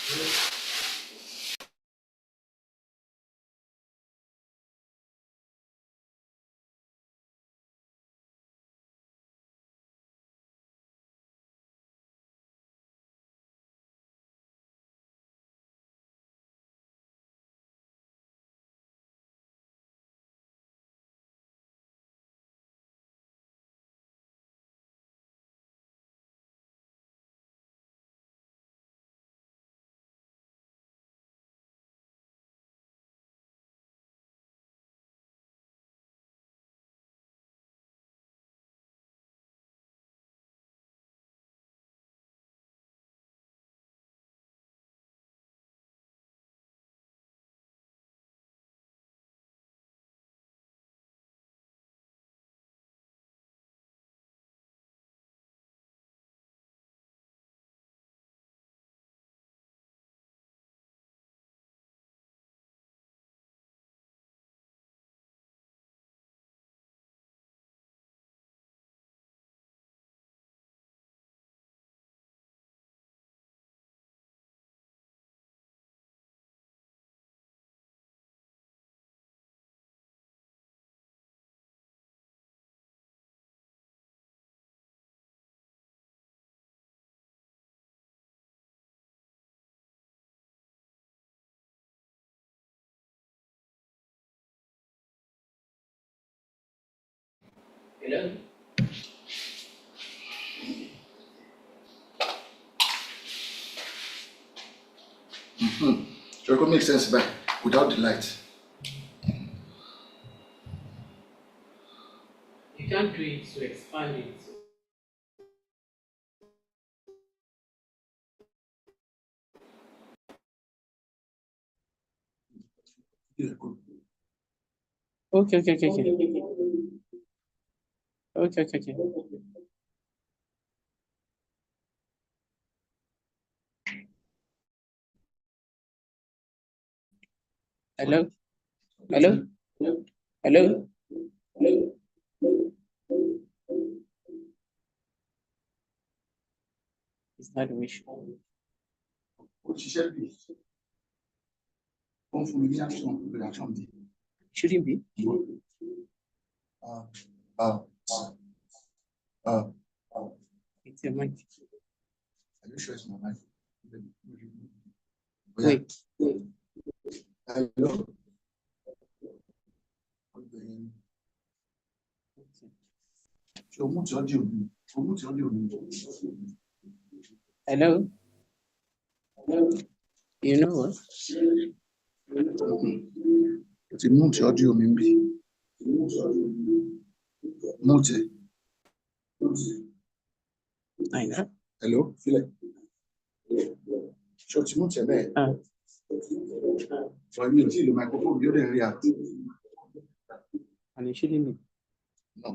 Hello? So it could make sense back without the light. You can't do it to expand it. Okay. Hello? It's not a wish. Shouldn't be. It's your mic. Are you sure it's my mic? Wait. Hello? Hello? You know what? Ti mute audio mi bí. Mute. I know. Hello? Feel ṣé o ti mute bẹ́ẹ̀? Sọ mi ò tí ì lo microphone bí ó dẹ̀ ń react. And it shouldn't be. No.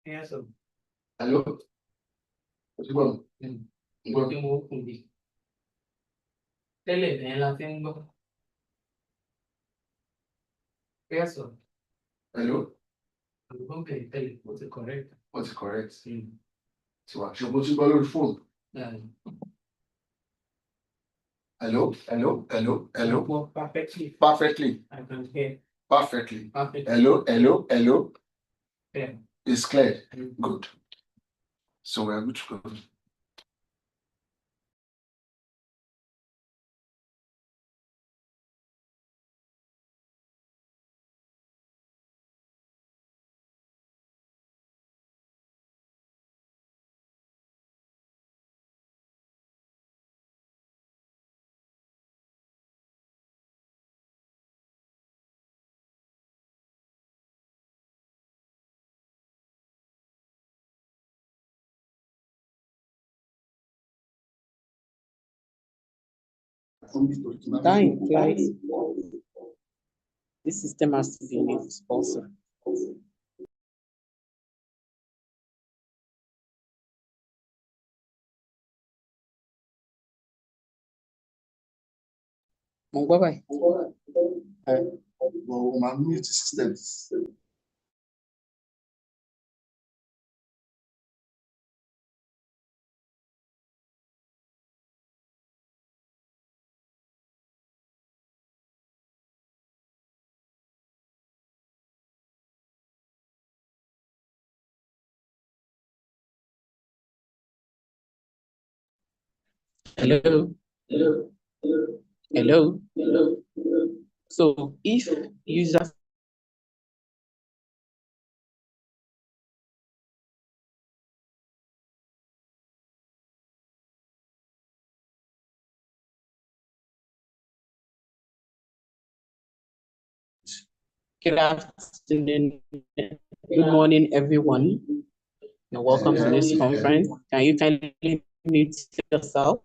Yes, sir. Hello. What's going on? Ìgbọ́ tí mo kùn bí. Tẹ́lẹ̀ ní la fi ń gbọ́. Yes, sir. Hello. Àlùbọ́n bẹ̀rẹ̀ tẹ́lẹ̀ mo ti correct. What's correct? Tiwa, ṣe mo ti gbọ́ lórí fóònù. Hello. Gbọ́ perfectly. Perfectly. I can hear Perfectly. perfectly. Hello. Yeah. It's clear. Good. So we are good to go. Time flies. This system has to be mute also. Mo gbọ́ báyìí. Well, my mute systems. Hello. Hello. So if users Good afternoon, good morning, everyone, and welcome to this conference. Can you kindly mute yourself?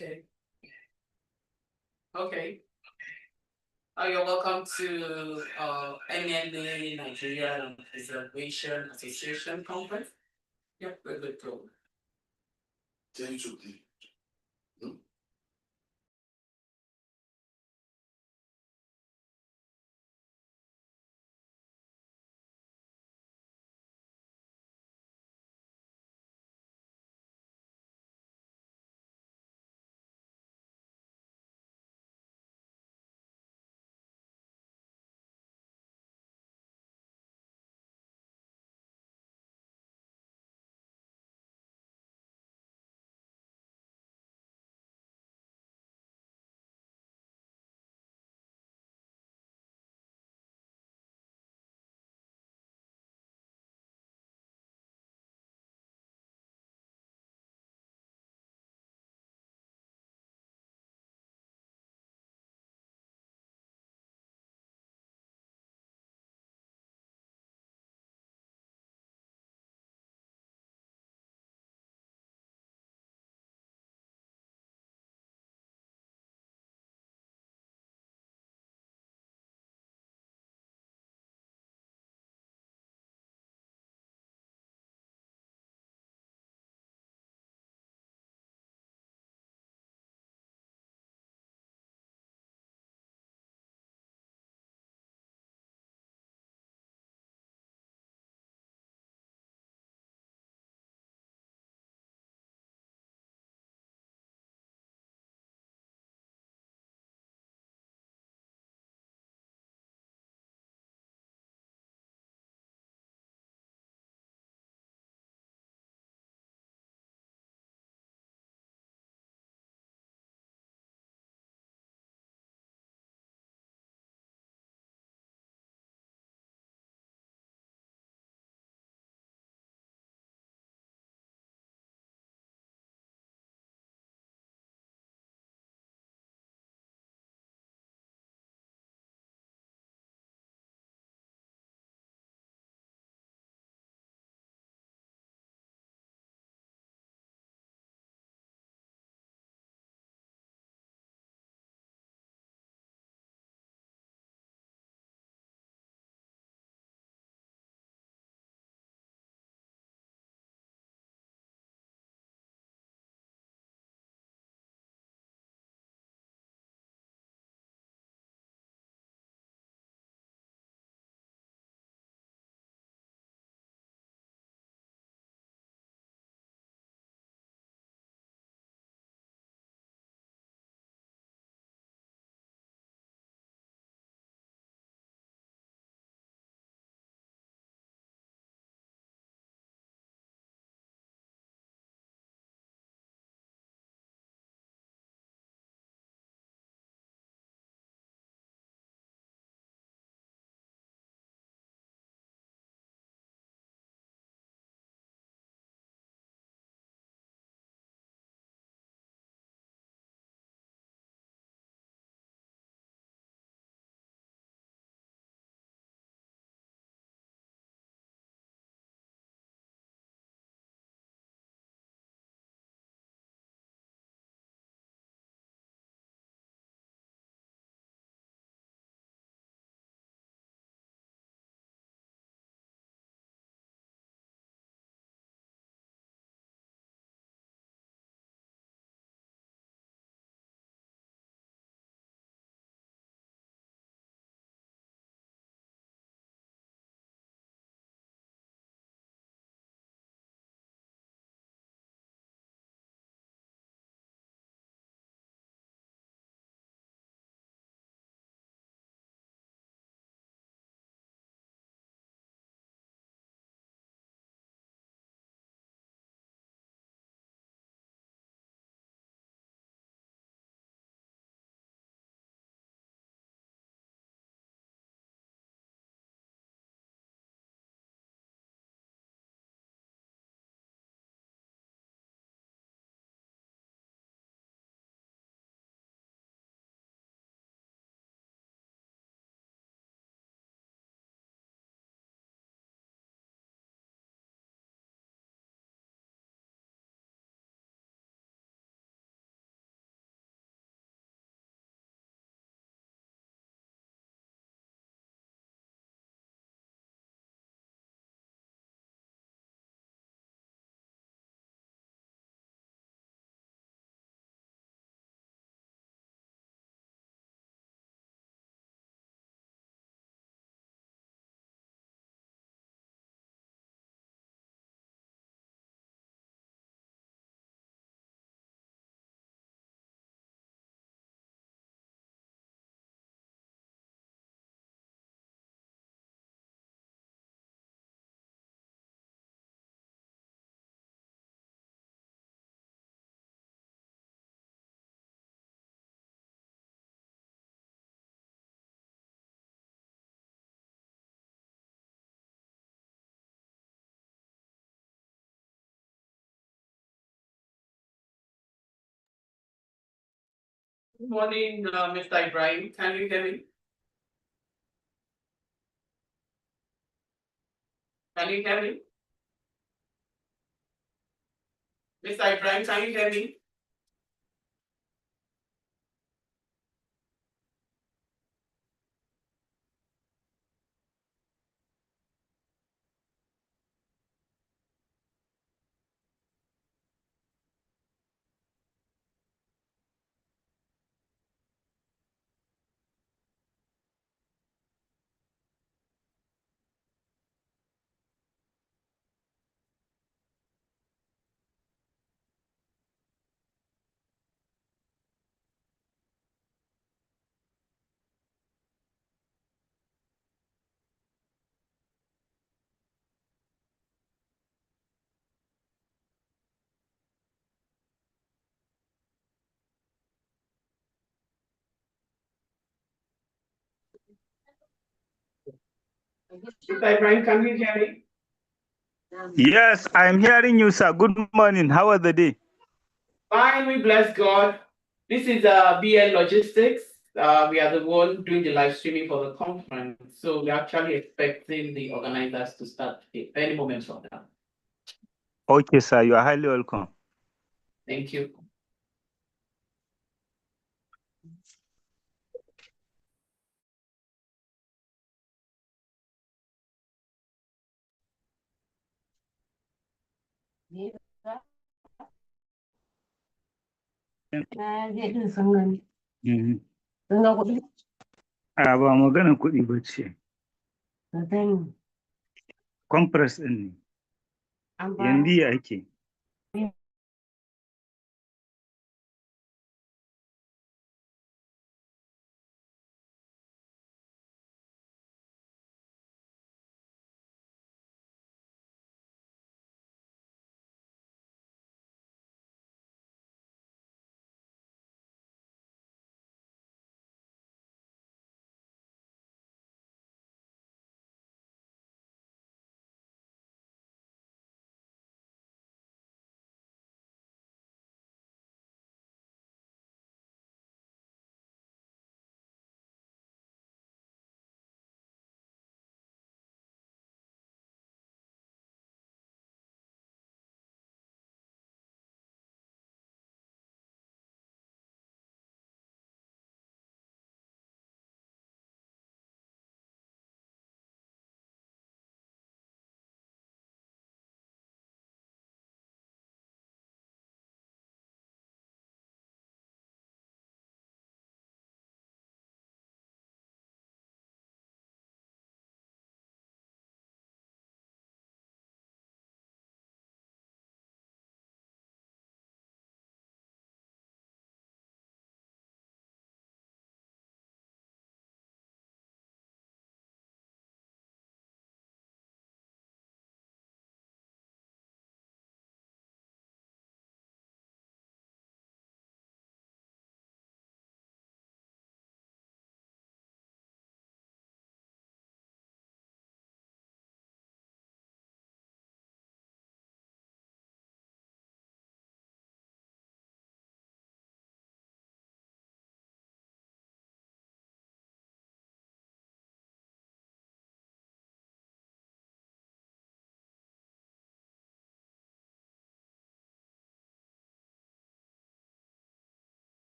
Okay. Okay. You're welcome to NLA Nigeria Preservation Association Conference. Yep, we're good to go. Thank you. Good morning, Mr. Ibrahim. Can you hear me? Can you hear me? Mr. Ibrahim, can you hear me? Mr. Ibrahim, can you hear me? Yes, I'm hearing you, sir. Good morning. How was the day? Fine, we bless God. This is BL Logistics. We are the one doing the live streaming for the conference. So we're actually expecting the organizers to start any moment from now. Okay, sir. You are highly welcome. Thank you. Mhm. A ba magana kuɗi ba ce. Compress ɗin ne. Yanzu ya ake.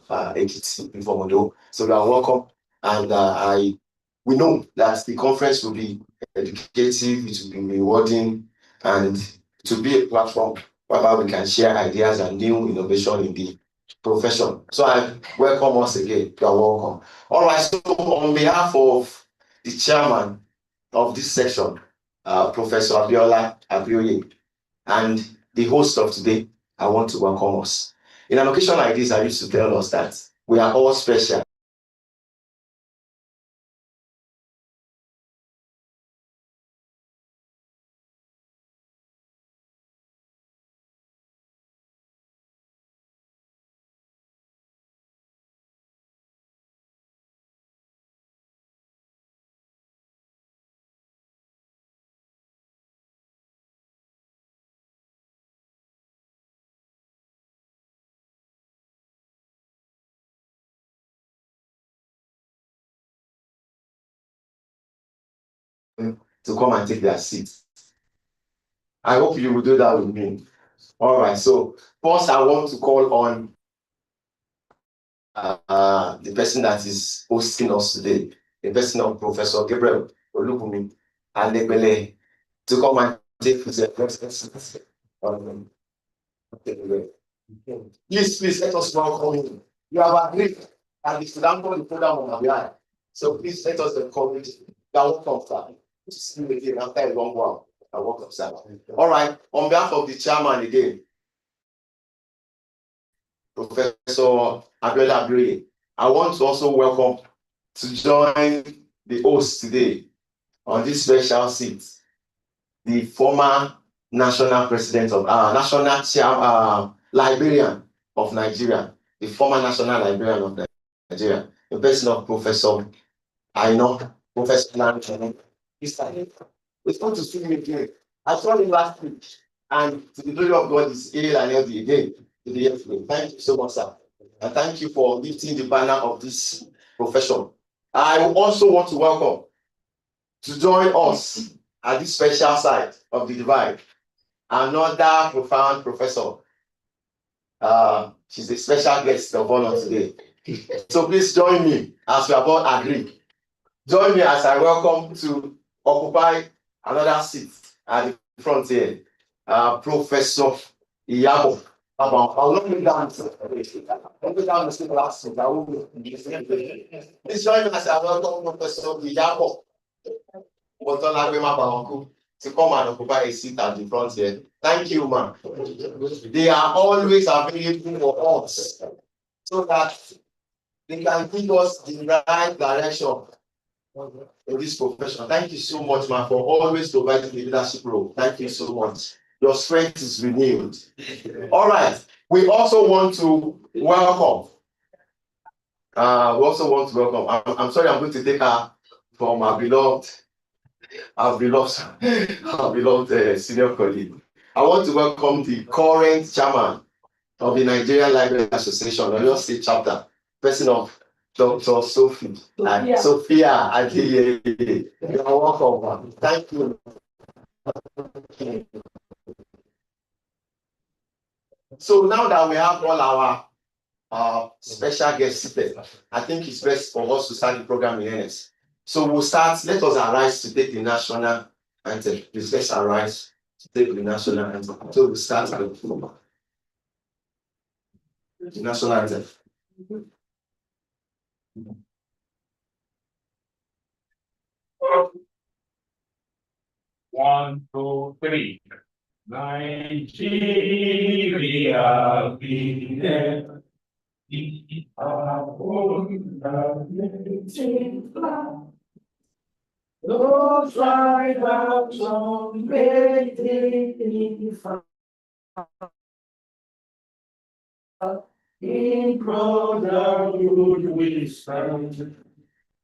Ekiti Informodo. So you are welcome. And we know that the conference will be educative, it will be rewarding, and it will be a platform whereby we can share ideas and new innovation in the profession. So I welcome once again. You are welcome. All right. So on behalf of the chairman of this section, Professor Abiola Abioye, and the host of today, I want to welcome us. In an occasion like this, I used to tell us that we are all special. To come and take their seats. I hope you will do that with me. All right. So first, I want to call on the person that is hosting us today, the person of Professor Gabriel Olubumi Alegbele, to come and take his seats. Please let us welcome him. You have agreed and the Sudan the program on our behalf. So please let us encourage you. You are welcome, sir. To see you again after a long while. You are welcome, sir. All right. On behalf of the chairman again, Professor Abiola Abioye, I want to also welcome to join the host today on this special seat, the former national president of librarian of Nigeria, the former national librarian of Nigeria, the person of Professor Professor Larry. It's good to see him again. I saw him last week, and to the glory of God is ill and healthy again. Thank you so much, sir. And thank you for lifting the banner of this profession. I also want to welcome to join us at this special side of the divide, another profound professor. She's a special guest of honor today. So please join me as we have all agreed. Join me as I welcome to occupy another seat at the front here, Professor Iyabo. I'll not be down. I'll be down the seat last seat. Please join me as I welcome Professor Iyabo to come and occupy a seat at the front here. Thank you, man. They are always available for us so that they can give us the right direction in this profession. Thank you so much, man, for always providing the leadership role. Thank you so much. Your strength is renewed. All right. We also want to welcome. I'm sorry, I'm going to take her from our beloved senior colleague. I want to welcome the current chairman of the Nigerian Library Association, Oyo State Chapter, person of Dr. Sophia Adeyeye. You are welcome. Thank you. So now that we have all our special guests seated, I think it's best for us to start the program in earnest. So we'll start. Let us arise to take the national anthem. Please let's arise to take the national anthem. So we'll start with the national anthem. 1, 2, 3. Nigeria, be there. Our own native land. Those right out on great in brotherhood we stand.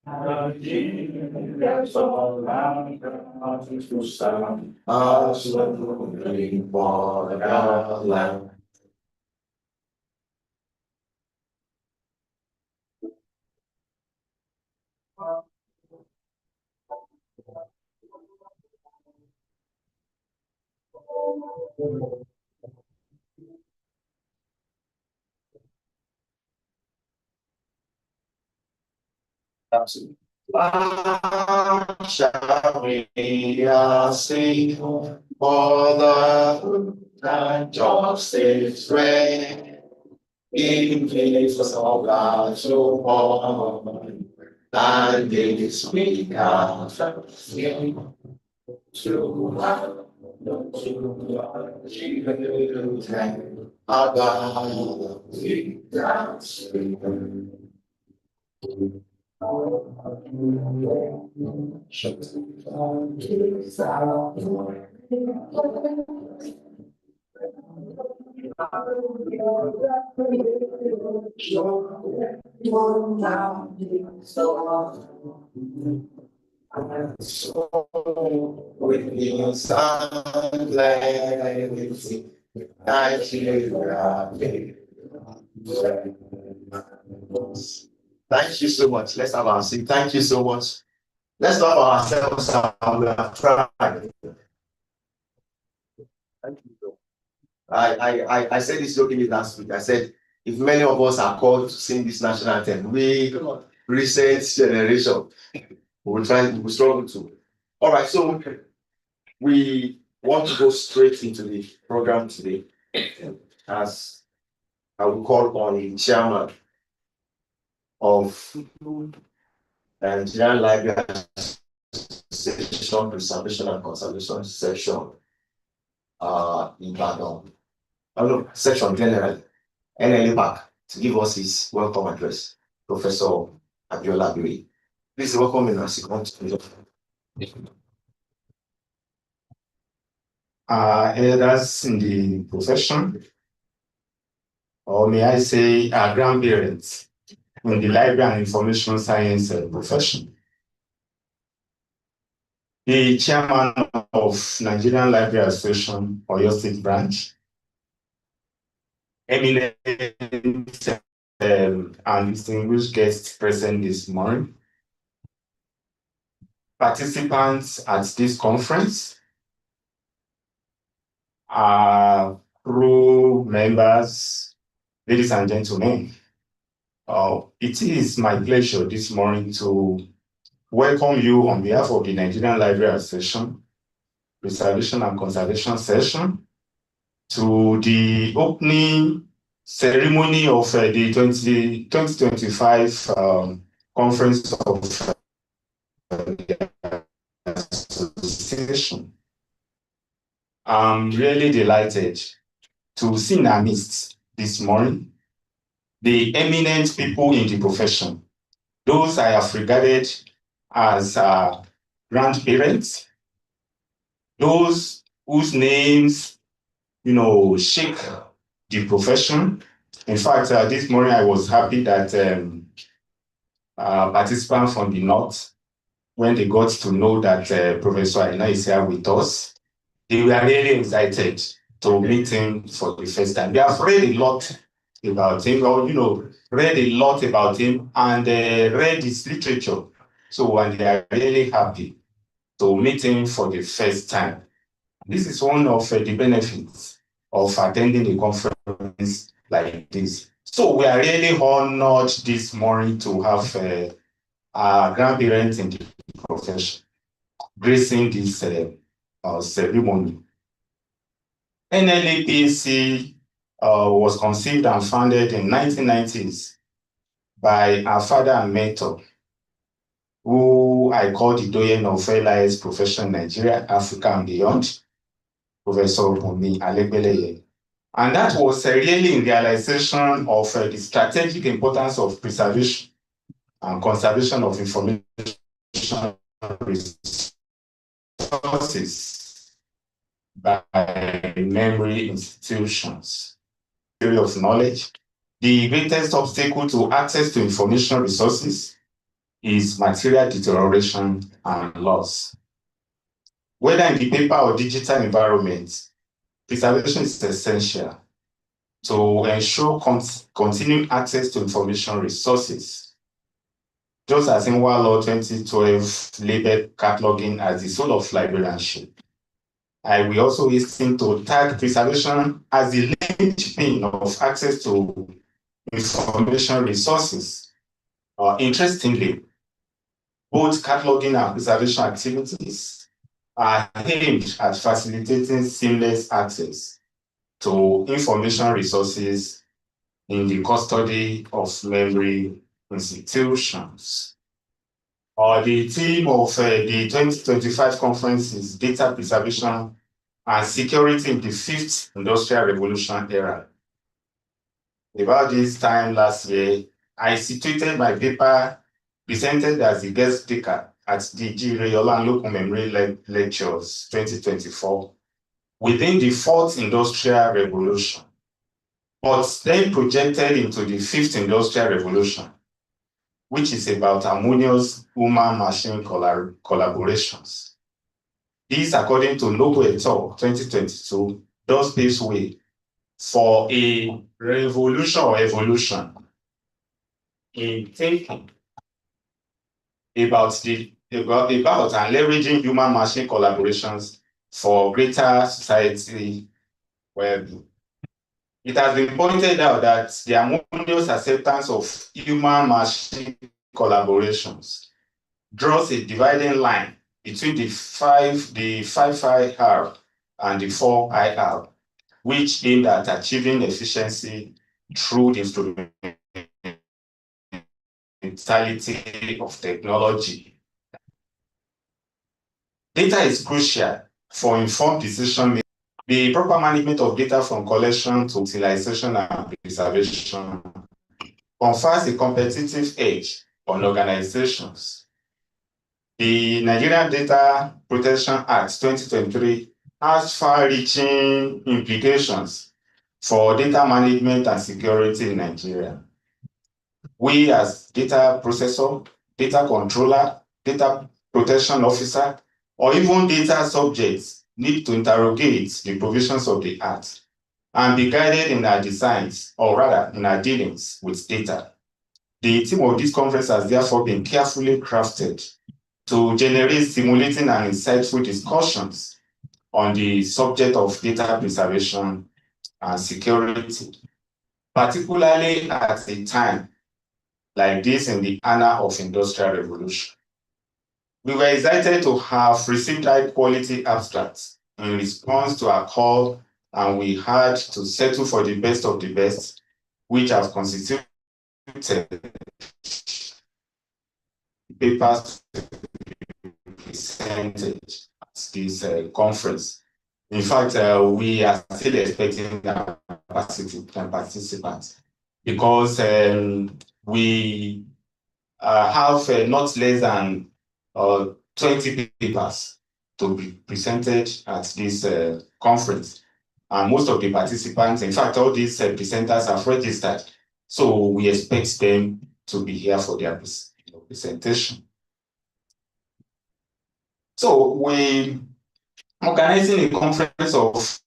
Nigerians all around us to stand. As the borderland. Absolutely. Shall we sing for the and justice reign in Jesus of God so born, and this we can sing to our we dance. So with me, sun blazing, I Thank you so much. Let's have our seat. Thank you so much. Let's love ourselves and we have tried. Thank you. I said this jokingly last week. I said, if many of us are called to sing this national anthem, we recent generation we will struggle to. All right, so we want to go straight into the program today, as I will call on the chairman of Nigerian Library Association Preservation and Conservation Section, Ibadan. Section generally, NLA-PACS, to give us his welcome address, Professor Abiola Abiri. Please welcome him as he comes to elders in the profession, or may I say our grandparents in the library and information science profession. The chairman of Nigerian Library Association, Oyo State Branch, eminent and distinguished guests present this morning, participants at this conference, crew members, ladies and gentlemen. It is my pleasure this morning to welcome you on behalf of the Nigerian Library Association Preservation and Conservation Session to the opening ceremony of the 2025 Conference of the Association. I'm really delighted to see in our midst this morning the eminent people in the profession, those I have regarded as grandparents, those whose names, shake the profession. In fact, this morning I was happy that participants from the North, when they got to know that Professor Aina is here with us, they were really excited to meet him for the first time. They have read a lot about him, or, read a lot about him and read his literature. So, and they are really happy to meet him for the first time. This is one of the benefits of attending a conference like this. So we are really honored this morning to have our grandparents in the profession gracing this ceremony. NLA-PACS was conceived and founded in 1990s by our father and mentor, who I call the doyen of LIS profession in Nigeria, Africa and beyond, Professor Bumi Alegbeleye. And that was really in realization of the strategic importance of preservation and conservation of information resources by memory institutions. Theory of knowledge. The greatest obstacle to access to information resources is material deterioration and loss. Whether in the paper or digital environment, preservation is essential to ensure continued access to information resources. Just as in Law 2012 labeled cataloging as the soul of librarianship, I will also hasten to tag preservation as the linchpin of access to information resources. Interestingly, Both cataloging and preservation activities are aimed at facilitating seamless access to information resources in the custody of memory institutions. The theme of the 2025 conference is data preservation and security in the fifth industrial revolution era. About this time last year, I situated my paper presented as the guest speaker at the G. Rayola and Local Memory Lectures 2024 within the fourth industrial revolution, but then projected into the fifth industrial revolution, which is about harmonious human-machine collaborations. This, according to Noble et al. 2022, does pave way for a revolution or evolution in thinking about and leveraging human-machine collaborations for greater society well-being. It has been pointed out that the harmonious acceptance of human-machine collaborations draws a dividing line between the 5IR and the 4IR, which aimed at achieving efficiency through the instrumentality of technology. Data is crucial for informed decision making. The proper management of data from collection to utilization and preservation confers a competitive edge on organizations. The Nigerian Data Protection Act 2023 has far-reaching implications for data management and security in Nigeria. We as data processor, data controller, data protection officer, or even data subjects need to interrogate the provisions of the Act and be guided in our designs, or rather in our dealings with data. The theme of this conference has therefore been carefully crafted to generate stimulating and insightful discussions on the subject of data preservation and security, particularly at a time like this in the annals of industrial revolution. We were excited to have received high-quality abstracts in response to our call, and we had to settle for the best of the best, which have constituted papers presented at this conference. In fact, we are still expecting participants because we have not less than 20 papers to be presented at this conference. And most of the participants, in fact, all these presenters have registered. So we expect them to be here for their presentation. So we organizing a conference of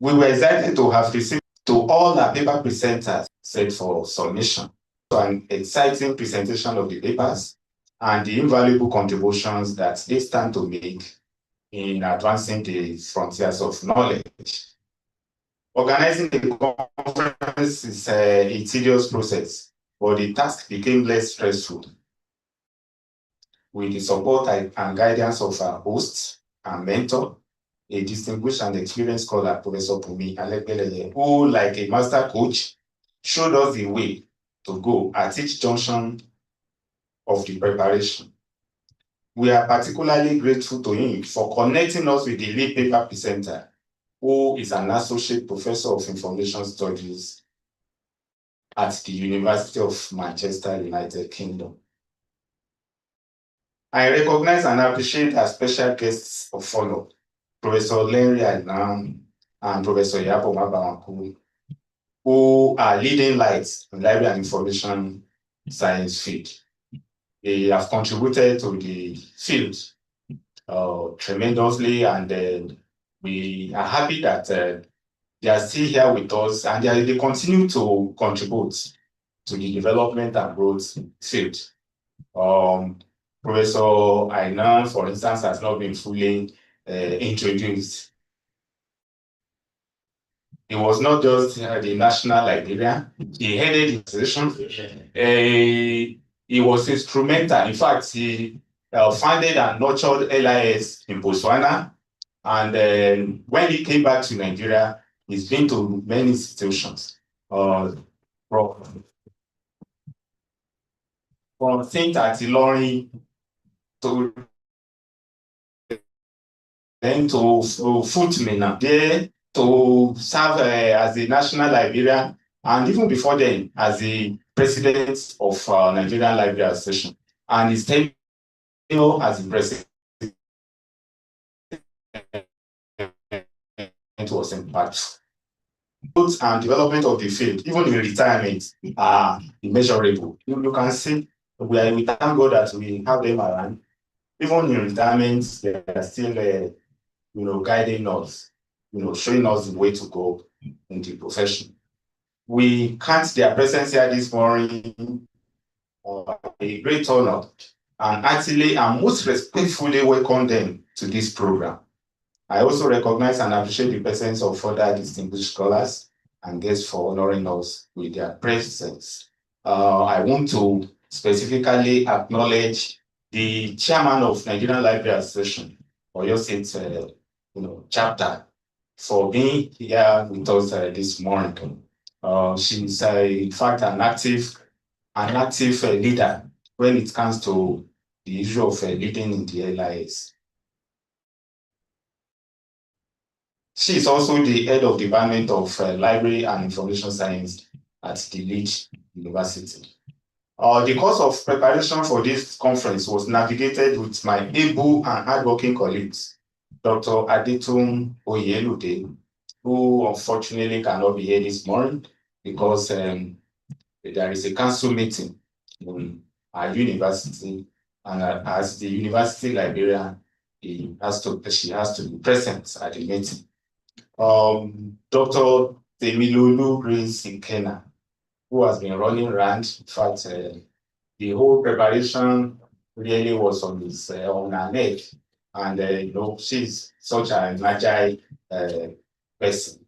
we were excited to have received to all our paper presenters set for submission. So an exciting presentation of the papers and the invaluable contributions that they stand to make in advancing the frontiers of knowledge. Organizing the conference is a tedious process, but the task became less stressful with the support and guidance of our host and mentor, a distinguished and experienced scholar, Professor Pumi Alegbeleye, who, like a master coach, showed us the way to go at each junction of the preparation. We are particularly grateful to him for connecting us with the lead paper presenter, who is an associate professor of information studies at the University of Manchester, United Kingdom. I recognize and appreciate our special guests of honor, Professor Lenry Adnan and Professor Yapo Mabawanku, who are leading lights in library and information science field. They have contributed to the field tremendously, and we are happy that they are still here with us, and they continue to contribute to the development and growth field. Professor Ainan, for instance, has not been fully introduced. He was not just the national librarian, he headed the institution. He was instrumental. In fact, he founded and nurtured LIS in Botswana. And when he came back to Nigeria, he's been to many institutions. From St. Atilorin to then to Footmina, there to serve as the national librarian, and even before then, as the president of Nigerian Library Association. And his tenure as the president was impactful. Growth and development of the field, even in retirement, are immeasurable. You can see we thank God that we have them around. Even in retirement, they are still guiding us, showing us the way to go in the profession. We count their presence here this morning a great honor, and actually and most respectfully welcome them to this program. I also recognize and appreciate the presence of other distinguished scholars and guests for honoring us with their presence. I want to specifically acknowledge the chairman of Nigerian Library Association, Oyo State chapter, for being here with us this morning. She's in fact an active leader when it comes to the issue of leading in the LIS. She is also the head of the Department of Library and Information Science at the Leeds University. The course of preparation for this conference was navigated with my able and hardworking colleagues, Dr. Adetun Oyelude, who unfortunately cannot be here this morning because there is a council meeting in our university, and as the university librarian, she has to be present at the meeting. Dr. Temilolu Grace Ikena, who has been running around. In fact, the whole preparation really was on her neck, and she's such an agile person.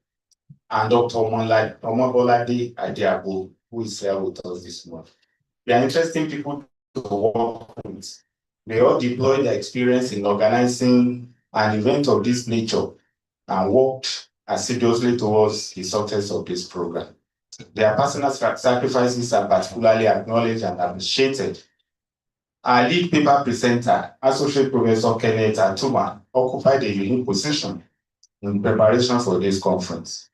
And Dr. Omobolade Adiabo, who is here with us this morning. They are interesting people to work with. They all deploy their experience in organizing an event of this nature and worked assiduously towards the success of this program. Their personal sacrifices are particularly acknowledged and appreciated. Our lead paper presenter, Associate Professor Kenneth Atuma, occupied a unique position in preparation for this conference.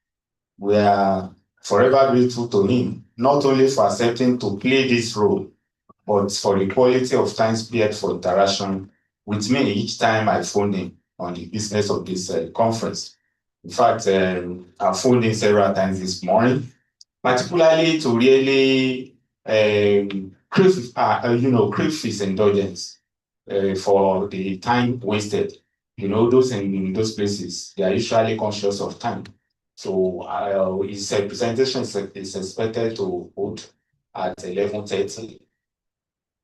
We are forever grateful to him, not only for accepting to play this role, but for the quality of time spared for interaction with me each time I phone him on the business of this conference. In fact, I phoned him several times this morning, particularly to really crave his indulgence for the time wasted. Those in those places, they are usually conscious of time. So his presentation is expected to hold at 11:30.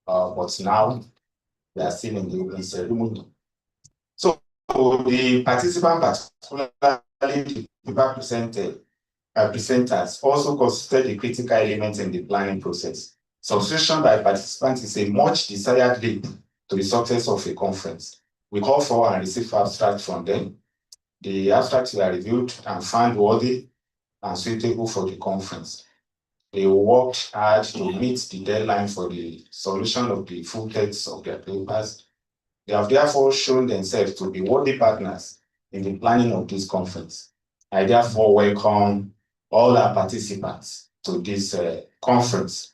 But now we are still in the open ceremony. So the participants, particularly the paper presenters, also constitute a critical element in the planning process. Subscription by participants is a much desired leap to the success of a conference. We call for and receive abstracts from them. The abstracts were reviewed and found worthy and suitable for the conference. They worked hard to meet the deadline for the submission of the full text of their papers. They have therefore shown themselves to be worthy partners in the planning of this conference. I therefore welcome all our participants to this conference.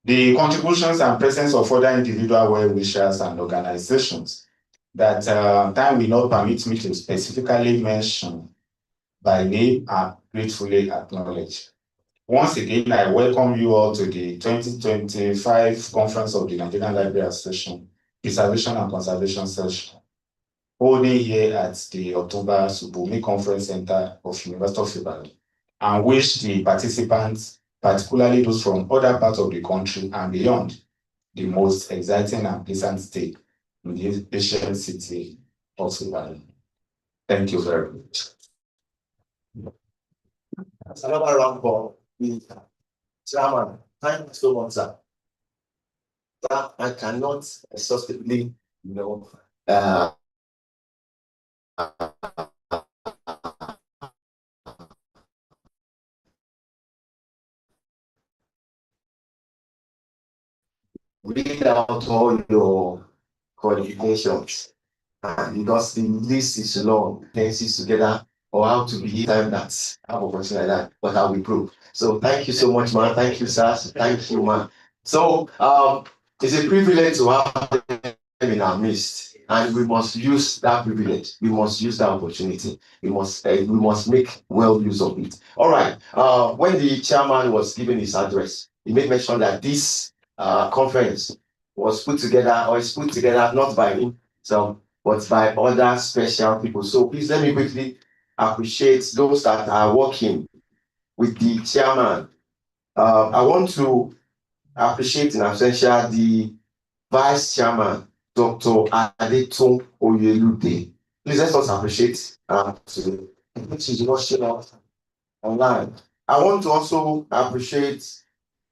The contributions and presence of other individual well-wishers and organizations that time will not permit me to specifically mention by name are gratefully acknowledged. Once again, I welcome you all to the 2025 Conference of the Nigerian Library Association, Preservation and Conservation Session, holding here at the October Subumi Conference Center of University of Ibadan, and wish the participants, particularly those from other parts of the country and beyond, the most exciting and pleasant stay in the ancient city of Ibadan. Thank you very much. That's another round for the chairman. Thank you so much, sir. I cannot exhaustively, uh, read out all your qualifications. And because the list is long, tenses together, or how to behave time that have a question like that, but I will prove. So thank you so much, man. Thank you, sir. Thank you, man. So it's a privilege to have them in our midst, and we must use that privilege. We must use that opportunity. We must make well use of it. All right. When the chairman was giving his address, he made mention that this conference was put together, or is put together not by him, but by other special people. So please let me quickly appreciate those that are working with the chairman. I want to appreciate in absentia the vice chairman, Dr. Adetun Oyelude. Please let us appreciate which is watching us online. I want to also appreciate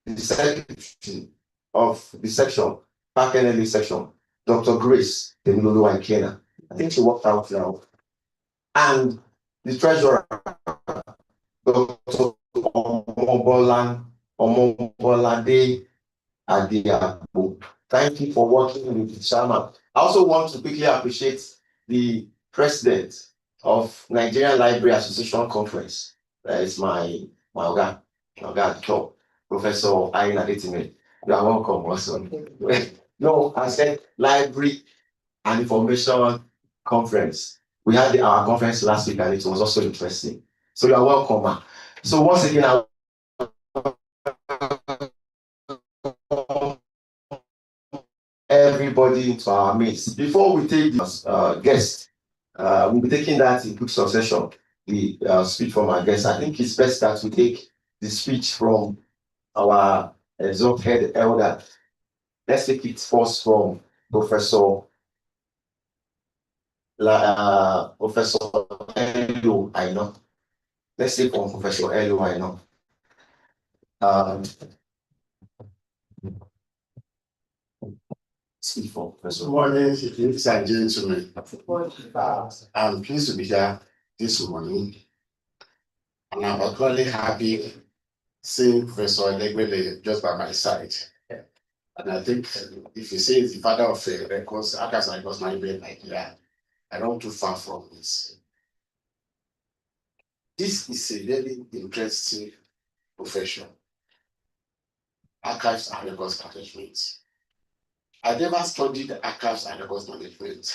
the secretary of the section, Park NLA section, Dr. Grace Demilolo Ikena. I think she worked out now. And the treasurer, Dr. Omobolade Adiabo. Thank you for working with the chairman. I also want to quickly appreciate the president of Nigerian Library Association Conference. That is my Oga top, Professor Ayin Adetime. You are welcome also. No, I said Library and Information Conference. We had our conference last week and it was also interesting. So you are welcome, man. So once again, I everybody into our midst. Before we take this guest, we'll be taking that in quick succession, the speech from our guest. I think it's best that we take the speech from our head elder. Let's take it first from Professor Professor Elo, I know. Let's take from Professor Elo, I know. Speak for Professor. Good morning, ladies and gentlemen. I'm pleased to be here this morning, and I'm actually happy seeing Professor Elegbele just by my side. And I think if you say he's the father of records, Akas and records might be in Nigeria, I don't too far from this. This is a very interesting profession. Archives and records management. I never studied archives and records management.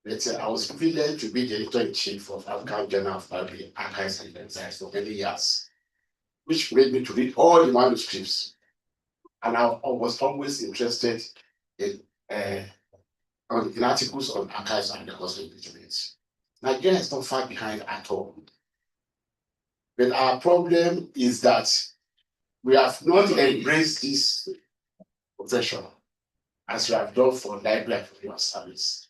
But I was privileged to be the editor-in-chief of African Journal of Library Archives and Insights for many years, which made me to read all the manuscripts. And I was always interested in articles on archives and records management. Nigeria is not far behind at all. But our problem is that we have not embraced this profession as we have done for library and your service.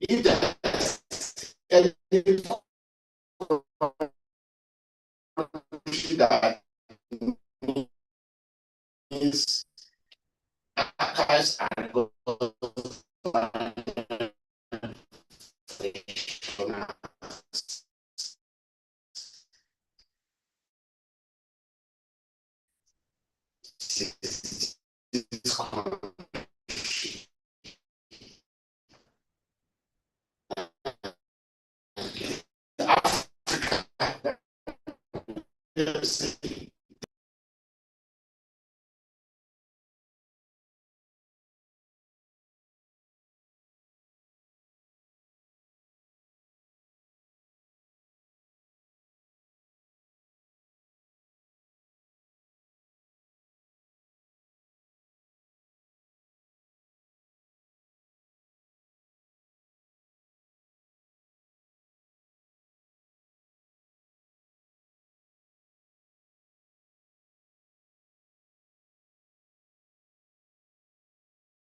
If there's any that is archives and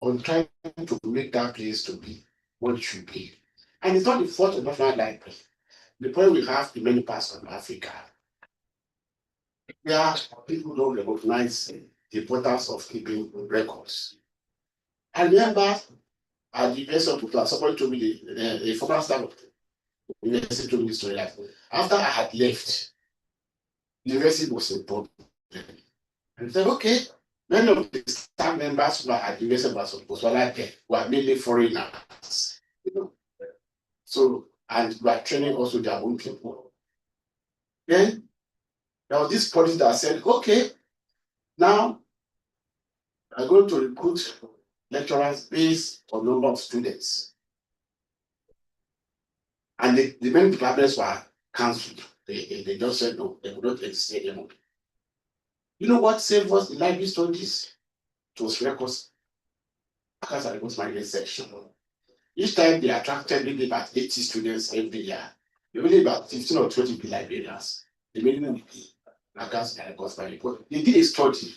on trying to make that place to be what it should be. And it's not the fault of National Library. The point we have in many parts of Africa, where people don't recognize the importance of keeping records. I remember at the University of Puebla, somebody told me, a former staff of the university told me this story. Like, after I had left, the university was a problem. And I said, okay, many of the staff members who are at the University of Puebla were mainly foreigners. You know? So, and we are training also their own people. Then there was this policy that said, okay, now I'm going to recruit lecturers based on number of students. And the many departments were cancelled. They just said no, they would not exist anymore. You know what saved us in library studies? It was records. Because I was my section. Each time they attracted maybe about 80 students every year. They only about 15 or 20 librarians. The minimum would be records by report. They did a study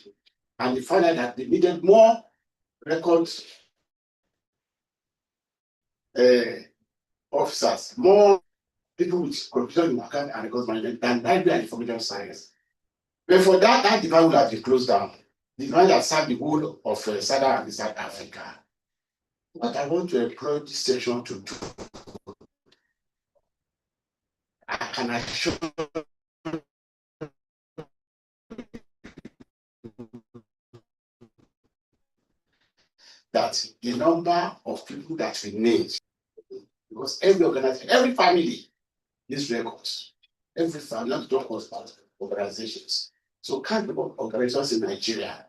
and they found out that they needed more records officers, more people with computer in account and records management than library and information science. But for that divide would have been closed down. The divide that served the whole of Southern and South Africa. What I want to employ this section to do, I can assure that the number of people that we need, because every organization, every family needs records. Every family, not talk about organizations. So can't be organizations in Nigeria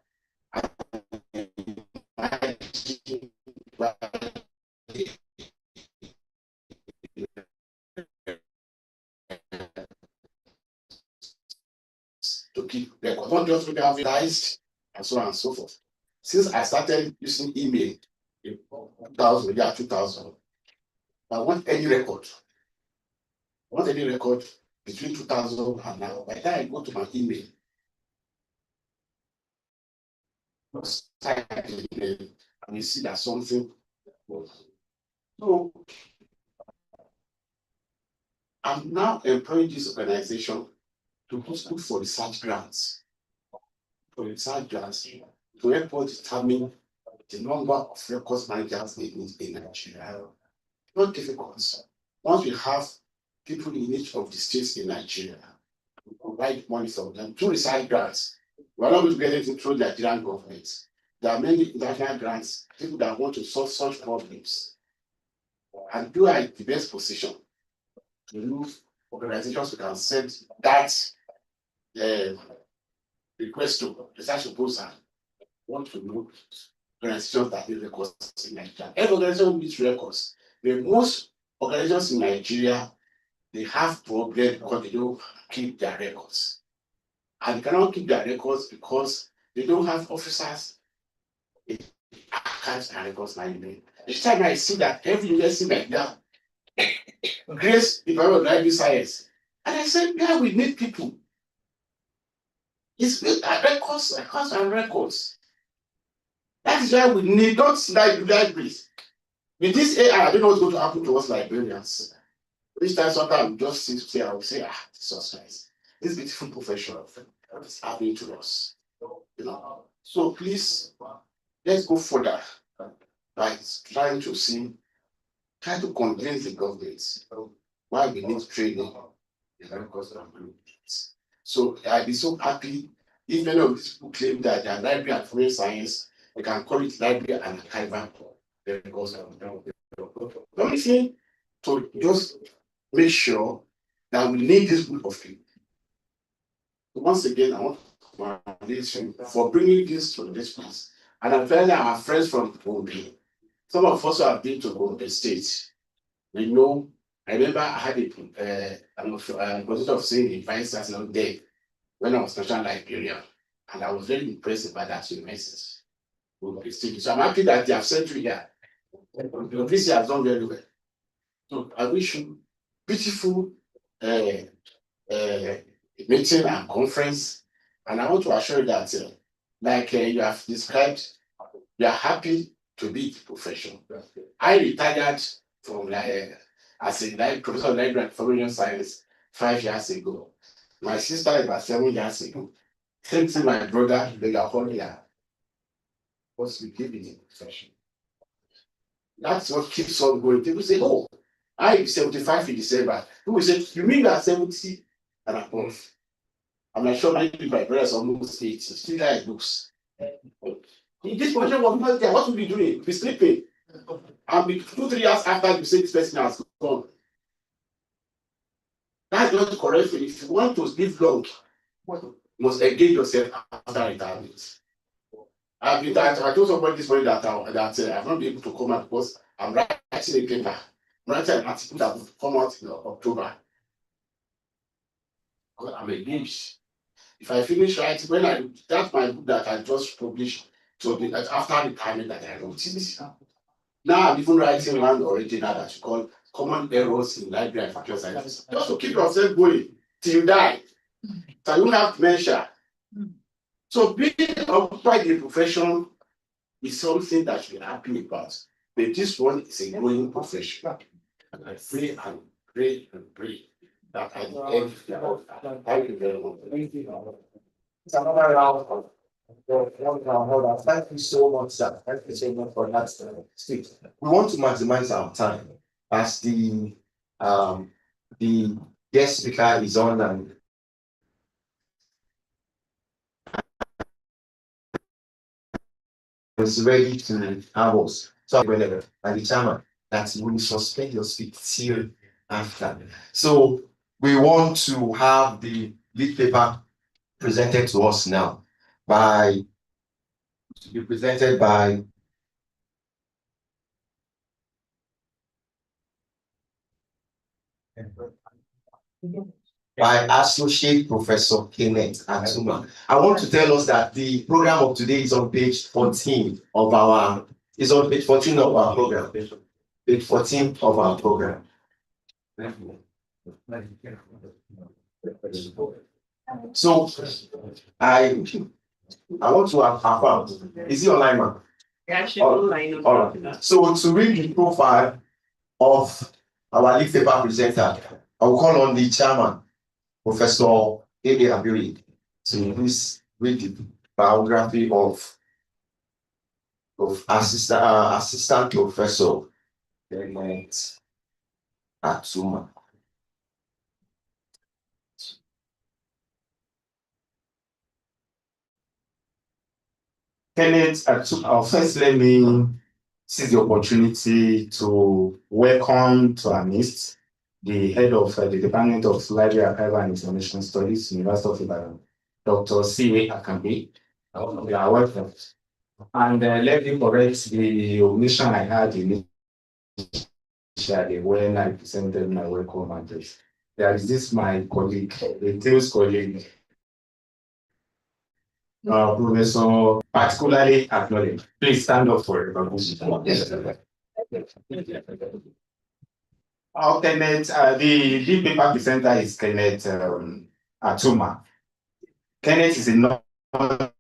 to keep records, not just to be advertised and so on and so forth. Since I started using email in 2000, I want any record. Between 2000 and now. By the time I go to my email, and you see that something was. So I'm now employing this organization to look for research grants. To help us determine the number of records managers in Nigeria. Not difficult. Once we have people in each of the states in Nigeria, we provide money for them to research grants. We are not going to get it through the Nigerian government. There are many international grants, people that want to solve such problems. And you are in the best position to move organizations who can send that request to research proposal. Want to know organizations that need records in Nigeria. Every organization needs records. But most organizations in Nigeria, they have problems because they don't keep their records. And they cannot keep their records because they don't have officers in accounts and records management. Each time I see that every university like that, Grace Department of Library Science, and I said, yeah, we need people. It's records and records. That is why we need not libraries. With this AI, I don't know what's going to happen to us librarians. Each time sometimes we just sit here, I will say, this was nice. This beautiful profession is happening to us. You know. So please, let's go further by trying to convince the government why we need training. So I'd be so happy if many of these people claim that they are library and foreign science, we can call it library and archival. Because let me say to just make sure that we need this group of people. Once again, I want to congratulate for bringing this to this place. And I'm telling our friends from Gombe. Some of us have been to Gombe State. We know. I remember I had a position of saying the vice chancellor there when I was national librarian, and I was very impressed by that university. So I'm happy that they have sent you here. This has done very well. So I wish you beautiful meeting and conference, and I want to assure you that, like you have described, we are happy to be the profession. I retired from as a professor of library and information science 5 years ago. My sister about 7 years ago. Same thing, my brother, they are all here. What's we keep in the profession? That's what keeps on going. People say, oh, I'm 75 in December. People say, you mean that 70 and above? I'm sure maybe my brother's almost 80. Still like books. In this position was not there. What will be doing? Be sleeping. And be 2-3 years after you say this person has gone. That's not correct. If you want to live long, you must engage yourself after retirement. I told somebody this morning that I've not been able to come out because I'm writing a paper. I'm writing an article that will come out in October. Because I'm engaged. If I finish writing, that's my book that I just published. So after retirement that I wrote it. Now I'm even writing one original that you call Common Errors in Library and Factual Sciences. Just to keep yourself going till you die. So you don't have dementia. So being occupied in a profession is something that you're happy about. But this one is a growing profession. And I pray and pray and pray that I end the altar. Thank you very much. Thank you. It's another round of thank you so much, sir. Thank you so much for that speech. We want to maximize our time as the guest speaker is on and is ready to have us. So whenever and the chairman that you will suspend your speech till after. So we want to have the lead paper presented to us now to be presented by Associate Professor Kenneth Atuma. I want to tell us that the program of today is on page 14 of our program. Page 14 of our program. So I want to affirm. Is he online, man? All right. So to read the profile of our lead paper presenter, I will call on the chairman, Professor A.A. Abiri, to please read the biography of Assistant Professor Kenneth Atuma. Kenneth Atuma, first let me seize the opportunity to welcome to our midst the head of the Department of Library, Archival and Information Studies, University of Ibadan, Dr. C.A. Akambi. You are welcome. And let me correct the omission I had initially when I presented my welcome address. There is this my colleague, the Tails colleague, Professor, particularly acknowledged. Please stand up for recognition. Kenneth, the lead paper presenter is Kenneth Atuma. Kenneth is a knowledge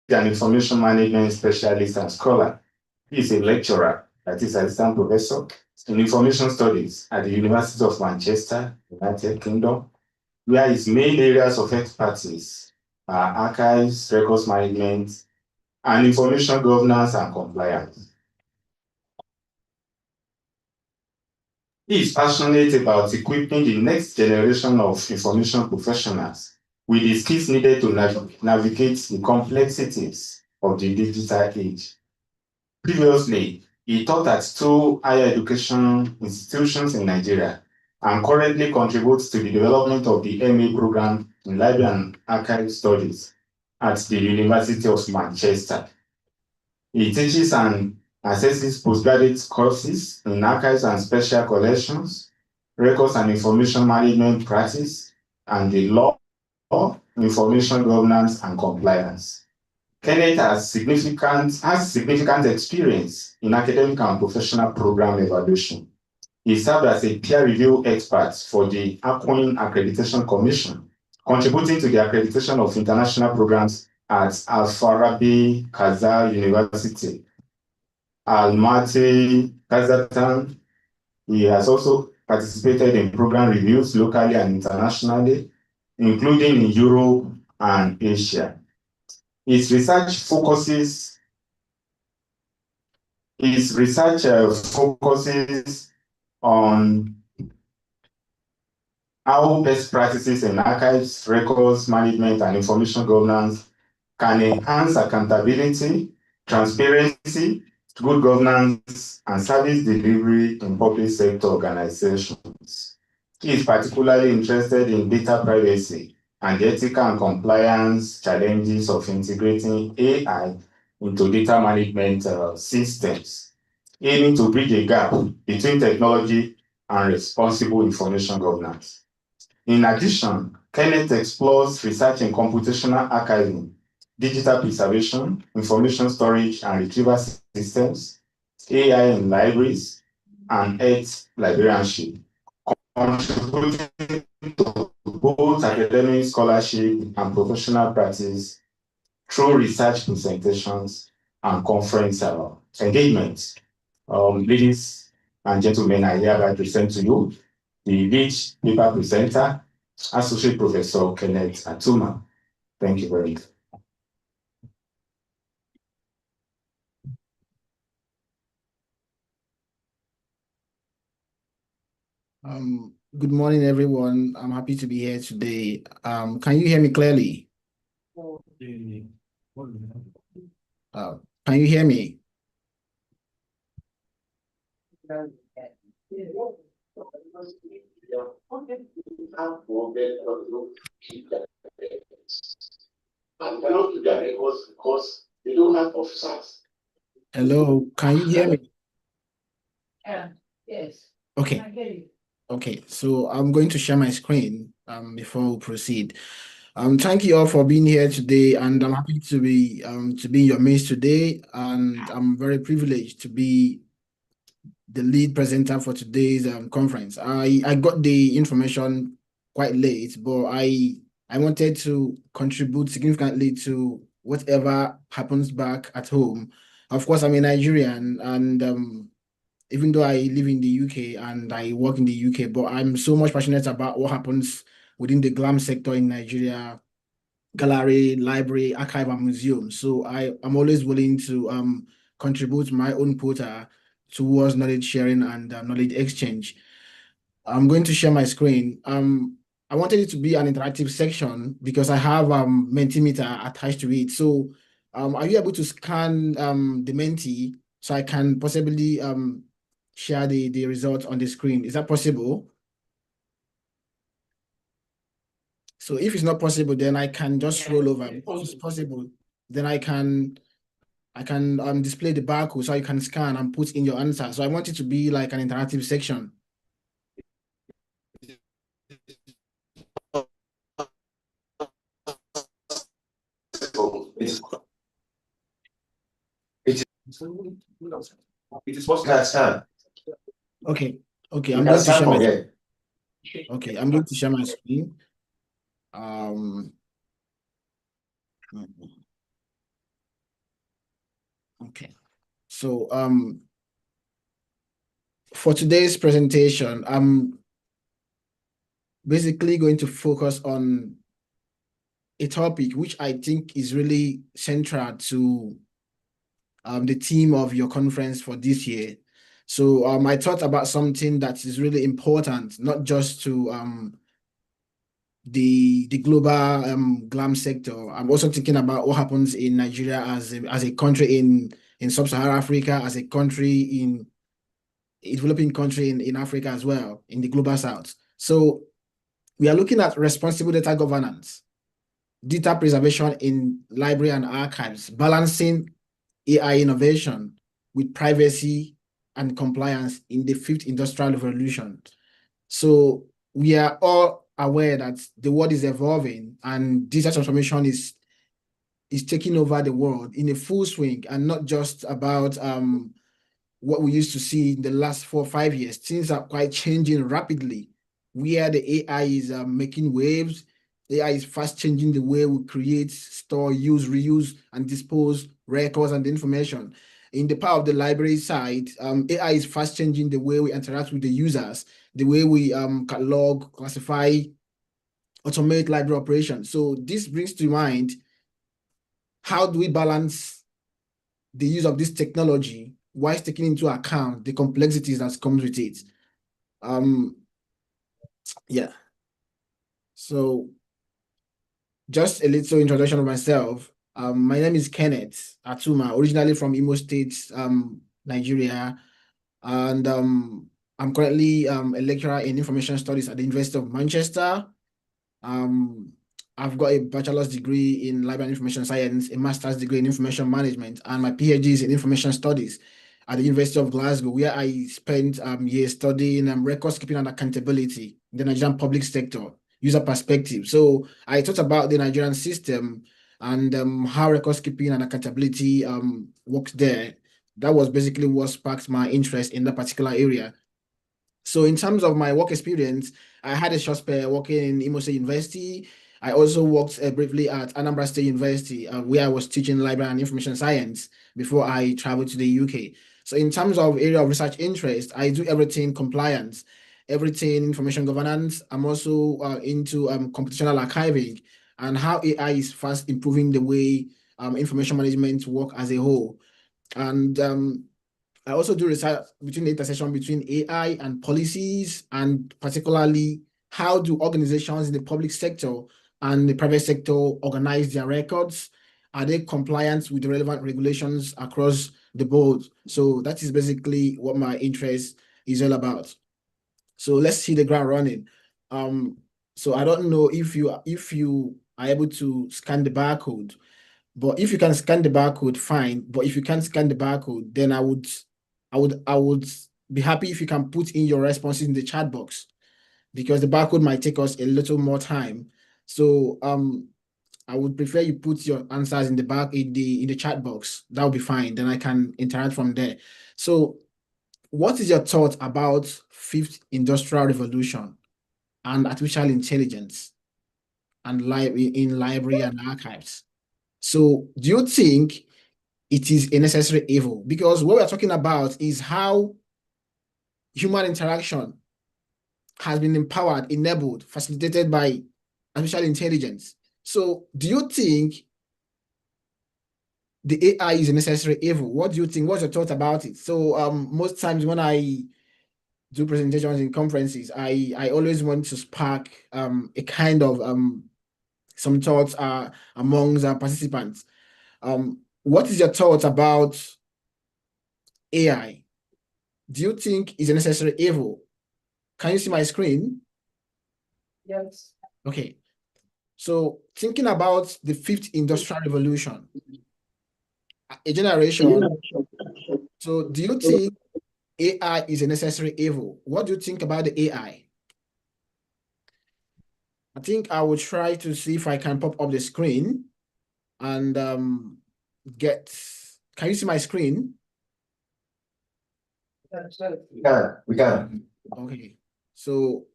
and information management specialist and scholar. He is a lecturer, that is assistant professor in information studies at the University of Manchester, United Kingdom, where his main areas of expertise are archives, records management, and information governance and compliance. He is passionate about equipping the next generation of information professionals with the skills needed to navigate the complexities of the digital age. Previously, he taught at 2 higher education institutions in Nigeria and currently contributes to the development of the MA program in Library and Archive Studies at the University of Manchester. He teaches and assesses postgraduate courses in archives and special collections, records and information management practice, and the law, information governance and compliance. Kenneth has significant experience in academic and professional program evaluation. He served as a peer review expert for the Aquin Accreditation Commission, contributing to the accreditation of international programs at Al-Farabi Kazaa University Almaty, Kazakhstan. He has also participated in program reviews locally and internationally, including in Europe and Asia. His research focuses on how best practices in archives, records management, and information governance can enhance accountability, transparency, good governance, and service delivery in public sector organizations. He is particularly interested in data privacy and the ethical and compliance challenges of integrating AI into data management systems, aiming to bridge a gap between technology and responsible information governance. In addition, Kenneth explores research in computational archiving, digital preservation, information storage and retrieval systems, AI in libraries, and Earth librarianship, contributing to both academic scholarship and professional practice through research presentations and conference engagements. Ladies and gentlemen, I hereby present to you the lead paper presenter, Associate Professor Kenneth Atuma. Thank you very much. Good morning, everyone. I'm happy to be here today. Can you hear me clearly? Can you hear me? And cannot do that because they don't have officers. Hello, can you hear me? Yes. Okay. Okay, so I'm going to share my screen before we proceed. Thank you all for being here today, and I'm happy to be in your midst today, and I'm very privileged to be the lead presenter for today's conference. I got the information quite late, but I wanted to contribute significantly to whatever happens back at home. Of course, I'm a Nigerian, and even though I live in the UK and I work in the UK, but I'm so much passionate about what happens within the GLAM sector in Nigeria, gallery, library, archive, and museum. So I'm always willing to contribute my own quota towards knowledge sharing and knowledge exchange. I'm going to share my screen. I wanted it to be an interactive section because I have Mentimeter attached to it. So are you able to scan the Menti so I can possibly share the results on the screen? Is that possible? So if it's not possible, then I can just roll over. If it's possible, then I can display the barcode so you can scan and put in your answer. So I want it to be like an interactive section. It is possible to scan. Okay, okay, You I'm can going to scan share from my here. okay, I'm going to share my screen. Okay. So for today's presentation, I'm basically going to focus on a topic which I think is really central to the theme of your conference for this year. So I thought about something that is really important, not just to the global GLAM sector. I'm also thinking about what happens in Nigeria as a country in sub-Saharan Africa, as a country in a developing country in Africa as well, in the global south. So we are looking at responsible data governance, data preservation in library and archives, balancing AI innovation with privacy and compliance in the fifth industrial revolution. So we are all aware that the world is evolving and digital transformation is taking over the world in a full swing, and not just about what we used to see in the last 4 or 5 years. Things are quite changing rapidly, where the AI is making waves. AI is fast changing the way we create, store, use, reuse, and dispose records and information. in the part of the library side, AI is fast changing the way we interact with the users, the way we catalog, classify, automate library operations. So this brings to mind, how do we balance the use of this technology while taking into account the complexities that comes with it? Yeah. So just a little introduction of myself. My name is Kenneth Atuma, originally from Imo State, Nigeria, and I'm currently a lecturer in information studies at the University of Manchester. I've got a bachelor's degree in library and information science, a master's degree in information management, and my PhD is in information studies at the University of Glasgow, where I spent years studying records keeping and accountability in the Nigerian public sector, user perspective. So I thought about the Nigerian system and how records keeping and accountability works there. That was basically what sparked my interest in that particular area. So in terms of my work experience, I had a short spell working in Imo State University. I also worked briefly at Anambra State University, where I was teaching library and information science before I traveled to the UK. So in terms of area of research interest, I do everything compliance, everything information governance. I'm also into computational archiving and how AI is fast improving the way information management work as a whole. And I also do research between the intersection between AI and policies, and particularly how do organizations in the public sector and the private sector organize their records? Are they compliant with the relevant regulations across the board? So that is basically what my interest is all about. So let's hit the ground running. So I don't know if you are able to scan the barcode, but if you can scan the barcode, fine. But if you can't scan the barcode, then I would be happy if you can put in your responses in the chat box, because the barcode might take us a little more time. So I would prefer you put your answers in the chat box. That would be fine. Then I can interact from there. So what is your thought about fifth industrial revolution and artificial intelligence and in library and archives? So do you think it is a necessary evil? Because what we're talking about is how human interaction has been empowered, enabled, facilitated by artificial intelligence. So do you think the AI is a necessary evil? What do you think? What's your thought about it? So most times when I do presentations in conferences, I always want to spark a kind of some thoughts amongst participants. What is your thought about AI? Do you think it's a necessary evil? Can you see my screen? Yes. Okay. So thinking about the fifth industrial revolution, a generation. So do you think AI is a necessary evil? What do you think about the AI? I think I will try to see if I can pop up the screen and can you see my screen? We can. Okay. So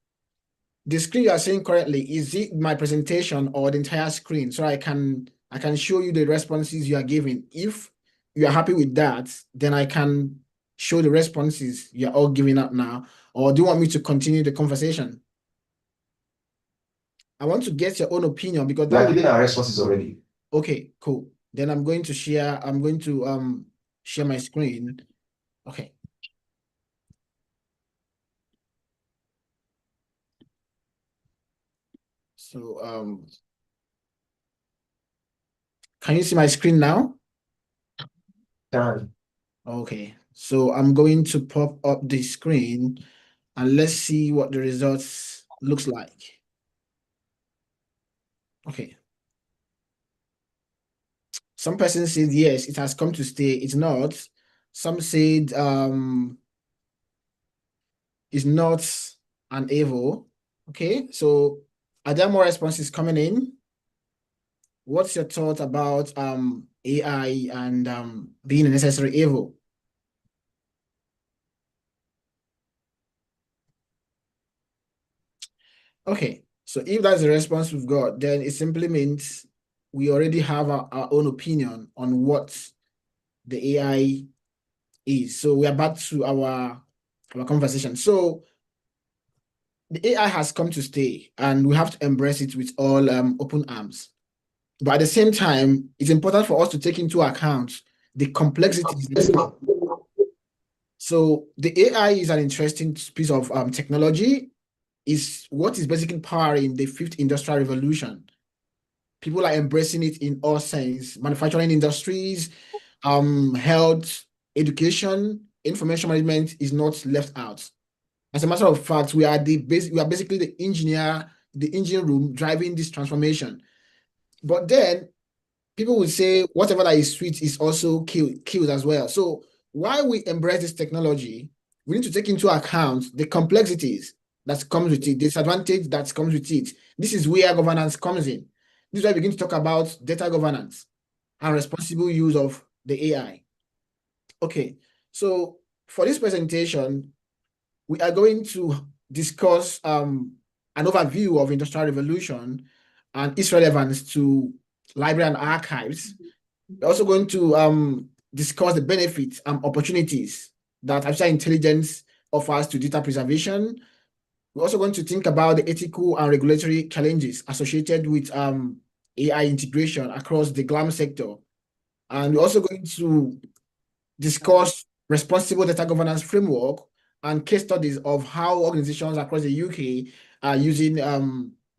the screen you are seeing currently, is it my presentation or the entire screen? So I can show you the responses you are giving. If you are happy with that, then I can show the responses you're all giving up now. Or do you want me to continue the conversation? I want to get your own opinion, because We are giving our responses already. Okay, cool. Then I'm going to share my screen. Okay. So can you see my screen now? Can. Okay. So I'm going to pop up the screen and let's see what the results looks like. Okay. Some person said yes, it has come to stay. It's not. Some said it's not an evil. Okay, so are there more responses coming in? What's your thought about AI and being a necessary evil? Okay, so if that's the response we've got, then it simply means we already have our own opinion on what the AI is. So we are back to our conversation. So the AI has come to stay, and we have to embrace it with all open arms. But at the same time, it's important for us to take into account the complexities. So the AI is an interesting piece of technology. Is what is basically powering the fifth industrial revolution. People are embracing it in all sense. Manufacturing industries, health, education, information management is not left out. As a matter of fact, we are basically the engine room driving this transformation. But then people will say whatever that is sweet is also killed as well. So while we embrace this technology, we need to take into account the complexities that comes with it, disadvantage that comes with it. This is where governance comes in. This is why we begin to talk about data governance and responsible use of the AI. Okay, so for this presentation, we are going to discuss an overview of Industrial Revolution and its relevance to library and archives. We're also going to discuss the benefits and opportunities that artificial intelligence offers to data preservation. We're also going to think about the ethical and regulatory challenges associated with AI integration across the GLAM sector. And we're also going to discuss responsible data governance framework and case studies of how organizations across the UK are using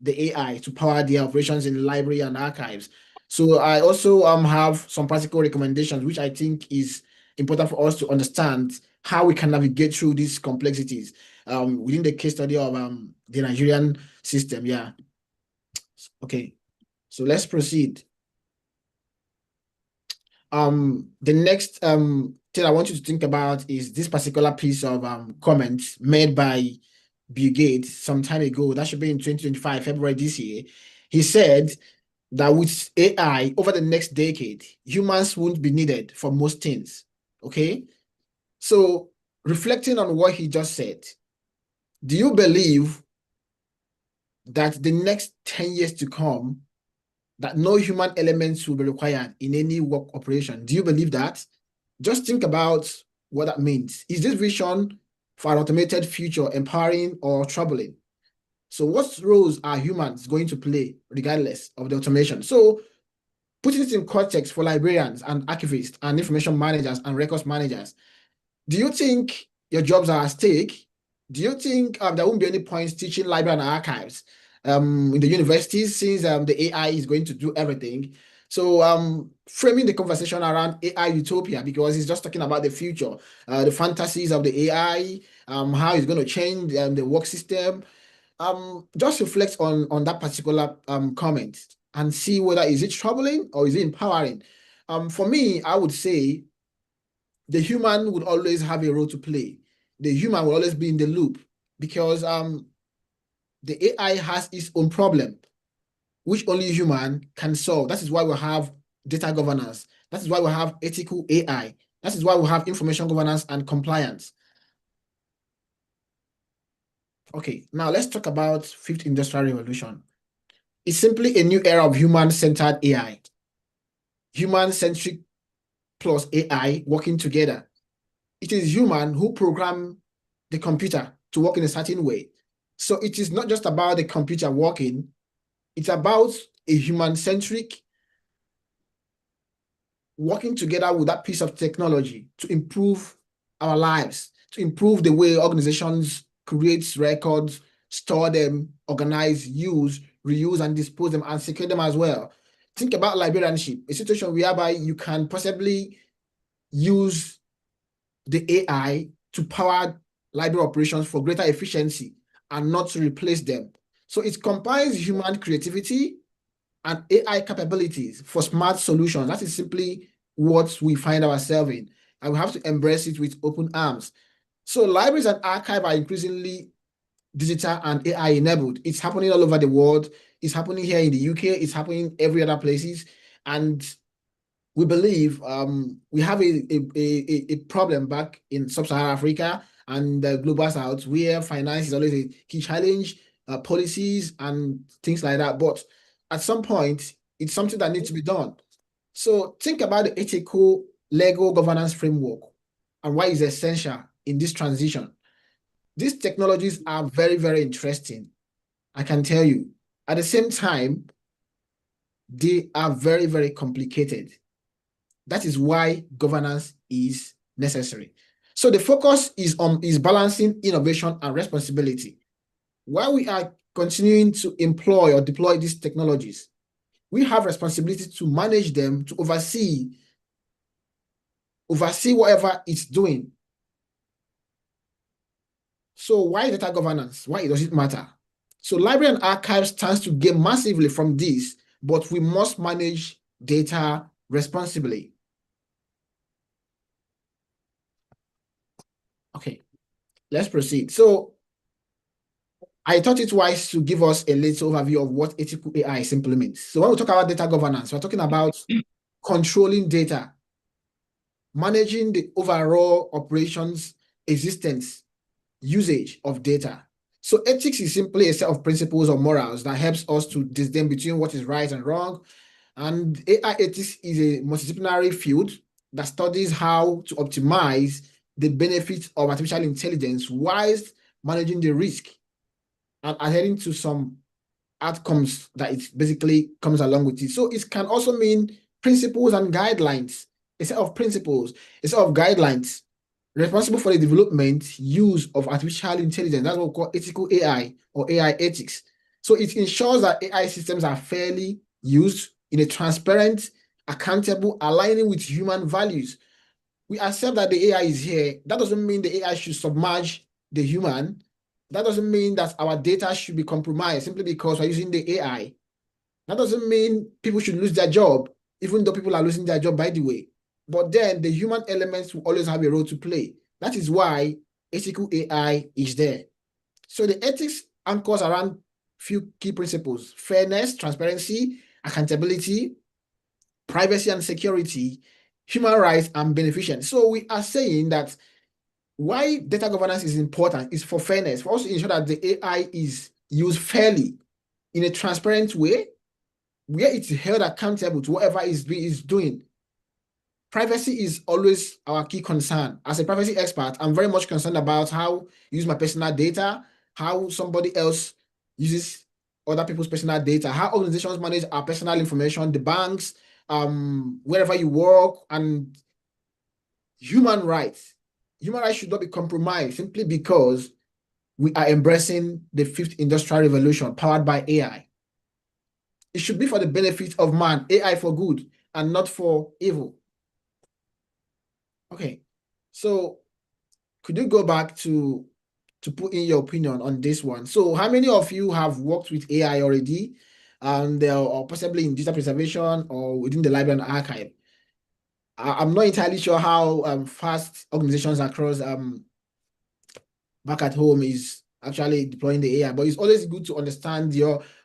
the AI to power their operations in the library and archives. So I also have some practical recommendations, which I think is important for us to understand how we can navigate through these complexities within the case study of the Nigerian system. Yeah. Okay. So let's proceed. The next thing I want you to think about is this particular piece of comment made by Bill Gates some time ago. That should be in 2025, February this year. He said that with AI over the next decade, humans won't be needed for most things. Okay. So reflecting on what he just said, do you believe that the next 10 years to come, that no human elements will be required in any work operation? Do you believe that? Just think about what that means. Is this vision for an automated future empowering or troubling? So what roles are humans going to play regardless of the automation? So putting it in context for librarians and archivists and information managers and records managers, do you think your jobs are at stake? Do you think there won't be any points teaching library and archives in the universities, since the AI is going to do everything? So framing the conversation around AI utopia, because it's just talking about the future, the fantasies of the AI, how it's going to change the work system. Just reflect on that particular comment and see whether is it troubling or is it empowering. For me, I would say the human would always have a role to play. The human will always be in the loop, because the AI has its own problem, which only human can solve. That is why we have data governance. That is why we have ethical AI. That is why we have information governance and compliance. Okay, now let's talk about fifth industrial revolution. It's simply a new era of human-centered AI. Human-centric plus AI working together. It is human who program the computer to work in a certain way. So it is not just about the computer working, it's about a human-centric working together with that piece of technology to improve our lives, to improve the way organizations create records, store them, organize, use, reuse, and dispose them, and secure them as well. Think about librarianship, a situation whereby you can possibly use the AI to power library operations for greater efficiency and not to replace them. So it combines human creativity and AI capabilities for smart solutions. That is simply what we find ourselves in, and we have to embrace it with open arms. So libraries and archives are increasingly digital and AI enabled. It's happening all over the world. It's happening here in the UK. It's happening every other places. And we believe we have a problem back in sub-Saharan Africa and the global south, where finance is always a key challenge, policies and things like that. But at some point, it's something that needs to be done. So think about the ethical legal governance framework. and why it's essential in this transition. These technologies are very, very interesting, I can tell you. At the same time, they are very, very complicated. That is why governance is necessary. So the focus is on balancing innovation and responsibility. While we are continuing to employ or deploy these technologies, we have responsibility to manage them, to oversee whatever it's doing. So why data governance? Why does it matter? So library and archives stands to gain massively from this, but we must manage data responsibly. Okay, let's proceed. So I thought it wise to give us a little overview of what ethical AI implements. So when we talk about data governance, we're talking about controlling data, managing the overall operations, existence, usage of data. So ethics is simply a set of principles or morals that helps us to discern between what is right and wrong. And AI ethics is a multidisciplinary field that studies how to optimize the benefits of artificial intelligence whilst managing the risk and adhering to some outcomes that it basically comes along with it. So it can also mean principles and guidelines, a set of principles, a set of guidelines responsible for the development, use of artificial intelligence. That's what we call ethical AI or AI ethics. So it ensures that AI systems are fairly used in a transparent, accountable, aligning with human values. We accept that the AI is here. That doesn't mean the AI should submerge the human. That doesn't mean that our data should be compromised simply because we're using the AI. That doesn't mean people should lose their job, even though people are losing their job, by the way. But then the human elements will always have a role to play. That is why ethical AI is there. So the ethics anchors around few key principles: fairness, transparency, accountability, privacy and security, human rights, and beneficence. So we are saying that why data governance is important is for fairness, for us to ensure that the AI is used fairly in a transparent way, where it's held accountable to whatever is doing. Privacy is always our key concern. As a privacy expert, I'm very much concerned about how I use my personal data, how somebody else uses other people's personal data, how organizations manage our personal information, the banks, wherever you work, and human rights. Human rights should not be compromised simply because we are embracing the fifth industrial revolution powered by AI. It should be for the benefit of man, AI for good, and not for evil. Okay, so could you go back to put in your opinion on this one? So how many of you have worked with AI already, or possibly in data preservation or within the library and archive? I'm not entirely sure how fast organizations across back at home is actually deploying the AI, but it's always good to understand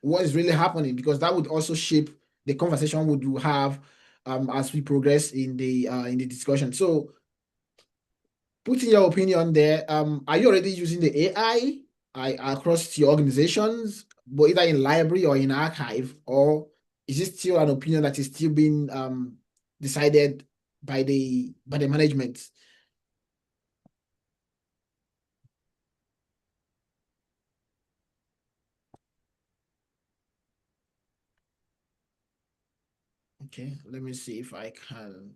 what is really happening, because that would also shape the conversation we will have as we progress in the discussion. So put in your opinion there. Are you already using the AI across your organizations, but either in library or in archive, or is it still an opinion that is still being decided by the management? Okay, let me see if I can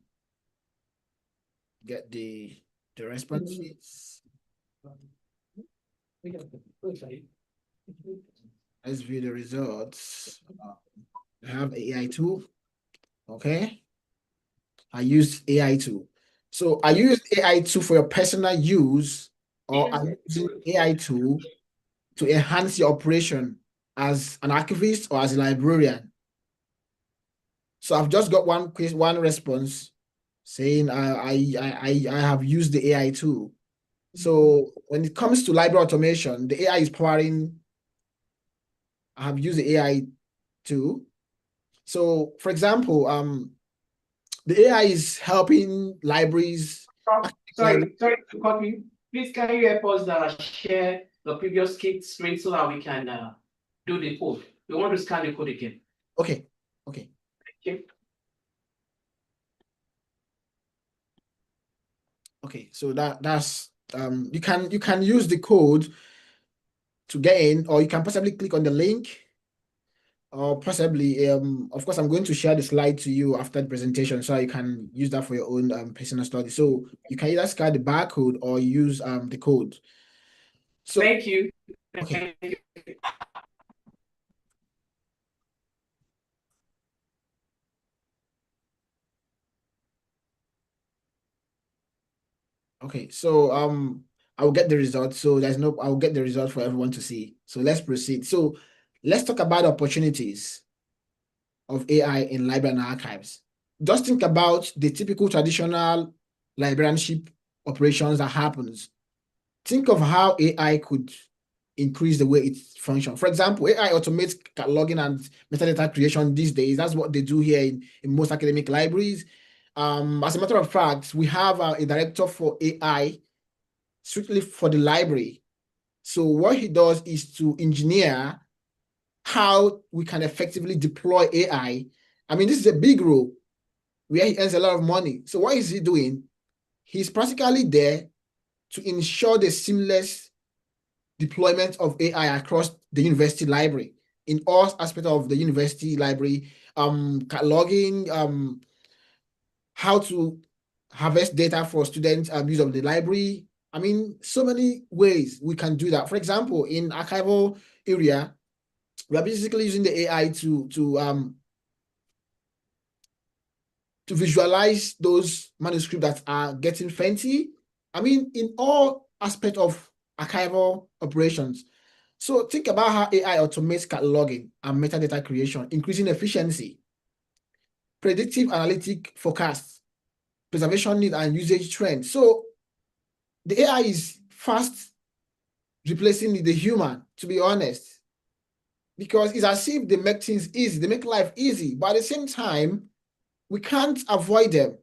get the responses. Let's view the results. I have AI tool. Okay. I used AI tool. So are you using AI tool for your personal use, or are you using AI tool to enhance your operation as an archivist or as a librarian? So I've just got one response saying I have used the AI tool. So when it comes to library automation, the AI is powering. I have used the AI too. So for example, the AI is helping libraries. Sorry to cut you. Please, can you help us share the previous skit screen so that we can do the code? We want to scan the code again. Okay. Thank you. Okay, so that's you can use the code to get in, or you can possibly click on the link, or possibly of course I'm going to share the slide to you after the presentation so you can use that for your own personal study. So you can either scan the barcode or use the code. So Thank you. okay. Thank you. Okay, so I will get the result. So I will get the result for everyone to see. So let's proceed. So let's talk about opportunities of AI in library and archives. Just think about the typical traditional librarianship operations that happens. Think of how AI could increase the way it functions. For example, AI automates cataloging and metadata creation these days. That's what they do here in most academic libraries. As a matter of fact, we have a director for AI strictly for the library. So what he does is to engineer how we can effectively deploy AI. I mean, this is a big role where he earns a lot of money. So what is he doing? He's practically there to ensure the seamless deployment of AI across the university library in all aspects of the university library, cataloging, how to harvest data for students' use of the library. I mean, so many ways we can do that. For example, in archival area, we are basically using the AI to visualize those manuscripts that are getting fancy. I mean, in all aspects of archival operations. So think about how AI automates cataloging and metadata creation, increasing efficiency, predictive analytic forecasts, preservation need and usage trends. So the AI is fast replacing the human, to be honest, because it's as if they make things easy, they make life easy, but at the same time, we can't avoid them.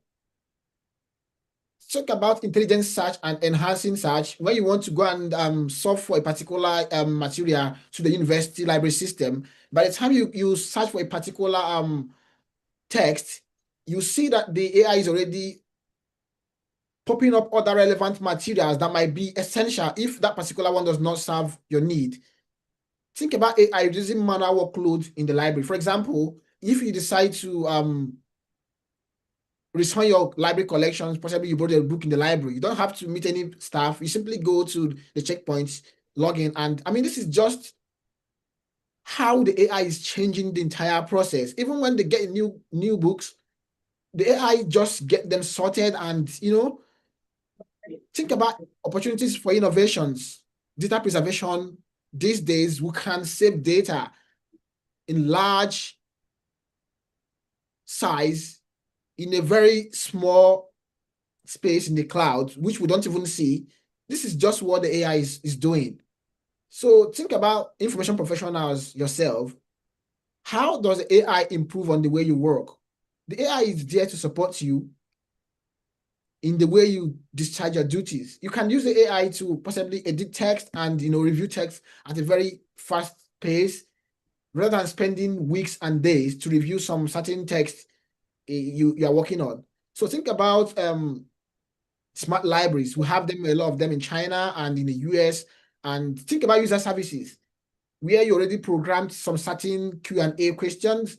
Talk about intelligent search and enhancing search. When you want to go and solve for a particular material to the university library system, by the time you search for a particular text, you see that the AI is already popping up other relevant materials that might be essential if that particular one does not serve your need. Think about AI reducing manual workload in the library. For example, if you decide to return your library collections, possibly you brought a book in the library, you don't have to meet any staff. You simply go to the checkpoints, log in, and I mean, this is just how the AI is changing the entire process. Even when they get new books, the AI just get them sorted, and think about opportunities for innovations, data preservation. These days, we can save data in large size in a very small space in the cloud, which we don't even see. This is just what the AI is doing. So think about information professionals yourself. How does AI improve on the way you work? The AI is there to support you in the way you discharge your duties. You can use the AI to possibly edit text and review text at a very fast pace, rather than spending weeks and days to review some certain text you are working on. So think about smart libraries. We have them, a lot of them in China and in the US. And think about user services, where you already programmed some certain Q&A questions,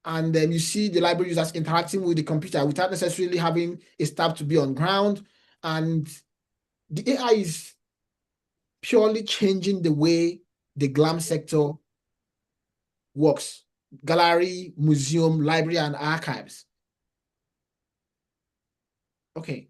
and then you see the library users interacting with the computer without necessarily having a staff to be on ground. And the AI is purely changing the way the GLAM sector works: gallery, museum, library, and archives. Okay.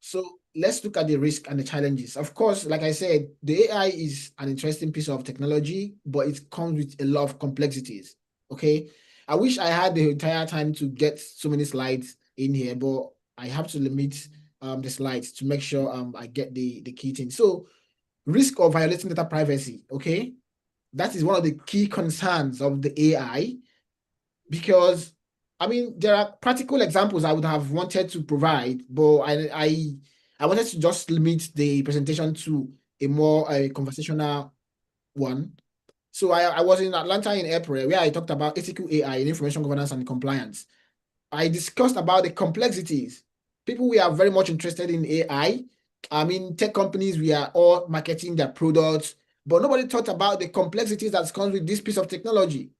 So let's look at the risk and the challenges. Of course, like I said, the AI is an interesting piece of technology, but it comes with a lot of complexities. Okay. I wish I had the entire time to get so many slides in here, but I have to limit the slides to make sure I get the key thing. So risk of violating data privacy. Okay. That is one of the key concerns of the AI, because I mean, there are practical examples I would have wanted to provide, but I wanted to just limit the presentation to a more conversational one. So I was in Atlanta in April, where I talked about ethical AI in information governance and compliance. I discussed about the complexities People, we are very much interested in AI. I mean, tech companies, we are all marketing their products, but nobody thought about the complexities that comes with this piece of technology.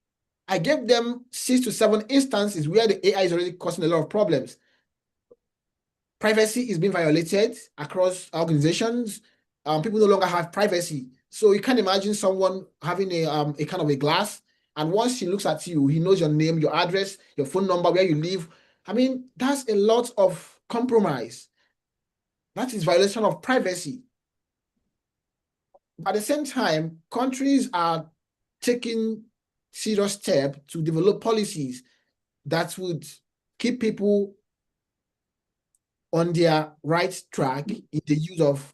I gave them 6 to 7 instances where the AI is already causing a lot of problems. Privacy is being violated across organizations. People no longer have privacy. So you can imagine someone having a kind of a glass, and once he looks at you, he knows your name, your address, your phone number, where you live. I mean, that's a lot of compromise. That is violation of privacy. At the same time, countries are taking serious steps to develop policies that would keep people on their right track in the use of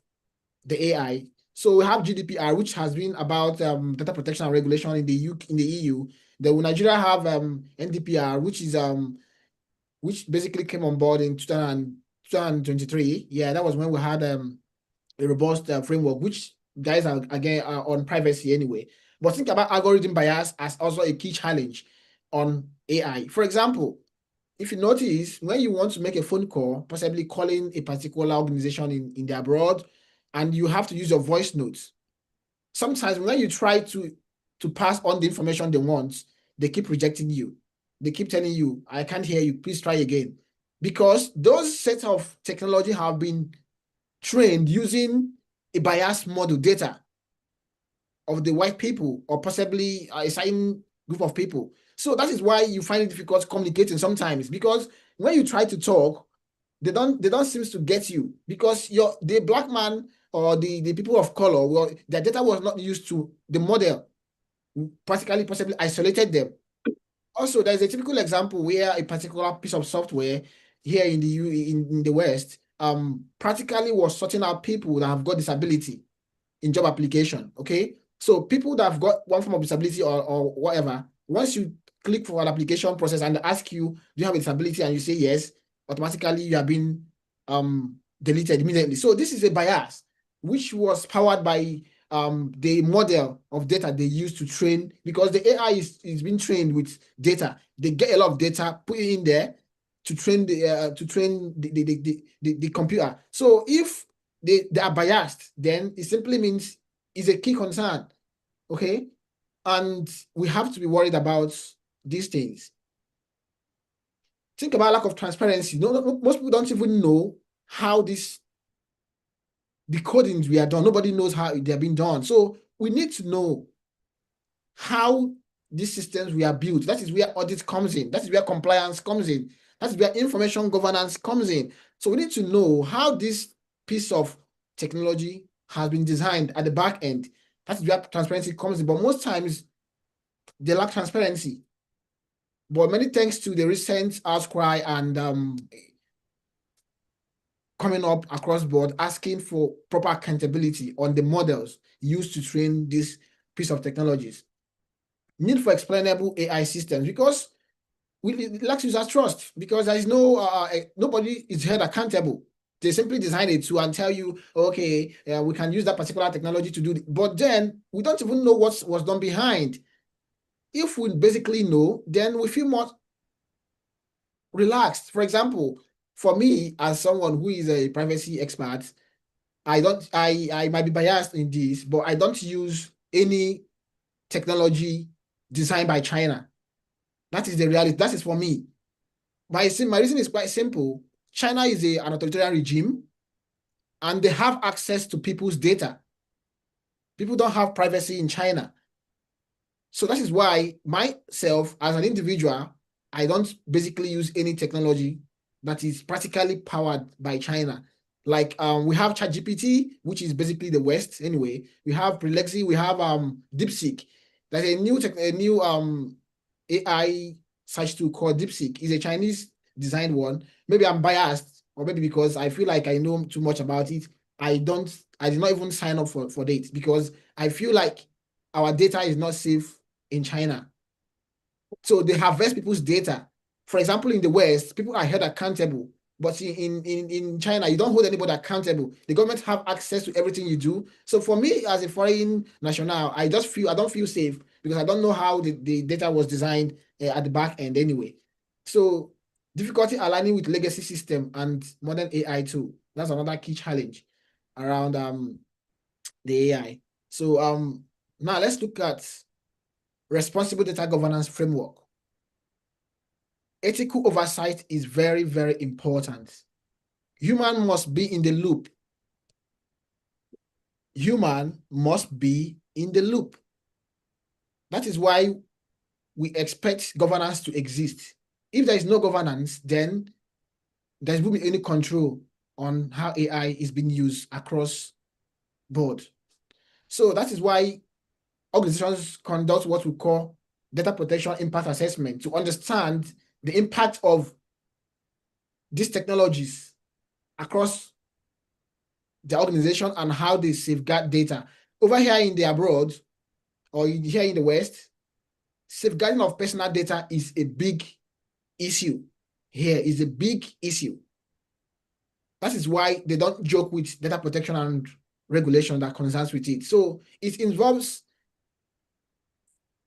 the AI. So we have GDPR, which has been about data protection and regulation in the UK, in the EU. Then Nigeria have NDPR, which basically came on board in 2023. Yeah, that was when we had a robust framework, which guys are again are on privacy anyway. But think about algorithm bias as also a key challenge on AI. For example, if you notice, when you want to make a phone call, possibly calling a particular organization in the abroad, and you have to use your voice notes, sometimes when you try to pass on the information they want, they keep rejecting you. They keep telling you, I can't hear you, please try again. Because those sets of technology have been trained using a biased model data of the white people, or possibly a certain group of people. So that is why you find it difficult communicating sometimes, because when you try to talk, they don't seem to get you, because the black man or the people of color, well, their data was not used to the model, practically possibly isolated them. Also, there's a typical example where a particular piece of software here in the West practically was sorting out people that have got disability in job application. Okay, so people that have got one form of disability or whatever, once you click for an application process and they ask you, do you have a disability, and you say yes, automatically you are being deleted immediately. So this is a bias which was powered by the model of data they use to train, because the AI is being trained with data. They get a lot of data, put it in there to train the computer. So if they are biased, then it simply means it's a key concern. Okay, and we have to be worried about these things. Think about lack of transparency. Most people don't even know how this decodings we are done. Nobody knows how they're being done. So we need to know how these systems we are built. That is where audit comes in. That is where compliance comes in. That is where information governance comes in. So we need to know how this piece of technology has been designed at the back end. That is where transparency comes in. But most times they lack transparency. But many thanks to the recent outcry and coming up across board, asking for proper accountability on the models used to train this piece of technologies. Need for explainable AI systems, because it lacks user trust, because there is nobody is held accountable. They simply design it to and tell you, okay, we can use that particular technology to do it. But then we don't even know what was done behind. If we basically know, then we feel more relaxed. For example, for me, as someone who is a privacy expert, I might be biased in this, but I don't use any technology designed by China. That is the reality. That is for me. My reason is quite simple. China is an authoritarian regime, and they have access to people's data. People don't have privacy in China. So that is why myself, as an individual, I don't basically use any technology that is practically powered by China. Like we have ChatGPT, which is basically the West anyway. We have Prelexi, we have DeepSeek. There's a new AI search tool called DeepSeek. It's a Chinese designed one. Maybe I'm biased, or maybe because I feel like I know too much about it. I did not even sign up for it, because I feel like our data is not safe in China. So they harvest people's data. For example, in the West, people are held accountable. But in China, you don't hold anybody accountable. The government have access to everything you do. So for me, as a foreign national, I don't feel safe, because I don't know how the data was designed at the back end anyway. So difficulty aligning with legacy system and modern AI too. That's another key challenge around the AI. So now let's look at responsible data governance framework. Ethical oversight is very, very important. Human must be in the loop. Human must be in the loop. That is why we expect governance to exist. If there is no governance, then there won't be any control on how AI is being used across board. So that is why organizations conduct what we call data protection impact assessment to understand the impact of these technologies across the organization and how they safeguard data. Over here in the abroad, or here in the West, safeguarding of personal data is a big issue. Here is a big issue. That is why they don't joke with data protection and regulation that concerns with it. So it involves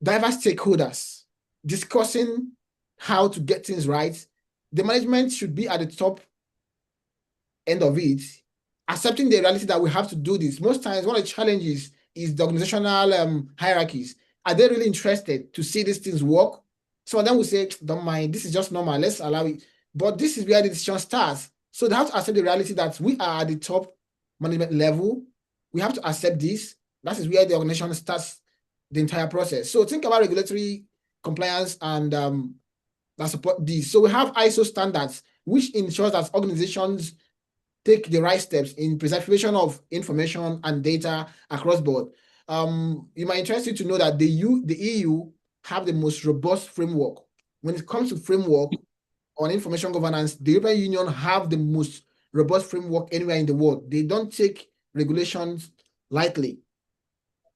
diverse stakeholders discussing how to get things right. The management should be at the top end of it, accepting the reality that we have to do this. Most times, one of the challenges is the organizational hierarchies. Are they really interested to see these things work? Some of them will say, don't mind, this is just normal, let's allow it. But this is where the decision starts. So they have to accept the reality that we are at the top management level. We have to accept this. That is where the organization starts the entire process. So think about regulatory compliance and that support this. So we have ISO standards, which ensures that organizations take the right steps in preservation of information and data across board. You might interest you to know that the EU have the most robust framework. When it comes to framework on information governance, the European Union have the most robust framework anywhere in the world. They don't take regulations lightly.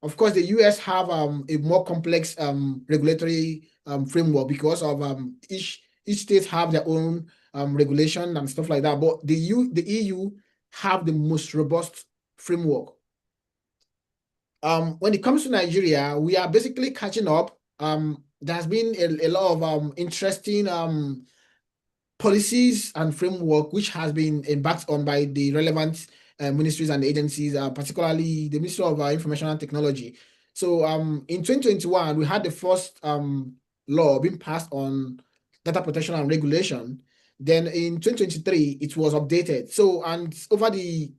Of course, the US have a more complex regulatory framework because of each state have their own regulation and stuff like that. But the EU have the most robust framework. When it comes to Nigeria, we are basically catching up. There has been a lot of interesting policies and framework which has been embarked on by the relevant ministries and agencies, particularly the Ministry of Information and Technology. So in 2021, we had the first law being passed on data protection and regulation. Then in 2023, it was updated. So, and over the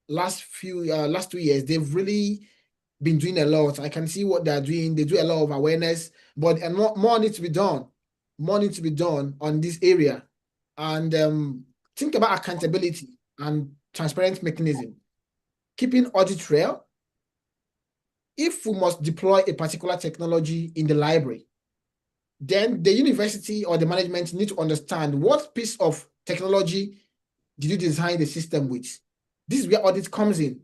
last 2 years, they've really been doing a lot. I can see what they're doing. They do a lot of awareness, but more needs to be done. More needs to be done on this area. And think about accountability and transparent mechanism. Keeping audit trail. If we must deploy a particular technology in the library, then the university or the management need to understand what piece of technology did you design the system with. This is where audit comes in.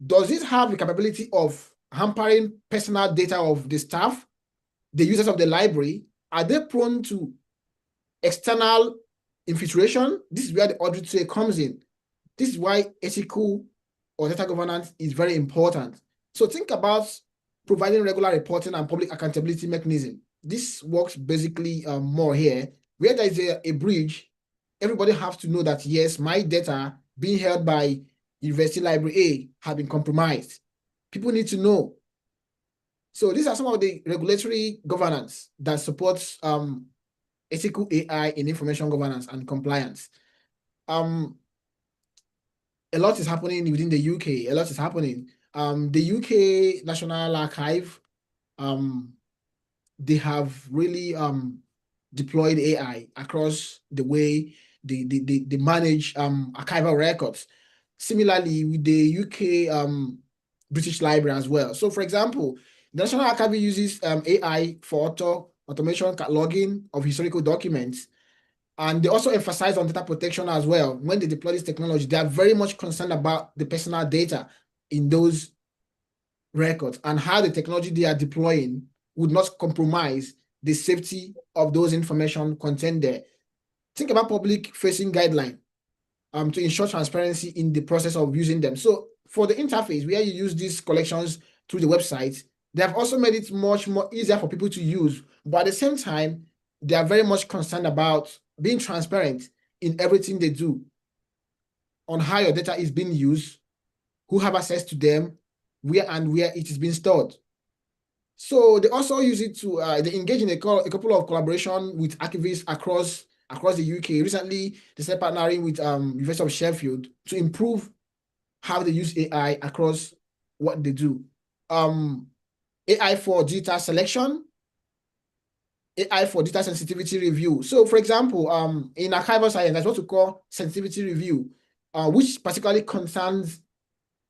Does it have the capability of hampering personal data of the staff, the users of the library? Are they prone to external infiltration? This is where the audit trail comes in. This is why ethical or data governance is very important. So think about providing regular reporting and public accountability mechanism. This works basically more here. Where there is a bridge, everybody has to know that, yes, my data being held by University Library A have been compromised. People need to know. So these are some of the regulatory governance that supports ethical AI in information governance and compliance. A lot is happening within the UK. A lot is happening. The UK National Archive, they have really deployed AI across the way they manage archival records. Similarly, with the UK British Library as well. So, for example, the National Archive uses AI for automation cataloging of historical documents. And they also emphasize on data protection as well. When they deploy this technology, they are very much concerned about the personal data in those records and how the technology they are deploying would not compromise the safety of those information contained there. Think about public-facing guidelines to ensure transparency in the process of using them. So for the interface where you use these collections through the website, they have also made it much more easier for people to use. But at the same time, they are very much concerned about being transparent in everything they do, on how your data is being used, who have access to them, where it is being stored. So they also use it to they engage in a couple of collaboration with activists across the UK. Recently, they started partnering with University of Sheffield to improve how they use AI across what they do. AI for data selection, AI for data sensitivity review. So, for example, in archival science, that's what we call sensitivity review, which particularly concerns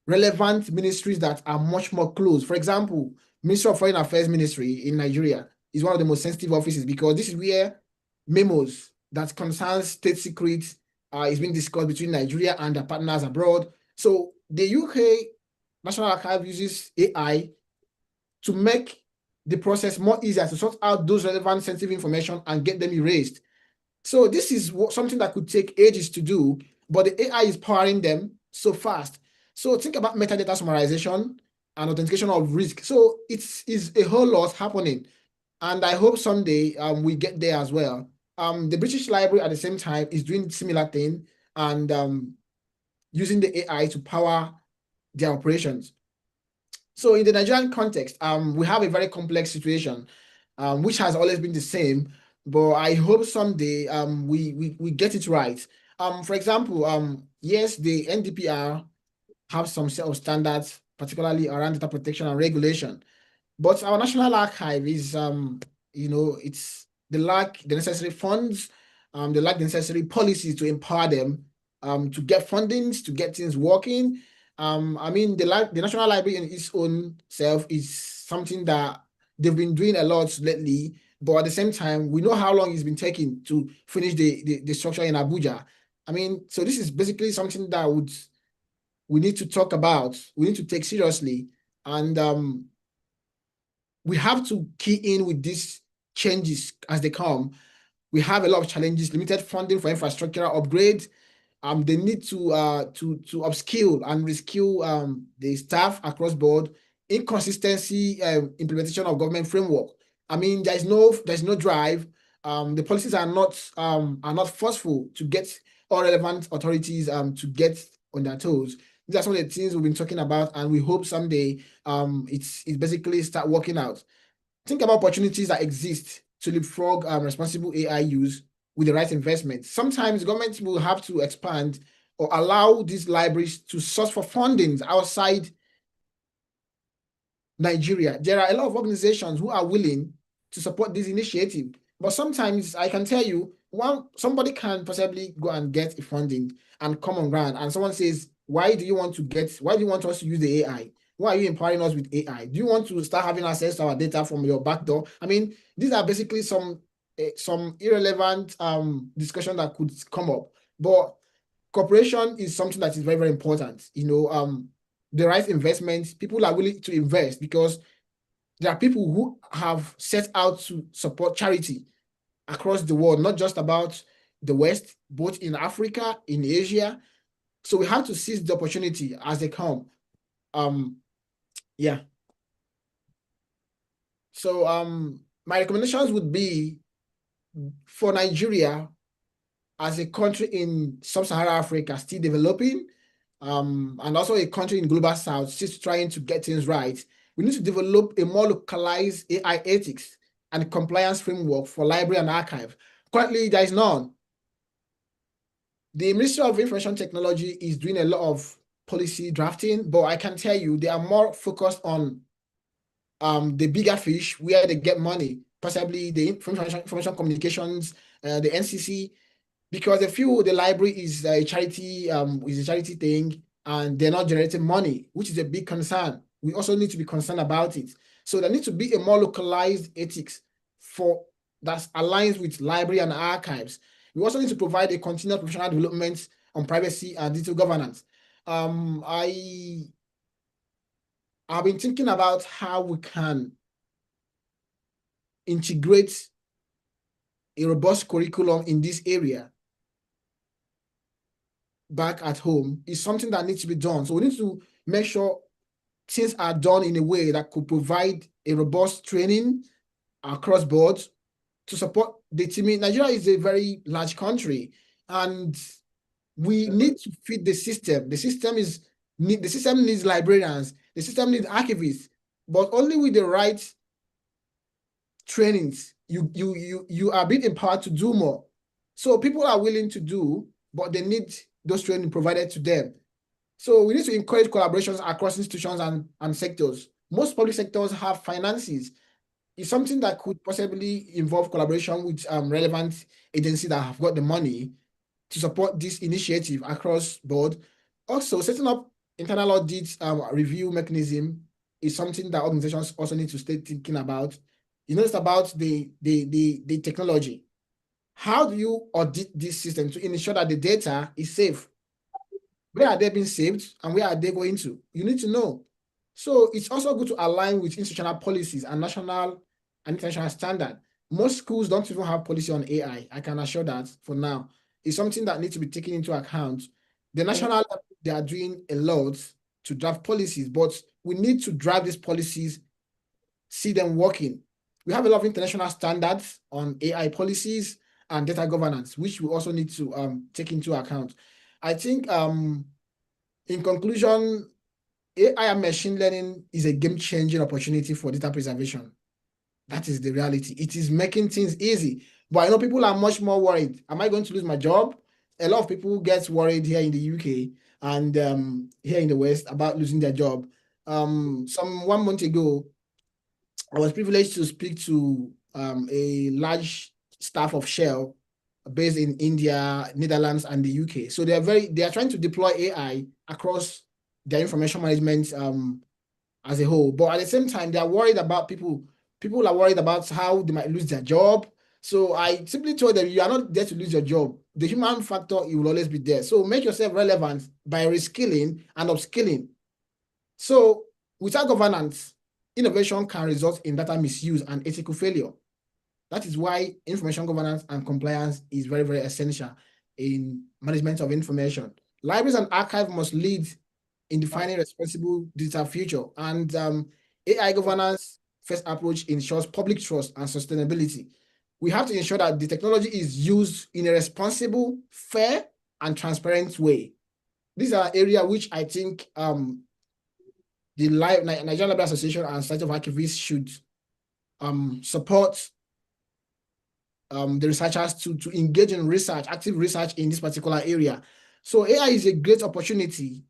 relevant ministries that are much more close. For example, Ministry of Foreign Affairs Ministry in Nigeria is one of the most sensitive offices because this is where memos that concerns state secrets is being discussed between Nigeria and their partners abroad. So the UK National Archive uses AI to make the process more easier to sort out those relevant sensitive information and get them erased. So this is something that could take ages to do, but the AI is powering them so fast. So think about metadata summarization and authentication of risk. So it is a whole lot happening. And I hope someday we get there as well. The British Library at the same time is doing similar thing and using the AI to power their operations. So in the Nigerian context, we have a very complex situation, which has always been the same, but I hope someday we get it right. For example, yes, the NDPR have some set of standards, particularly around data protection and regulation. But our National Archive is, they lack the necessary funds, they lack the necessary policies to empower them to get fundings, to get things working. I mean, the National Library in its own self is something that they've been doing a lot lately, but at the same time, we know how long it's been taking to finish the structure in Abuja. I mean, so this is basically something that we need to talk about, we need to take seriously, and we have to key in with these changes as they come. We have a lot of challenges, limited funding for infrastructural upgrades. They need to upskill and reskill the staff across board, inconsistency, implementation of government framework. I mean, there's no drive. The policies are not forceful to get all relevant authorities to get on their toes. These are some of the things we've been talking about, and we hope someday it's basically start working out. Think about opportunities that exist to leapfrog responsible AI use with the right investment. Sometimes government will have to expand or allow these libraries to source for fundings outside Nigeria. There are a lot of organizations who are willing to support this initiative, but sometimes I can tell you, somebody can possibly go and get a funding and come on ground, and someone says, why do you want us to use the AI? Why are you empowering us with AI? Do you want to start having access to our data from your back door? I mean, these are basically some irrelevant discussion that could come up. But cooperation is something that is very, very important. The right investment, people are willing to invest because there are people who have set out to support charity across the world, not just about the West, both in Africa, in Asia. So we have to seize the opportunity as they come. Yeah. So my recommendations would be for Nigeria as a country in sub-Saharan Africa still developing, and also a country in global south still trying to get things right. We need to develop a more localized AI ethics and compliance framework for library and archive. Currently, there is none. The Ministry of Information Technology is doing a lot of policy drafting, but I can tell you they are more focused on the bigger fish where they get money, possibly the information communications, the NCC, because they feel the library is a charity thing and they're not generating money, which is a big concern. We also need to be concerned about it. So there needs to be a more localized ethics that aligns with library and archives. We also need to provide a continuous professional development on privacy and digital governance. I've been thinking about how we can integrate a robust curriculum in this area back at home. Is something that needs to be done. So we need to make sure things are done in a way that could provide a robust training across boards to support the team. Nigeria is a very large country, and we need to feed the system. The system needs librarians. The system needs archivists, but only with the right trainings, you are being empowered to do more. So people are willing to do, but they need those training provided to them. So we need to encourage collaborations across institutions and sectors. Most public sectors have finances. It's something that could possibly involve collaboration with relevant agencies that have got the money to support this initiative across board. Also, setting up internal audit review mechanism is something that organizations also need to start thinking about. You know, it's about the technology. How do you audit this system to ensure that the data is safe? Where are they being saved and where are they going to? You need to know. So it's also good to align with institutional policies and national and international standard. Most schools don't even have policy on AI. I can assure that for now. It's something that needs to be taken into account. The national level, they are doing a lot to draft policies, but we need to drive these policies, see them working. We have a lot of international standards on AI policies and data governance, which we also need to take into account. I think in conclusion, AI and machine learning is a game-changing opportunity for data preservation. That is the reality. It is making things easy. But I know people are much more worried. Am I going to lose my job? A lot of people get worried here in the UK and here in the West about losing their job. 1 month ago, I was privileged to speak to a large staff of Shell based in India, Netherlands, and the UK. So they are trying to deploy AI across their information management as a whole. But at the same time, they are worried about people. People are worried about how they might lose their job. So I simply told them, you are not there to lose your job. The human factor, it will always be there. So make yourself relevant by reskilling and upskilling. So without governance, innovation can result in data misuse and ethical failure. That is why information governance and compliance is very, very essential in management of information. Libraries and archives must lead in defining responsible digital future. And AI governance first approach ensures public trust and sustainability. We have to ensure that the technology is used in a responsible, fair, and transparent way. These are areas which I think the Nigerian Library Association and Society of Archivists should support the researchers to engage in research, active research in this particular area. So AI is a great opportunity,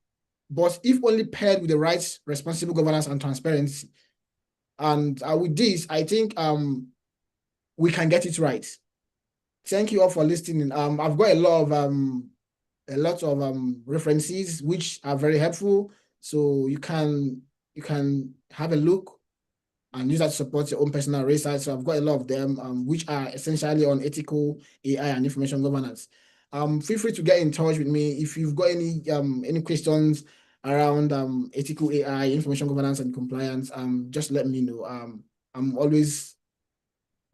but if only paired with the right responsible governance and transparency. And with this, I think we can get it right. Thank you all for listening. I've got a lot of references which are very helpful. So you can have a look and use that to support your own personal research. So I've got a lot of them, which are essentially on ethical AI and information governance. Feel free to get in touch with me if you've got any questions around ethical AI, information governance, and compliance. Just let me know. I'm always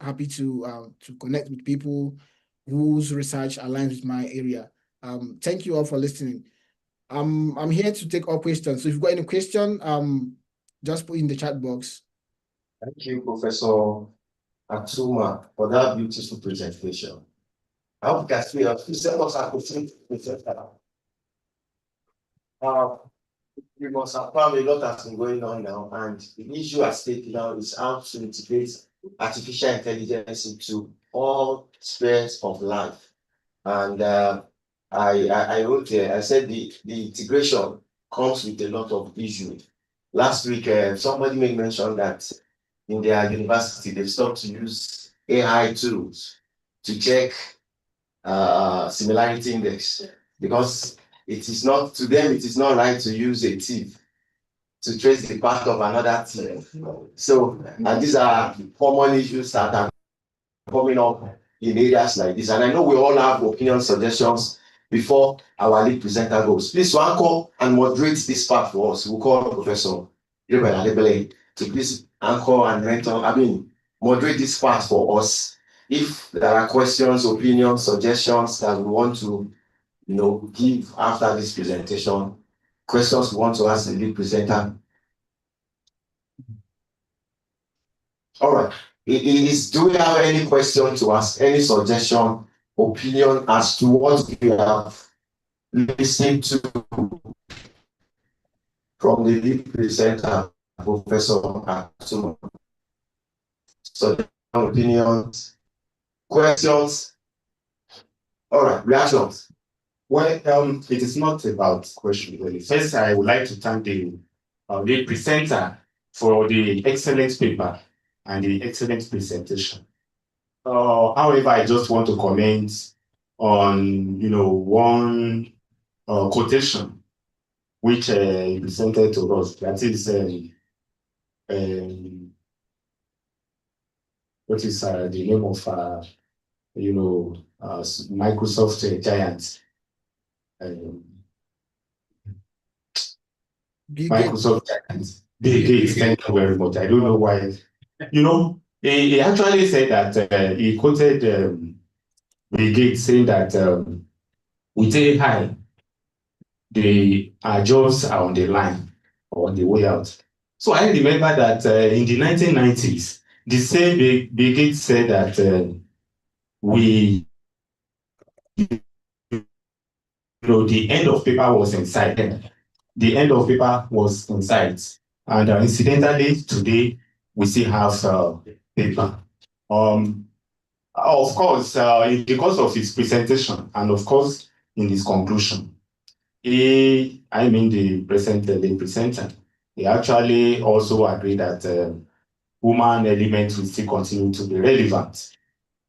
happy to connect with people whose research aligns with my area. Thank you all for listening. I'm here to take all questions. So if you've got any question, just put in the chat box. Thank you, Professor Atuma, for that beautiful presentation. I hope you can see us. We must affirm a lot has been going on now, and the issue at stake now is how to integrate artificial intelligence into all spheres of life. And I wrote here, I said the integration comes with a lot of issues. Last week, somebody made mention that in their university, they've stopped to use AI tools to check similarity index, because it is not, to them, it is not right to use a thief to trace the path of another thief. So, and these are common issues that are coming up in areas like this. And I know we all have opinion suggestions before our lead presenter goes. Please to anchor and moderate this part for us. We'll call Professor Lebele to please anchor and moderate this part for us. If there are questions, opinions, suggestions that we want to give after this presentation, questions we want to ask the lead presenter. All right. Do we have any question to ask, any suggestion, opinion as to what we have listened to from the lead presenter, Professor Atuma? So, opinions, questions, all right, reactions. Well, it is not about question really. First, I would like to thank the presenter for the excellent paper and the excellent presentation. However, I just want to comment on one quotation which he presented to us. That is what is the name of Microsoft giant. Microsoft giant. Bill Gates. Thank you very much. I don't know why. He actually said that he quoted Bill Gates saying that with AI, the jobs are on the line or on the way out. So I remember that in the 1990s, the same Bill Gates said that the end of paper was in sight. The end of paper was in sight. And incidentally, today, we still have paper. Of course, because of his presentation and of course, in his conclusion, the presenter, he actually also agreed that human element will still continue to be relevant.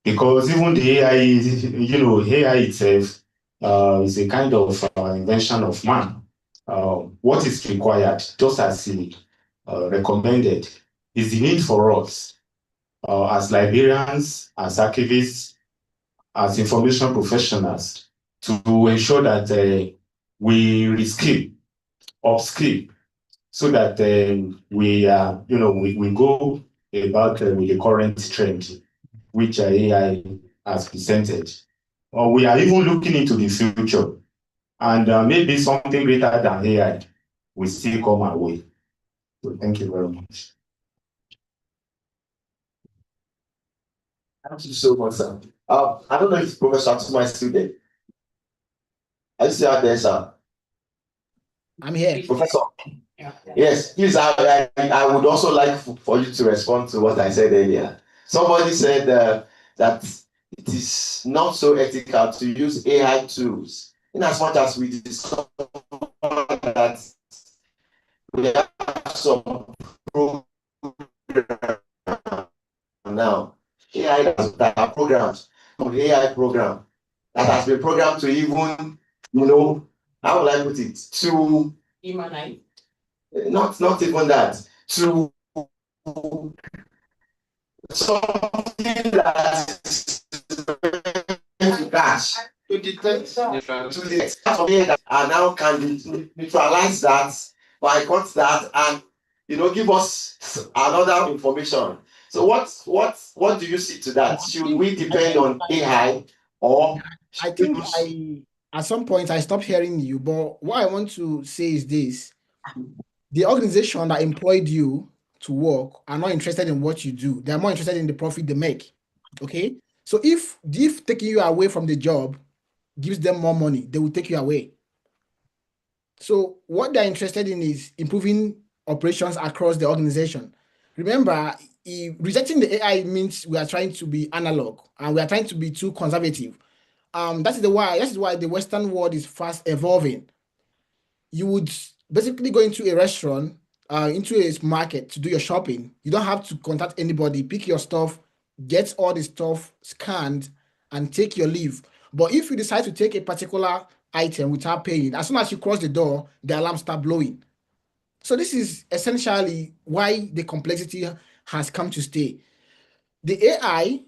Because even the AI, AI itself is a kind of invention of man. What is required, just as he recommended, is the need for us as librarians, as archivists, as information professionals, to ensure that we reskill, upskill, so that we go about with the current trend, which AI has presented. Or we are even looking into the future, and maybe something greater than AI will still come our way. So thank you very much. Thank you so much, sir. I don't know if Professor Atuma is still there. Are you still out there, sir? I'm here. Professor. Yes, please. I would also like for you to respond to what I said earlier. Somebody said that it is not so ethical to use AI tools, in as much as we discover that we have some programs now. AI that are programmed, AI program that has been programmed to even, how will I put it, to Humanize. not even that, to something that is to catch, to detect that and now can neutralize that, boycott that, and give us another information. So what do you see to that? Should we depend on AI or I think at some point I stopped hearing you, but what I want to say is this: the organization that employed you to work are not interested in what you do. They are more interested in the profit they make. Okay? So if taking you away from the job gives them more money, they will take you away. So what they're interested in is improving operations across the organization. Remember, rejecting the AI means we are trying to be analog and we are trying to be too conservative. That is why the Western world is fast evolving. You would basically go into a restaurant, into a market to do your shopping. You don't have to contact anybody, pick your stuff, get all the stuff scanned, and take your leave. But if you decide to take a particular item without paying, as soon as you cross the door, the alarm start blowing. So this is essentially why the complexity has come to stay. The AI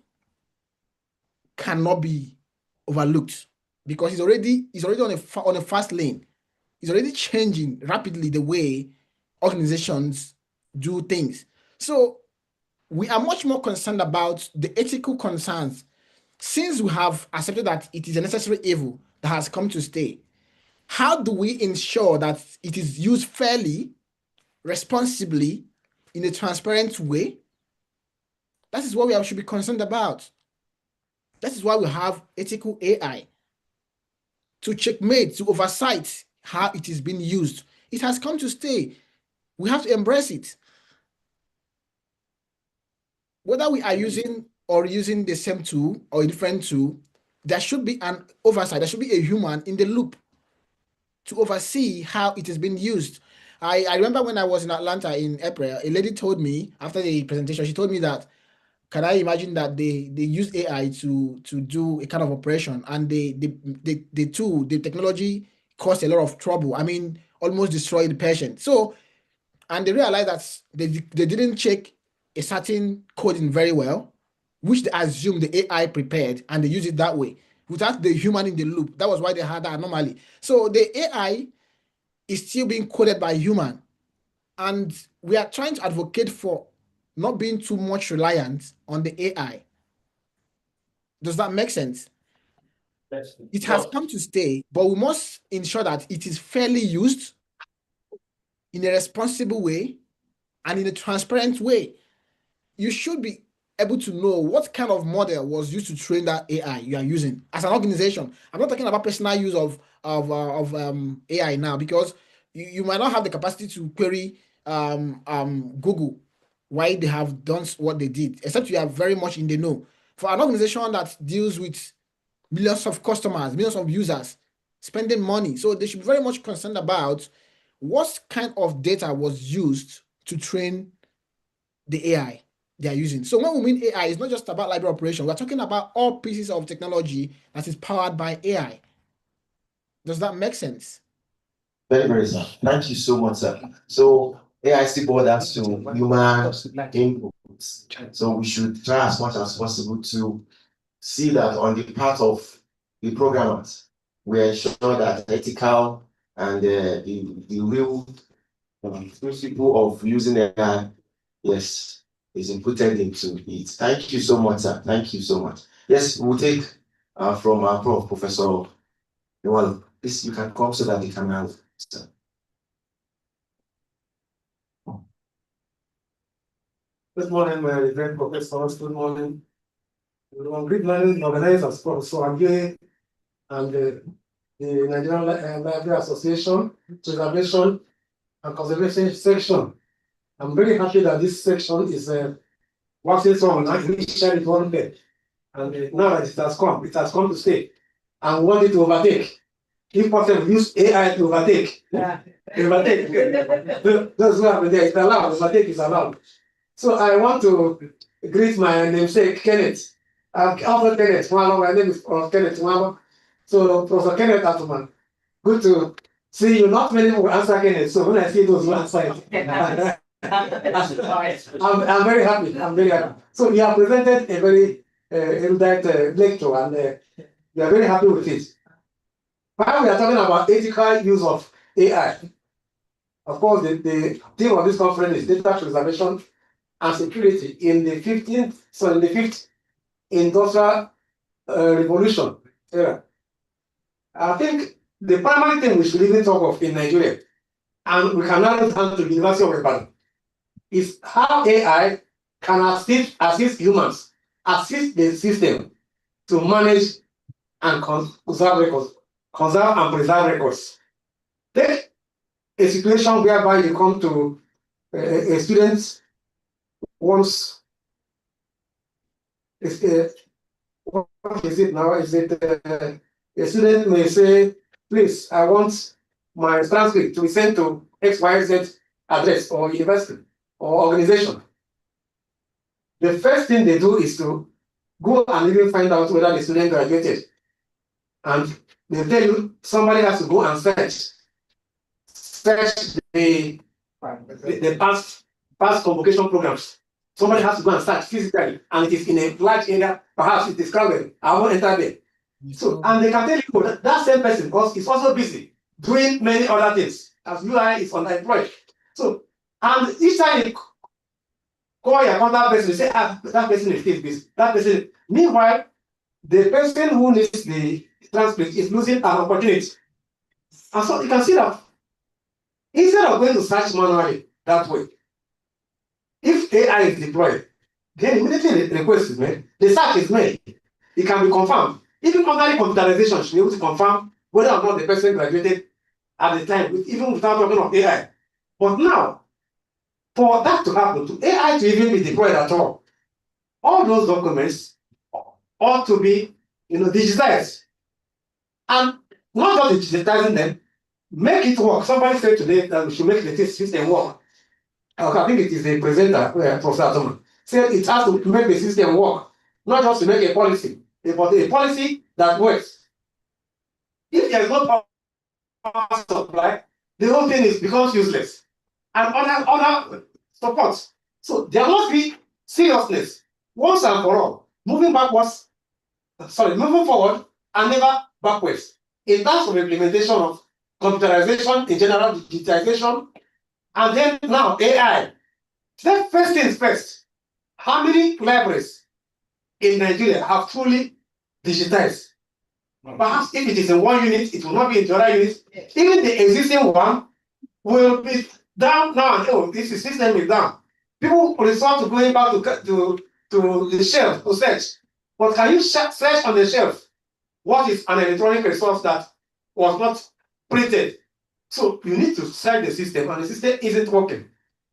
cannot be overlooked because it's already on a fast lane. It's already changing rapidly the way organizations do things. So we are much more concerned about the ethical concerns since we have accepted that it is a necessary evil that has come to stay. How do we ensure that it is used fairly, responsibly, in a transparent way? That is what we should be concerned about. That is why we have ethical AI to checkmate, to oversight how it is being used. It has come to stay. We have to embrace it. Whether we are using the same tool or a different tool, there should be an oversight. There should be a human in the loop to oversee how it is being used. I remember when I was in Atlanta in April, a lady told me after the presentation, she told me that, can I imagine that they use AI to do a kind of operation, and the tool, the technology caused a lot of trouble. I mean, almost destroyed the patient. So, and they realized that they didn't check a certain coding very well, which they assumed the AI prepared, and they use it that way without the human in the loop. That was why they had that anomaly. So the AI is still being coded by human, and we are trying to advocate for not being too much reliant on the AI. Does that make sense? It has come to stay, but we must ensure that it is fairly used in a responsible way and in a transparent way. You should be able to know what kind of model was used to train that AI you are using as an organization. I'm not talking about personal use of AI now, because you might not have the capacity to query Google why they have done what they did, except you are very much in the know. For an organization that deals with millions of customers, millions of users, spending money, so they should be very much concerned about what kind of data was used to train the AI they are using. So when we mean AI, it's not just about library operation. We're talking about all pieces of technology that is powered by AI. Does that make sense? Very, very, sir. Thank you so much, sir. So AI still boils down to human inputs. So we should try as much as possible to see that on the part of the programmers, we ensure that ethical and the real principle of using AI, yes, is inputted into it. Thank you so much, sir. Thank you so much. Yes, we'll take from our Professor Iwan. Please, you can come so that the camera. Sir. Good morning, my reverend professors. Good morning. Good morning, organizers, Professor Agye and the Nigerian Library Association, Preservation and Conservation section. I'm very happy that this section is working on initially one day. And now that it has come to stay. And we want it to overtake. If possible, use AI to overtake. Yeah. Overtake. Those who have been there, it's allowed. Overtake is allowed. So I want to greet my namesake, Kenneth. Also Kenneth, my name is Kenneth Mwamba. So Professor Kenneth Atuman, good to see you. Not many people answer Kenneth, so when I see those who answer it, I'm very happy. I'm very happy. So you have presented a very erudite lecture, and we are very happy with it. While we are talking about ethical use of AI, of course, the theme of this conference is data preservation and security in the 5th industrial revolution era. I think the primary thing we should even talk of in Nigeria, and we can narrow it down to the University of Ibadan, is how AI can assist humans, assist the system to manage and conserve records, conserve and preserve records. Take a situation whereby you come to a student wants, what is it now? Is it a student may say, please, I want my transcript to be sent to XYZ address or university or organization. The first thing they do is to go and even find out whether the student graduated. And they tell you somebody has to go and search the past convocation programs. Somebody has to go and search physically, and it is in a large area, perhaps it is crowded. I won't enter there. So, and they can tell you that that same person is also busy doing many other things, as UI is unemployed. So, and each time you call your contact person, you say, that person is still busy. That person. Meanwhile, the person who needs the transcript is losing an opportunity. And so you can see that instead of going to search manually that way, if AI is deployed, then immediately the request is made, the search is made. It can be confirmed. Even under computerization should be able to confirm whether or not the person graduated at the time, even without talking of AI. But now, for that to happen, to AI to even be deployed at all those documents ought to be, digitized. And not just digitizing them, make it work. Somebody said today that we should make the system work. I think it is the presenter, Professor Atoman, said it has to make the system work, not just to make a policy, but a policy that works. If there is no power supply, the whole thing becomes useless. And other supports. So there must be seriousness once and for all, moving forward and never backwards in terms of implementation of computerization in general, digitization, and then now AI. First things first, how many libraries in Nigeria have truly digitized? Perhaps if it is in one unit, it will not be in the other unit. Even the existing one will be down now, and this system is down. People resort to going back to the shelf to search. But can you search on the shelf what is an electronic resource that was not printed? So you need to search the system, and the system isn't working.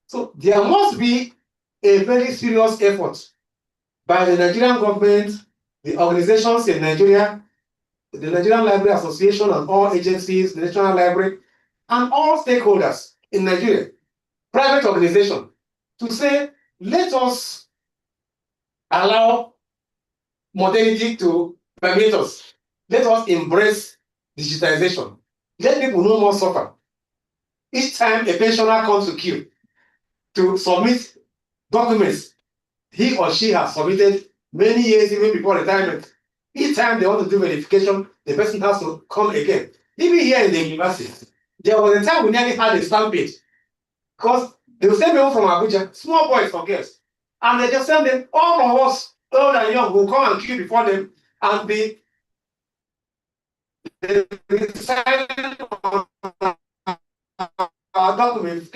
So there must be a very serious effort by the Nigerian government, the organizations in Nigeria, the Nigerian Library Association and all agencies, the National Library, and all stakeholders in Nigeria, private organization, to say, let us allow modernity to permeate us. Let us embrace digitization. Let people no more suffer. Each time a pensioner comes to queue to submit documents he or she has submitted many years even before retirement, each time they want to do verification, the person has to come again. Even here in the university, there was a time we nearly had a stampede because they will send people from Abuja, small boys for girls, and they just send them, all of us, old and young, will come and queue before them and be silent on our documents.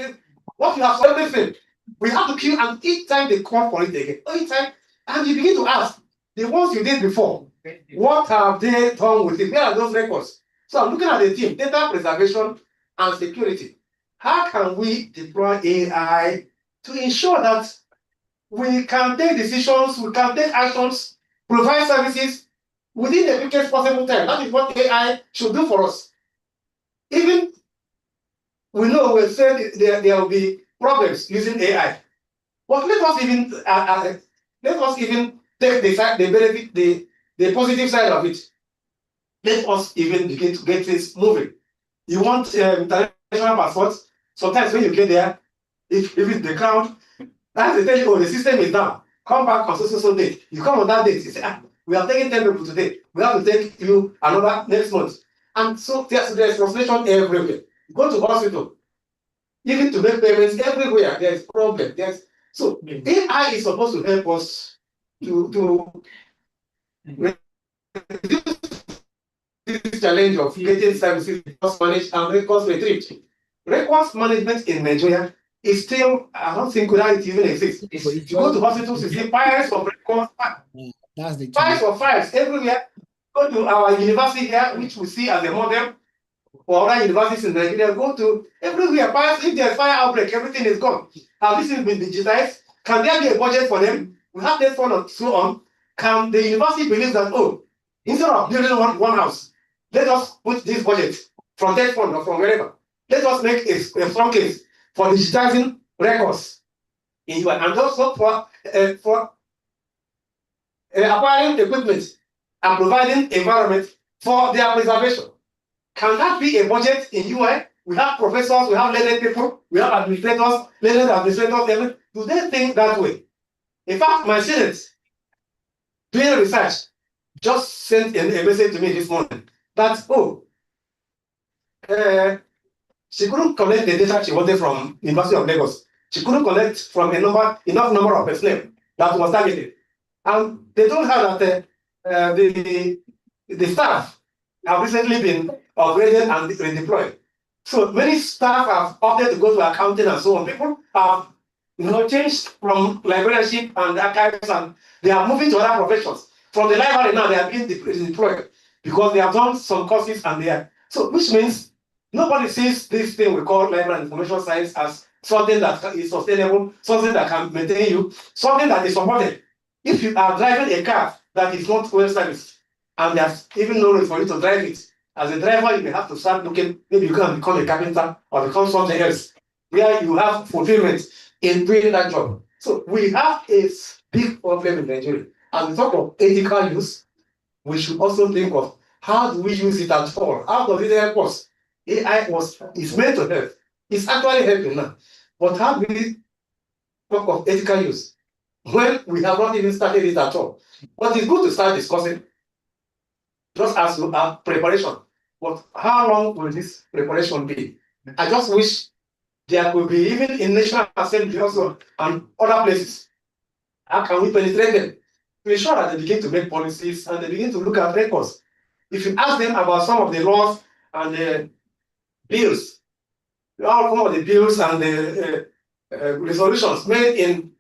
What you have for everything, we have to queue, and each time they call for it again, each time, and you begin to ask, the ones you did before, what have they done with it? Where are those records? So I'm looking at the team, data preservation and security. How can we deploy AI to ensure that we can take decisions, we can take actions, provide services within the quickest possible time? That is what AI should do for us. Even we know we said there will be problems using AI, but let us even take the benefit, the positive side of it. Let us even begin to get this moving. You want international passports? Sometimes when you get there, if it's the crowd, that's they tell you, oh, the system is down. Come back on so date. You come on that date, you say, we are taking 10 people today. We have to take you another next month. And so there's frustration everywhere. You go to hospital, even to make payments everywhere, there's problem. So AI is supposed to help us to reduce this challenge of getting services managed and records retrieved. Records management in Nigeria is still, I don't think that it even exists. If you go to hospitals, you see piles of records, That's the piles of files everywhere. Go to our university here, which we see as a model for other universities in Nigeria. Go to everywhere, piles. If there's fire outbreak, everything is gone. Have this been digitized? Can there be a budget for them? We have this one and so on. Can the university believe that, oh, instead of building one house, let us put this budget from that fund or from wherever. Let us make a strong case for digitizing records in UI, and also for acquiring equipment and providing environment for their preservation. Can that be a budget in UI? We have professors, we have learned people, we have administrators, learned administrators. Do they think that way? In fact, my students doing research just sent a message to me this morning that, she couldn't collect the data she wanted from University of Lagos. She couldn't collect from enough number of personnel that was targeted. And they told her that the staff have recently been upgraded and redeployed. So many staff have opted to go to accounting and so on. People have changed from librarianship and archives, and they are moving to other professions. From the library now, they are being deployed because they have done some courses and they are. So, which means nobody sees this thing we call library and information science as something that is sustainable, something that can maintain you, something that is supported. If you are driving a car that is not well serviced, and there's even no room for you to drive it, as a driver, you may have to start looking, maybe you can become a carpenter or become something else, where you have fulfillment in doing that job. So we have a big problem in Nigeria. As we talk of ethical use, we should also think of how do we use it at all? How does it help us? AI is meant to help. It's actually helping now. But how do we talk of ethical use when we have not even started it at all? But it's good to start discussing, just as you have preparation. But how long will this preparation be? I just wish there could be, even in National Assembly also and other places, how can we penetrate them to ensure that they begin to make policies and they begin to look at records? If you ask them about some of the laws and the bills, some of the bills and the resolutions made in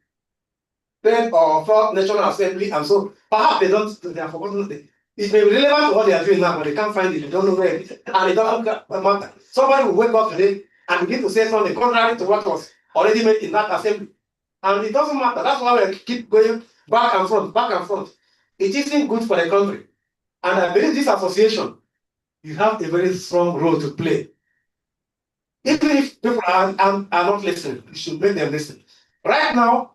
10th or 4th National Assembly, and so perhaps they are forgotten. It may be relevant to what they are doing now, but they can't find it, they don't know where it is, and it doesn't matter. Somebody will wake up today and begin to say something contrary to what was already made in that assembly. And it doesn't matter. That's why we keep going back and front, back and front. It isn't good for the country. And I believe this association, you have a very strong role to play. Even if people are not listening, you should make them listen. Right now,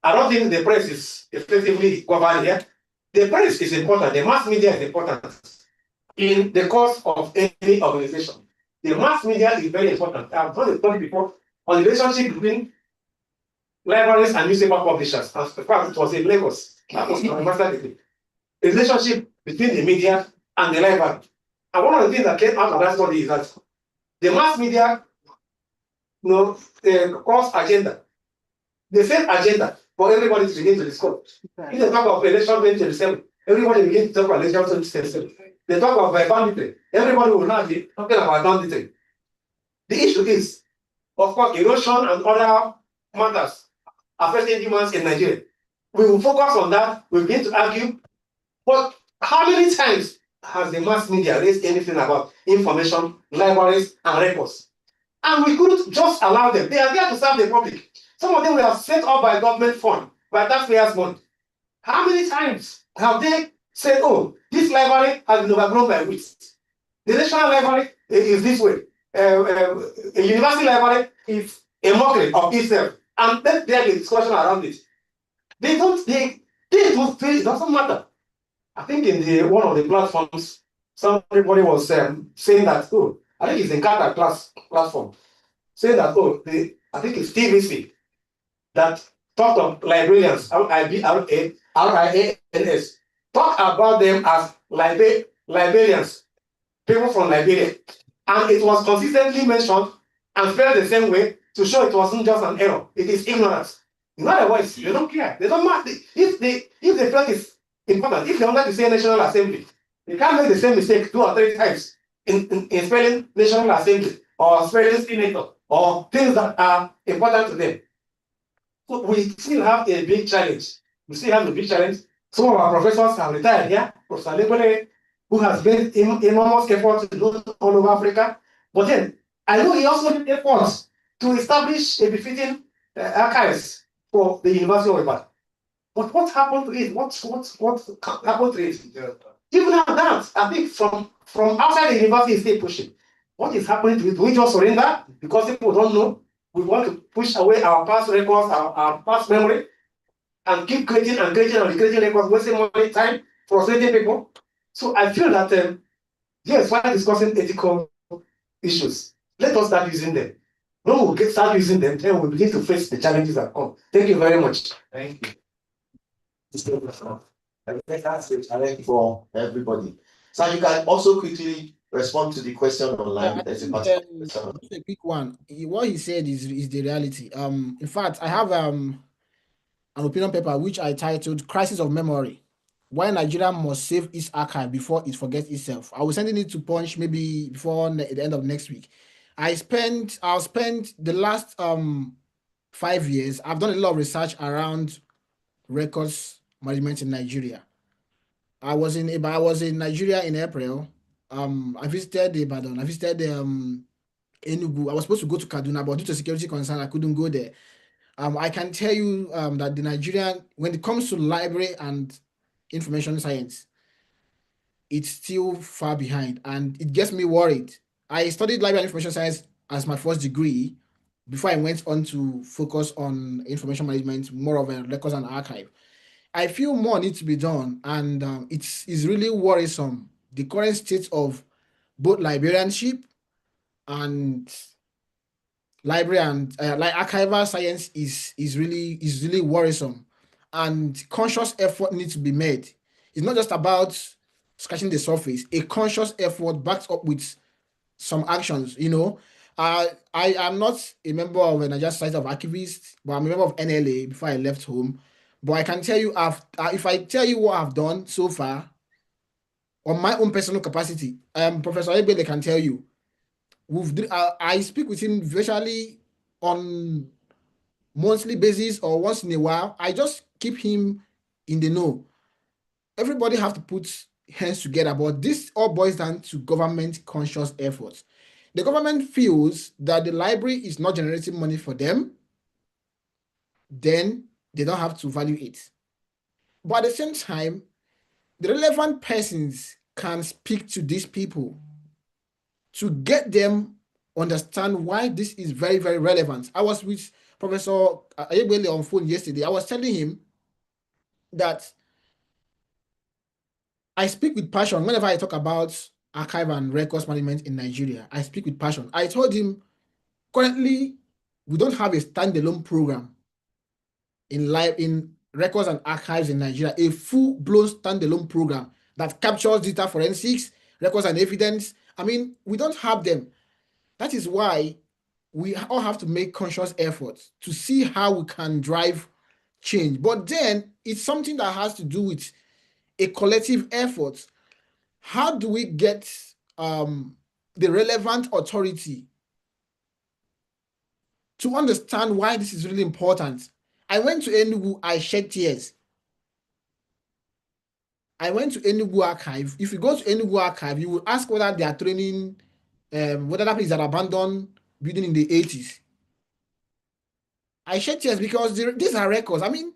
I don't think the press is effectively governed here. The press is important. The mass media is important in the course of any organization. The mass media is very important. I've done a study before on the relationship between libraries and newspaper publishers. As fact, it was in Lagos. That was my master's degree. The relationship between the media and the library. And one of the things that came out of that study is that the mass media, cross agenda, the same agenda for everybody to begin to discuss. If they talk of election 2027, everybody begin to talk about election 2027. They talk of banditry, everybody will now be talking about banditry. The issue is, of course, erosion and other matters affecting humans in Nigeria. We will focus on that, we begin to argue. But how many times has the mass media raised anything about information, libraries, and records? And we couldn't just allow them. They are there to serve the public. Some of them were set up by government fund, by taxpayers' money. How many times have they said, oh, this library has been overgrown by weeds? The National Library is this way. A university library is a mockery of itself. And then there is discussion around it. They don't feel it doesn't matter. I think in one of the platforms, somebody was saying that, oh, I think it's in Qatar platform, saying that, oh, I think it's TVC that talked of librarians, RIANS, talk about them as librarians, people from Liberia. And it was consistently mentioned and spelled the same way to show it wasn't just an error, it is ignorance. In other words, they don't care. They don't matter. If the flag is important, if they want to say National Assembly, they can't make the same mistake 2 or 3 times in spelling National Assembly or spelling Senator or things that are important to them. So we still have a big challenge. Some of our professors have retired here. Professor Lebele, who has made enormous efforts all over Africa. But then, I know he also made efforts to establish a befitting archives for the University of Ibadan. But what happened to it? What happened to it? Even at that, I think from outside the university is still pushing. What is happening to it? Do we just surrender because people don't know? We want to push away our past records, our past memory, and keep creating records, wasting money, time, frustrating people. So I feel that yes, while discussing ethical issues, let us start using them. When we start using them, then we begin to face the challenges that come. Thank you very much. Thank you. That's a challenge for everybody. So you can also quickly respond to the question online. There's a particular question. A quick one. What he said is the reality. In fact, I have an opinion paper which I titled "Crisis of Memory: Why Nigeria Must Save its Archive Before It Forgets Itself." I will send it to Punch maybe before the end of next week. I'll spend the last 5 years, I've done a lot of research around records management in Nigeria. I was in Nigeria in April. I visited Ibadan. I visited Enugu. I was supposed to go to Kaduna, but due to security concern, I couldn't go there. I can tell you that the Nigerian, when it comes to library and information science, it's still far behind, and it gets me worried. I studied library and information science as my first degree before I went on to focus on information management, more of a records and archive. I feel more needs to be done, and it's really worrisome. The current state of both librarianship and library and like archival science is really worrisome, and conscious effort needs to be made. It's not just about scratching the surface. A conscious effort backed up with some actions. I am not a member of a Nigerian Society of Archivists, but I'm a member of NLA before I left home. But I can tell you, if I tell you what I've done so far on my own personal capacity, Professor Ebele can tell you. I speak with him virtually on monthly basis or once in a while. I just keep him in the know. Everybody have to put hands together, but this all boils down to government conscious efforts. The government feels that the library is not generating money for them, then they don't have to value it. But at the same time, the relevant persons can speak to these people to get them understand why this is very, very relevant. I was with Professor Ayebele on phone yesterday. I was telling him that I speak with passion whenever I talk about archive and records management in Nigeria. I speak with passion. I told him currently we don't have a standalone program in records and archives in Nigeria, a full-blown standalone program that captures data forensics, records and evidence. I mean, we don't have them. That is why we all have to make conscious efforts to see how we can drive change. But then it's something that has to do with a collective effort. How do we get the relevant authority to understand why this is really important? I went to Enugu, I shed tears. I went to Enugu Archive. If you go to Enugu Archive, you will ask whether they are training, whether that is an abandoned building in the 80s. I shed tears because these are records. I mean,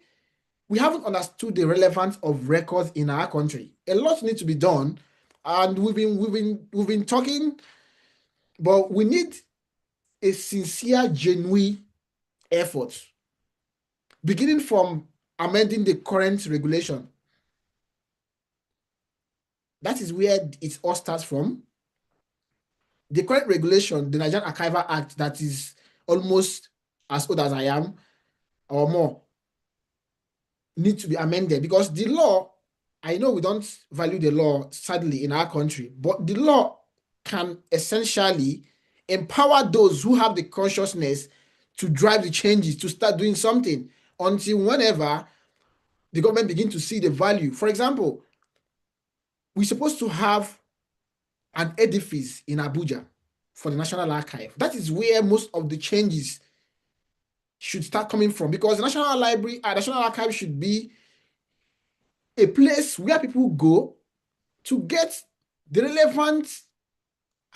we haven't understood the relevance of records in our country. A lot needs to be done, and we've been talking, but we need a sincere, genuine effort, beginning from amending the current regulation. That is where it all starts from. The current regulation, the Nigerian Archival Act, that is almost as old as I am or more, need to be amended, because the law, I know we don't value the law, sadly, in our country, but the law can essentially empower those who have the consciousness to drive the changes, to start doing something, until whenever the government begin to see the value. For example, we're supposed to have an edifice in Abuja for the National Archive. That is where most of the changes should start coming from, because the National Library, National Archive should be a place where people go to get the relevant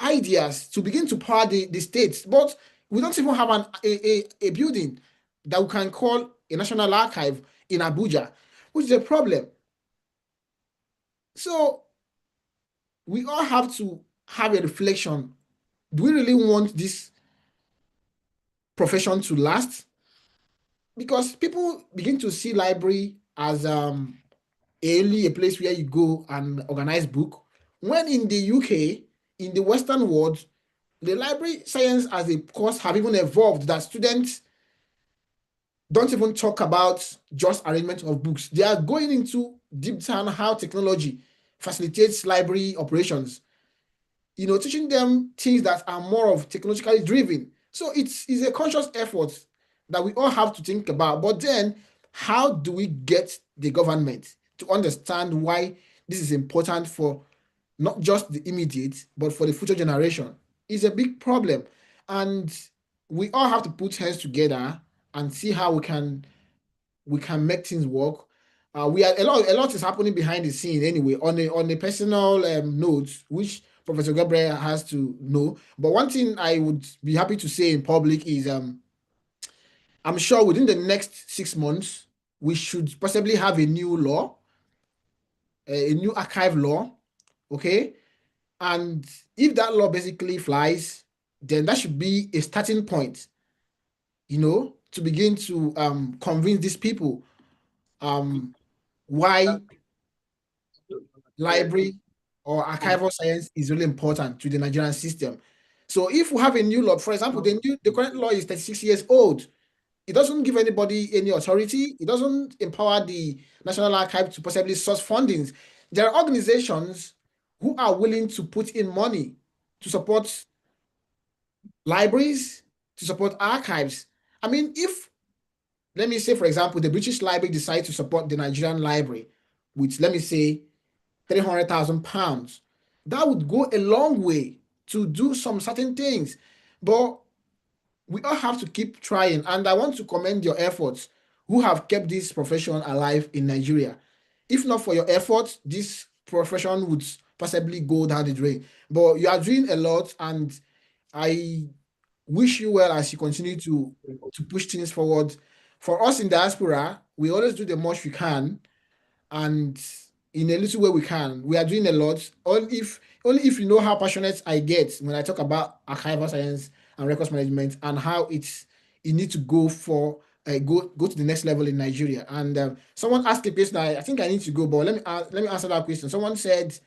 ideas to begin to power the states. But we don't even have a building that we can call a National Archive in Abuja, which is a problem. So we all have to have a reflection. Do we really want this profession to last? Because people begin to see library as only a place where you go and organize book, when in the UK, in the Western world, the library science as a course have even evolved, that students don't even talk about just arrangement of books. They are going into deep down how technology facilitates library operations, teaching them things that are more of technologically driven. So it's a conscious effort that we all have to think about. But then, how do we get the government to understand why this is important for not just the immediate, but for the future generation? Is a big problem. And we all have to put hands together and see how we can make things work. We are a lot is happening behind the scene anyway on a personal note, which Professor Gabriel has to know. But one thing I would be happy to say in public is I'm sure within the next 6 months we should possibly have a new law, a new archive law, okay? And if that law basically flies, then that should be a starting point, to begin to convince these people why library or archival science is really important to the Nigerian system. So if we have a new law, for example, the current law is 36 years old. It doesn't give anybody any authority. It doesn't empower the National Archive to possibly source fundings. There are organizations who are willing to put in money to support libraries, to support archives. I mean, if, let me say, for example, the British Library decides to support the Nigerian Library with, let me say, £300,000, that would go a long way to do some certain things. But we all have to keep trying, and I want to commend your efforts who have kept this profession alive in Nigeria. If not for your efforts, this profession would possibly go down the drain. But you are doing a lot, and I wish you well as you continue to push things forward. For us in diaspora, we always do the most we can, and in a little way we can. We are doing a lot. Only if you know how passionate I get when I talk about archival science and records management and how it needs to go for go to the next level in Nigeria. And someone asked a question. I think I need to go, but let me answer that question. Someone said,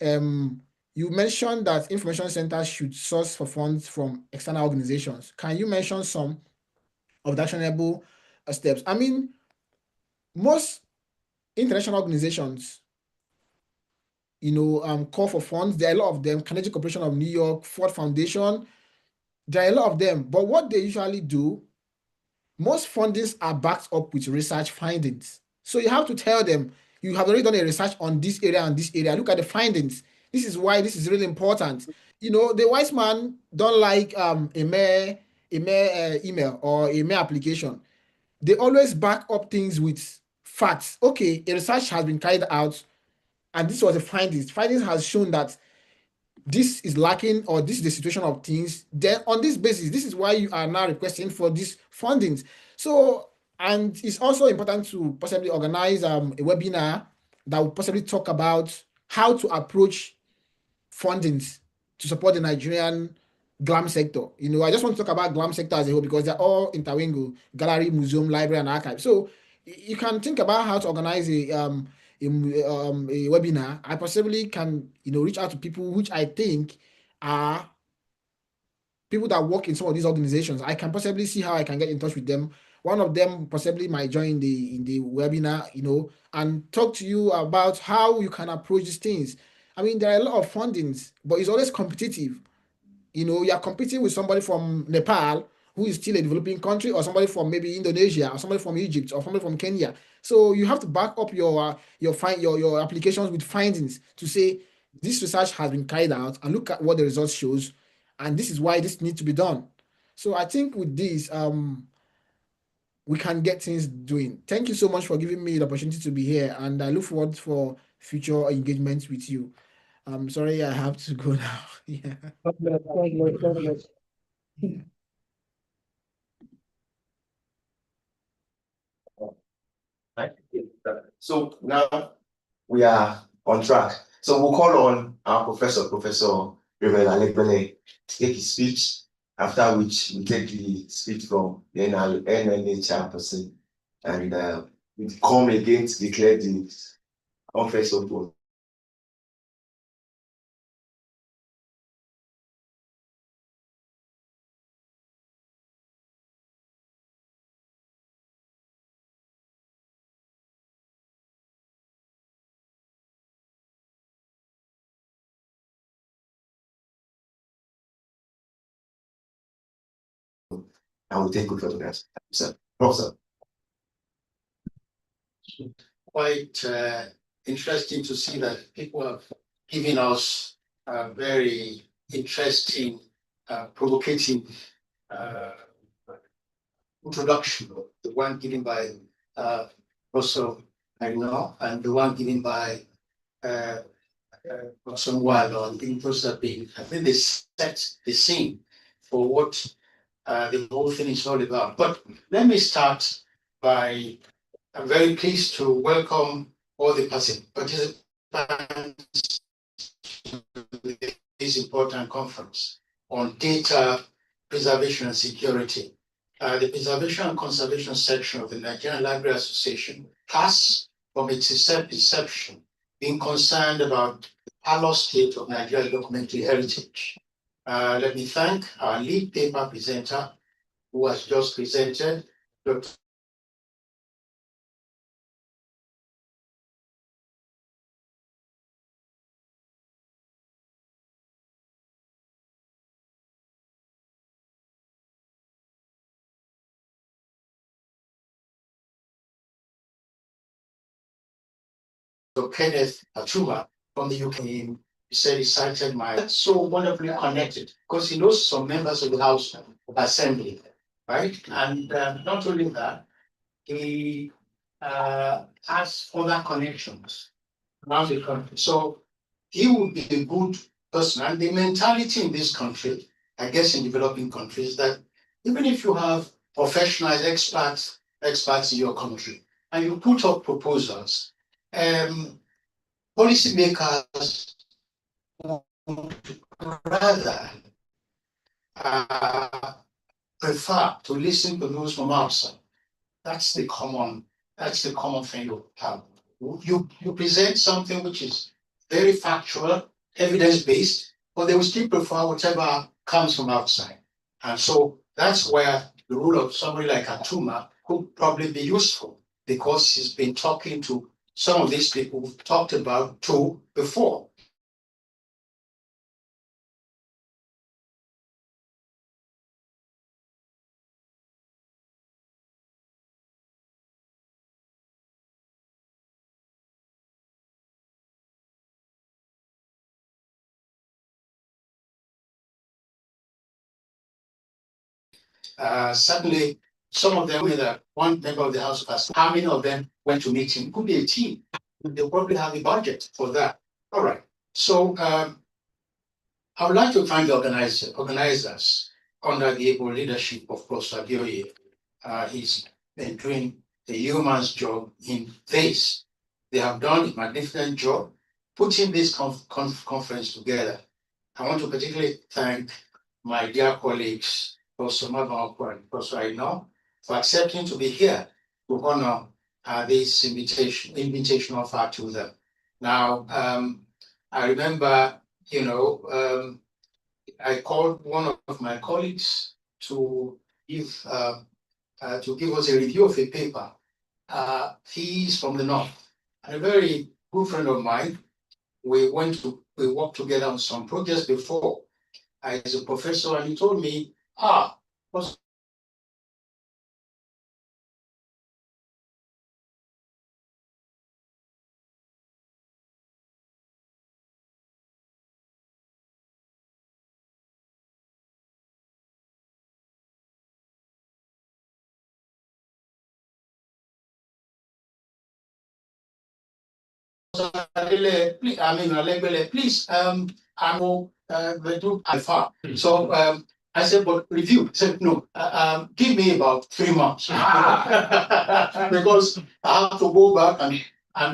you mentioned that information centers should source for funds from external organizations. Can you mention some of the actionable steps? I mean, most international organizations, call for funds. There are a lot of them. Carnegie Corporation of New York, Ford Foundation. There are a lot of them. But what they usually do, most fundings are backed up with research findings. So you have to tell them, you have already done a research on this area and this area. Look at the findings. This is why this is really important. The wise man don't like a mere email or a mere application. They always back up things with facts. Okay, a research has been carried out, and this was the findings. Findings has shown that this is lacking, or this is the situation of things. Then on this basis, this is why you are now requesting for these fundings. So, and it's also important to possibly organize a webinar that will possibly talk about how to approach fundings to support the Nigerian GLAM sector. I just want to talk about GLAM sector as a whole because they're all intermingled: gallery, museum, library, and archive. So you can think about how to organize a webinar. I possibly can, reach out to people which I think are people that work in some of these organizations. I can possibly see how I can get in touch with them. One of them possibly might join in the webinar, and talk to you about how you can approach these things. I mean, there are a lot of fundings, but it's always competitive. You're competing with somebody from Nepal who is still a developing country, or somebody from maybe Indonesia, or somebody from Egypt, or somebody from Kenya. So you have to back up your applications with findings to say this research has been carried out, and look at what the results shows, and this is why this needs to be done. So I think with this, we can get things doing. Thank you so much for giving me the opportunity to be here, and I look forward for future engagements with you. I'm sorry I have to go now. Yeah. So now we are on track. So we'll call on our Professor Reverend Alegbele, to take his speech, after which we take the speech from the NLA chairperson, and we come again to declare the conference open. And we'll take good photographs. So, Professor. Quite interesting to see that people have given us very interesting, provocative introduction, the one given by Professor Aino and the one given by Professor Nwalo and Professor Bing. I think they set the scene for what the whole thing is all about. But let me start by, I'm very pleased to welcome all the participants to this important conference on data preservation and security. The Preservation and Conservation section of the Nigerian Library Association has, from its inception, been concerned about the parlor state of Nigerian documentary heritage. Let me thank our lead paper presenter, who has just presented, Dr. Kenneth Atuma from the UK. He said he cited my so wonderfully connected because he knows some members of the House of Assembly, right? And not only that, he has other connections around the country. So he would be a good person. And the mentality in this country, I guess in developing countries, that even if you have professional experts in your country, and you put up proposals, policymakers would rather prefer to listen to those from outside. That's the common thing you have. You present something which is very factual, evidence-based, but they will still prefer whatever comes from outside. And so that's where the role of somebody like Atuma could probably be useful, because he's been talking to some of these people we've talked about too before. Certainly, some of them, with one member of the House of Assembly, how many of them went to meet him? Could be a team. They'll probably have a budget for that. All right. So I would like to thank the organizers under the able leadership of Professor Abioye. He's been doing a yeoman's job in this. They have done a magnificent job putting this conference together. I want to particularly thank my dear colleagues, Professor Mabanoko and Professor Aino, for accepting to be here to honor this invitation offered to them. Now, I remember, I called one of my colleagues to give us a review of a paper. He's from the north, and a very good friend of mine. We worked together on some projects before. I was a professor, and he told me, what's please, I will do alpha. So I said, but review. He said, no, give me about 3 months. Because I have to go back and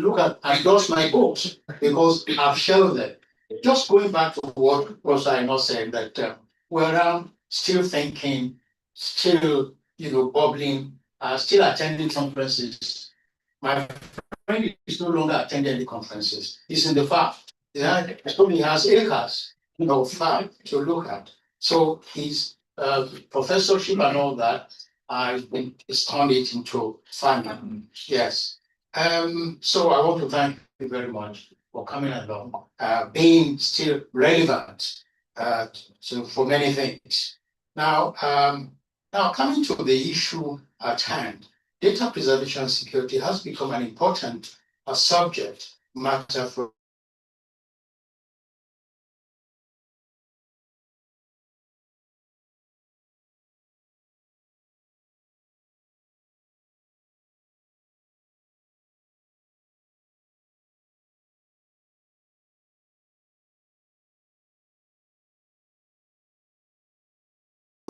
look at and endorse my books, because I've shelved them. Just going back to what Professor Aino said, that we're around still thinking, still, bubbling, still attending conferences. My friend is no longer attending the conferences. He's in the farm. He has acres, farm to look at. So his professorship and all that, is turned it into farming. Yes. So I want to thank you very much for coming along, being still relevant for many things. Now coming to the issue at hand, data preservation and security has become an important subject matter for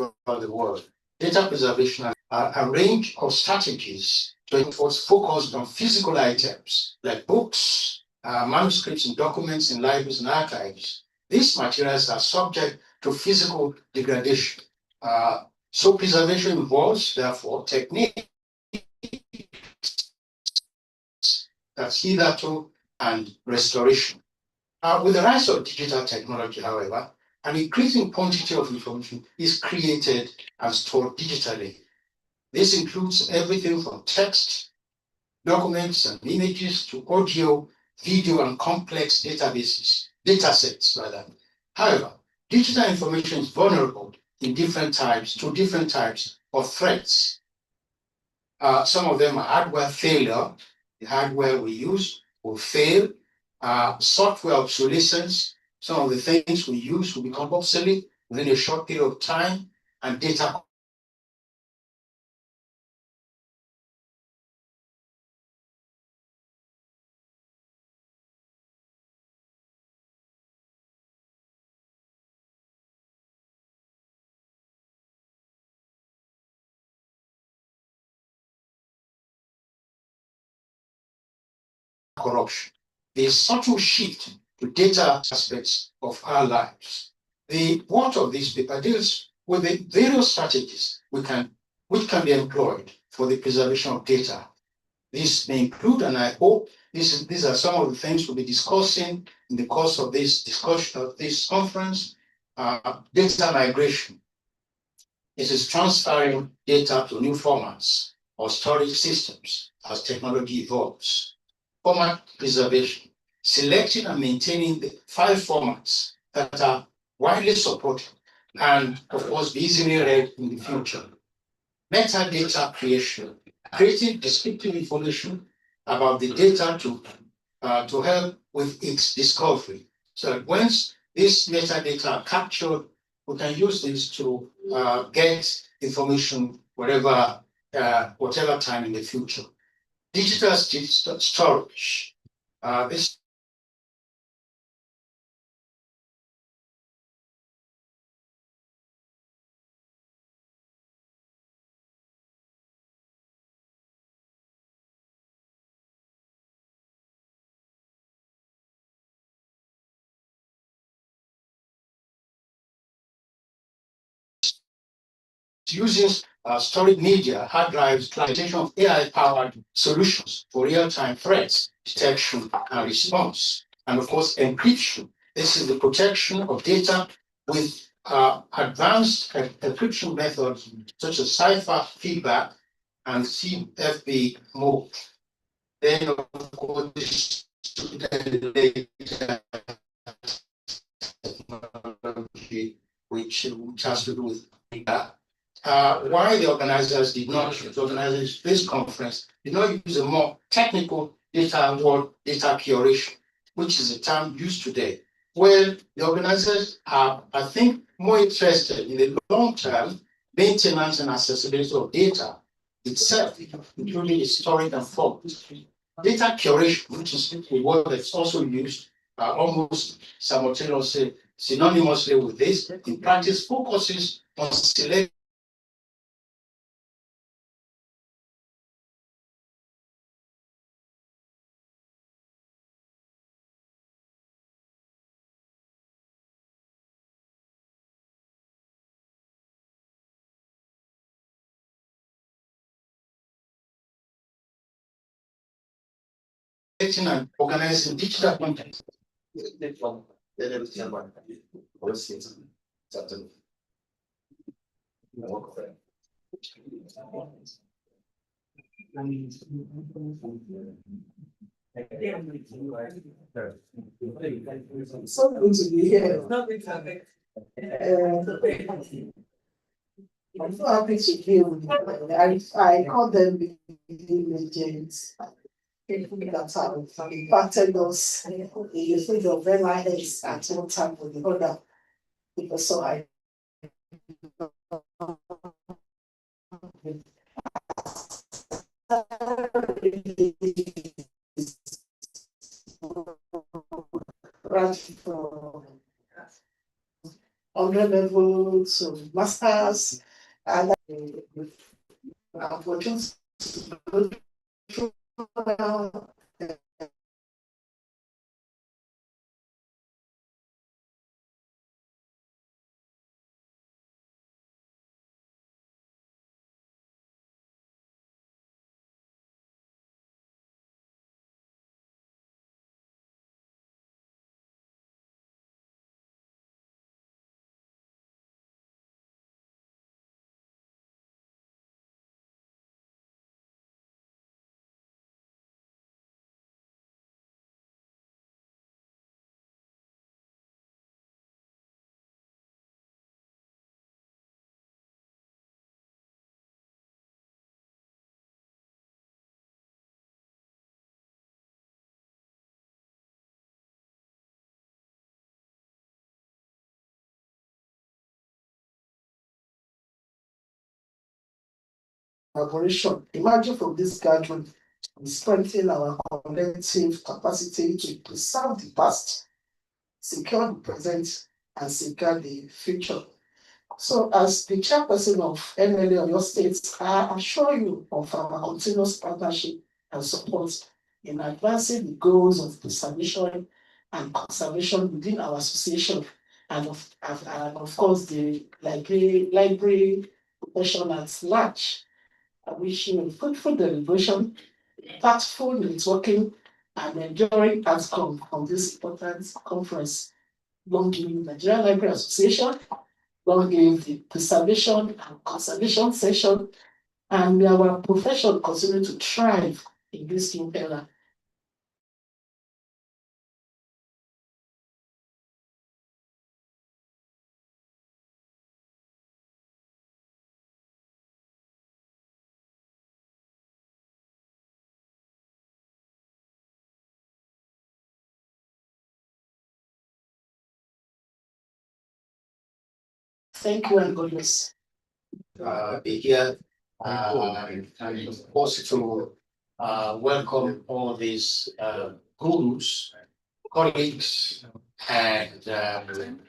throughout the world. Data preservation are a range of strategies to enforce focused on physical items like books, manuscripts and documents in libraries and archives. These materials are subject to physical degradation. So preservation involves, therefore, techniques that's hitherto and restoration. With the rise of digital technology, however, an increasing quantity of information is created and stored digitally. This includes everything from text, documents, and images to audio, video, and complex datasets rather. However, digital information is vulnerable to different types of threats. Some of them are hardware failure. The hardware we use will fail. Software obsolescence. Some of the things we use will become obsolete within a short period of time, and data corruption. The subtle shift to data aspects of our lives. The part of this paper deals with the various strategies which can be employed for the preservation of data. This may include, and I hope these are some of the things we'll be discussing in the course of this discussion of this conference. Data migration. This is transferring data to new formats or storage systems as technology evolves. Format preservation, selecting and maintaining the file formats that are widely supported and, of course, be easily read in the future. Metadata creation, creating descriptive information about the data to help with its discovery. So that once these metadata are captured, we can use this to get information whatever time in the future. Digital storage. This uses storage media, hard drives, implementation of AI-powered solutions for real-time threats, detection and response. And of course, encryption. This is the protection of data with advanced encryption methods such as cipher feedback and CFB mode. Then, of course, which has to do with data. Why the organizers did not, the organizers this conference did not use a more technical data word data curation, which is a term used today. Well, the organizers are, I think, more interested in the long-term maintenance and accessibility of data itself, including the storage and format. Data curation, which is a word that's also used almost simultaneously, synonymously with this, in practice focuses on selecting and organizing digital content. So good to be here. I'm so happy to be with I call them the legends. People that have impacted us in the field of MIS at one time or the other. Because so I 100 level to masters, and opportunities to go through operation. Imagine from this gathering, we strengthen our collective capacity to preserve the past, secure the present, and secure the future. So, as the chairperson of NLA of your states, I assure you of our continuous partnership and support in advancing the goals of preservation and conservation within our association, and of course the library profession at large. I wish you a fruitful deliberation, impactful networking, and enduring outcome from this important conference. Long live Nigerian Library Association, long live the preservation and conservation session, and may our profession continue to thrive in this new era. Thank you and God bless. Be here and of course to welcome all these gurus, colleagues, and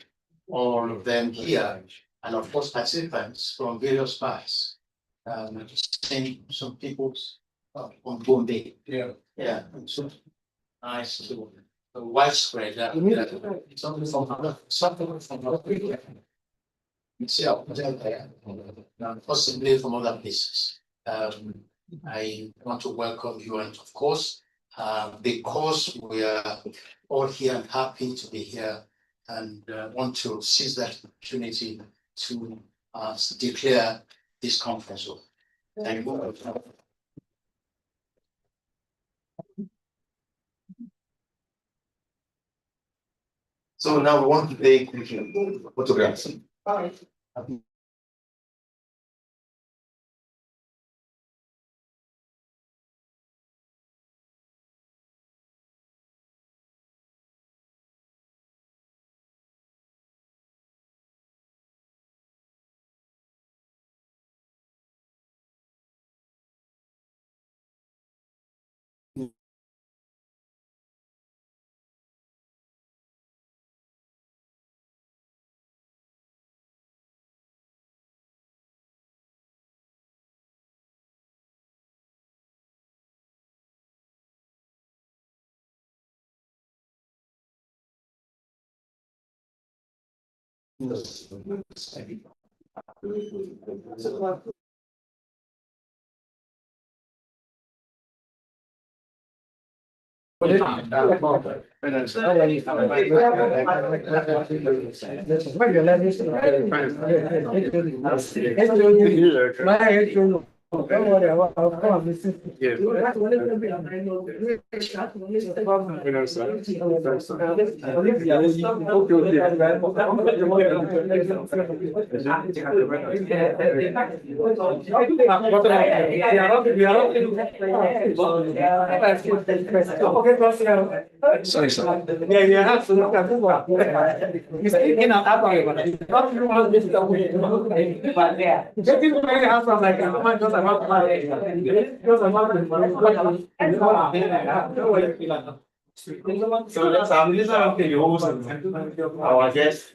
all of them here, and of course participants from various parts. Seeing some people on Bombay. Yeah, so nice to widespread. Something from itself, possibly from other places. I want to welcome you, and of course, because we are all here and happy to be here, and want to seize that opportunity to declare this conference open. Thank you. So now we want to take photographs. Don't worry about Sorry, sir. Yeah, you have to look at this one. You're speaking of alcohol, not everyone is the way. But yeah, just people make it happen like a woman just about money. Just about the money. Don't worry, So let's have this our guest.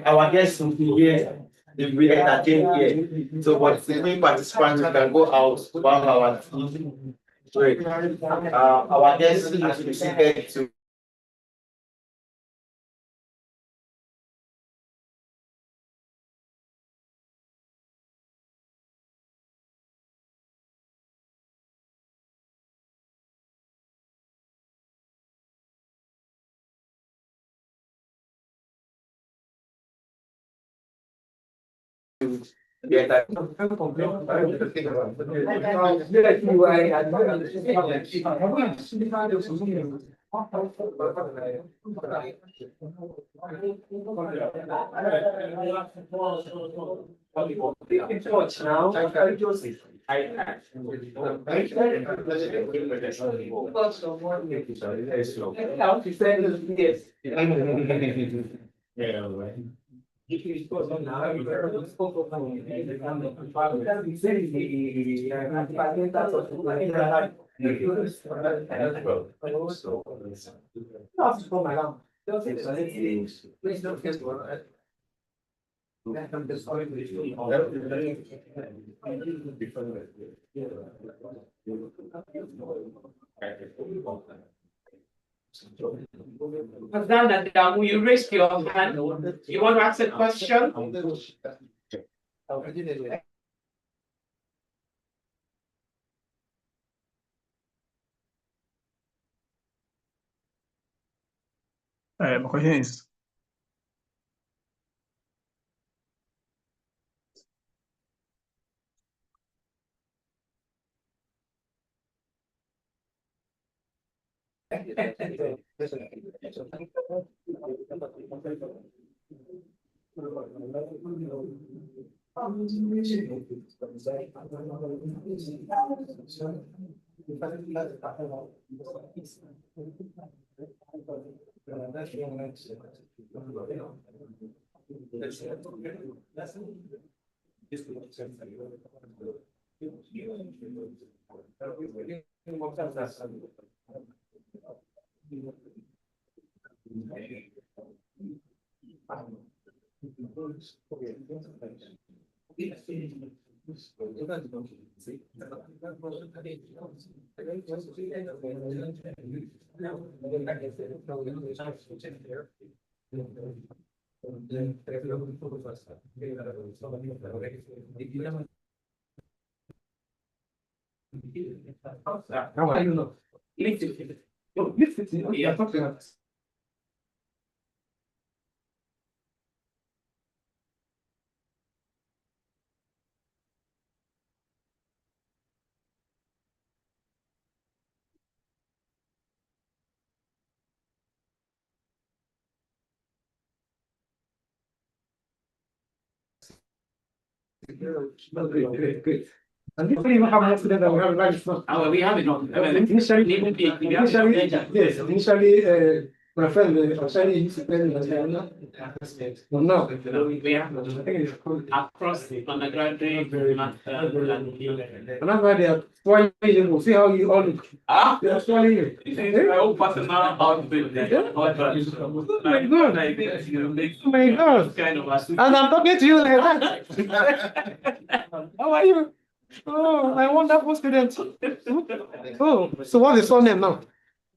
Our guests will be here. If we entertain here. So, but the main participants can go out while our team. Great. Our guests has been seated to. Will you raise your hand? You want to ask a question? My question is, How are you? Listen. Oh, listen. Yeah, talk to us. Great. And you don't even have an accident that we have right now. We have enough. Initially, yes, initially, my friend, actually used to play in the but now, We have across the undergraduate, master, and that's why they are spoiling you. See how you all look. They are spoiling you. my own personal outfit. Oh my God. Oh my God. Kind of And I'm talking to you like that. How are you? Oh, my wonderful student. Oh, so what's the surname now?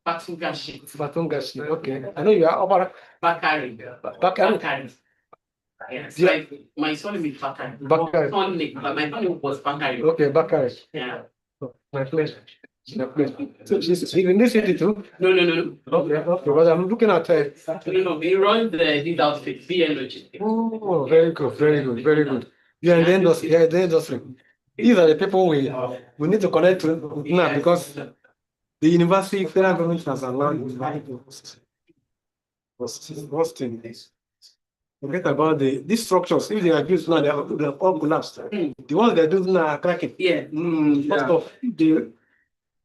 Batungashi. Batungashi. Okay. I know you are Obara. Bakari. Bakari. Yes. Yeah. Like my son is Bakari. Bakari. But my son was Bakari. Okay, Bakari. Yeah. Oh, my pleasure. My pleasure. So she's in this city too? No. Okay, okay. But I'm looking at her. No. We run these outfits, BL Logistics. Oh, very good, very good, very good. You are in the industry. Yeah, the industry. These are the people we need to connect to now because the university federal government has allowed hosting. Forget about these structures. If they are used now, they are all collapsed. The ones they are doing now are cracking. Yeah. First off, the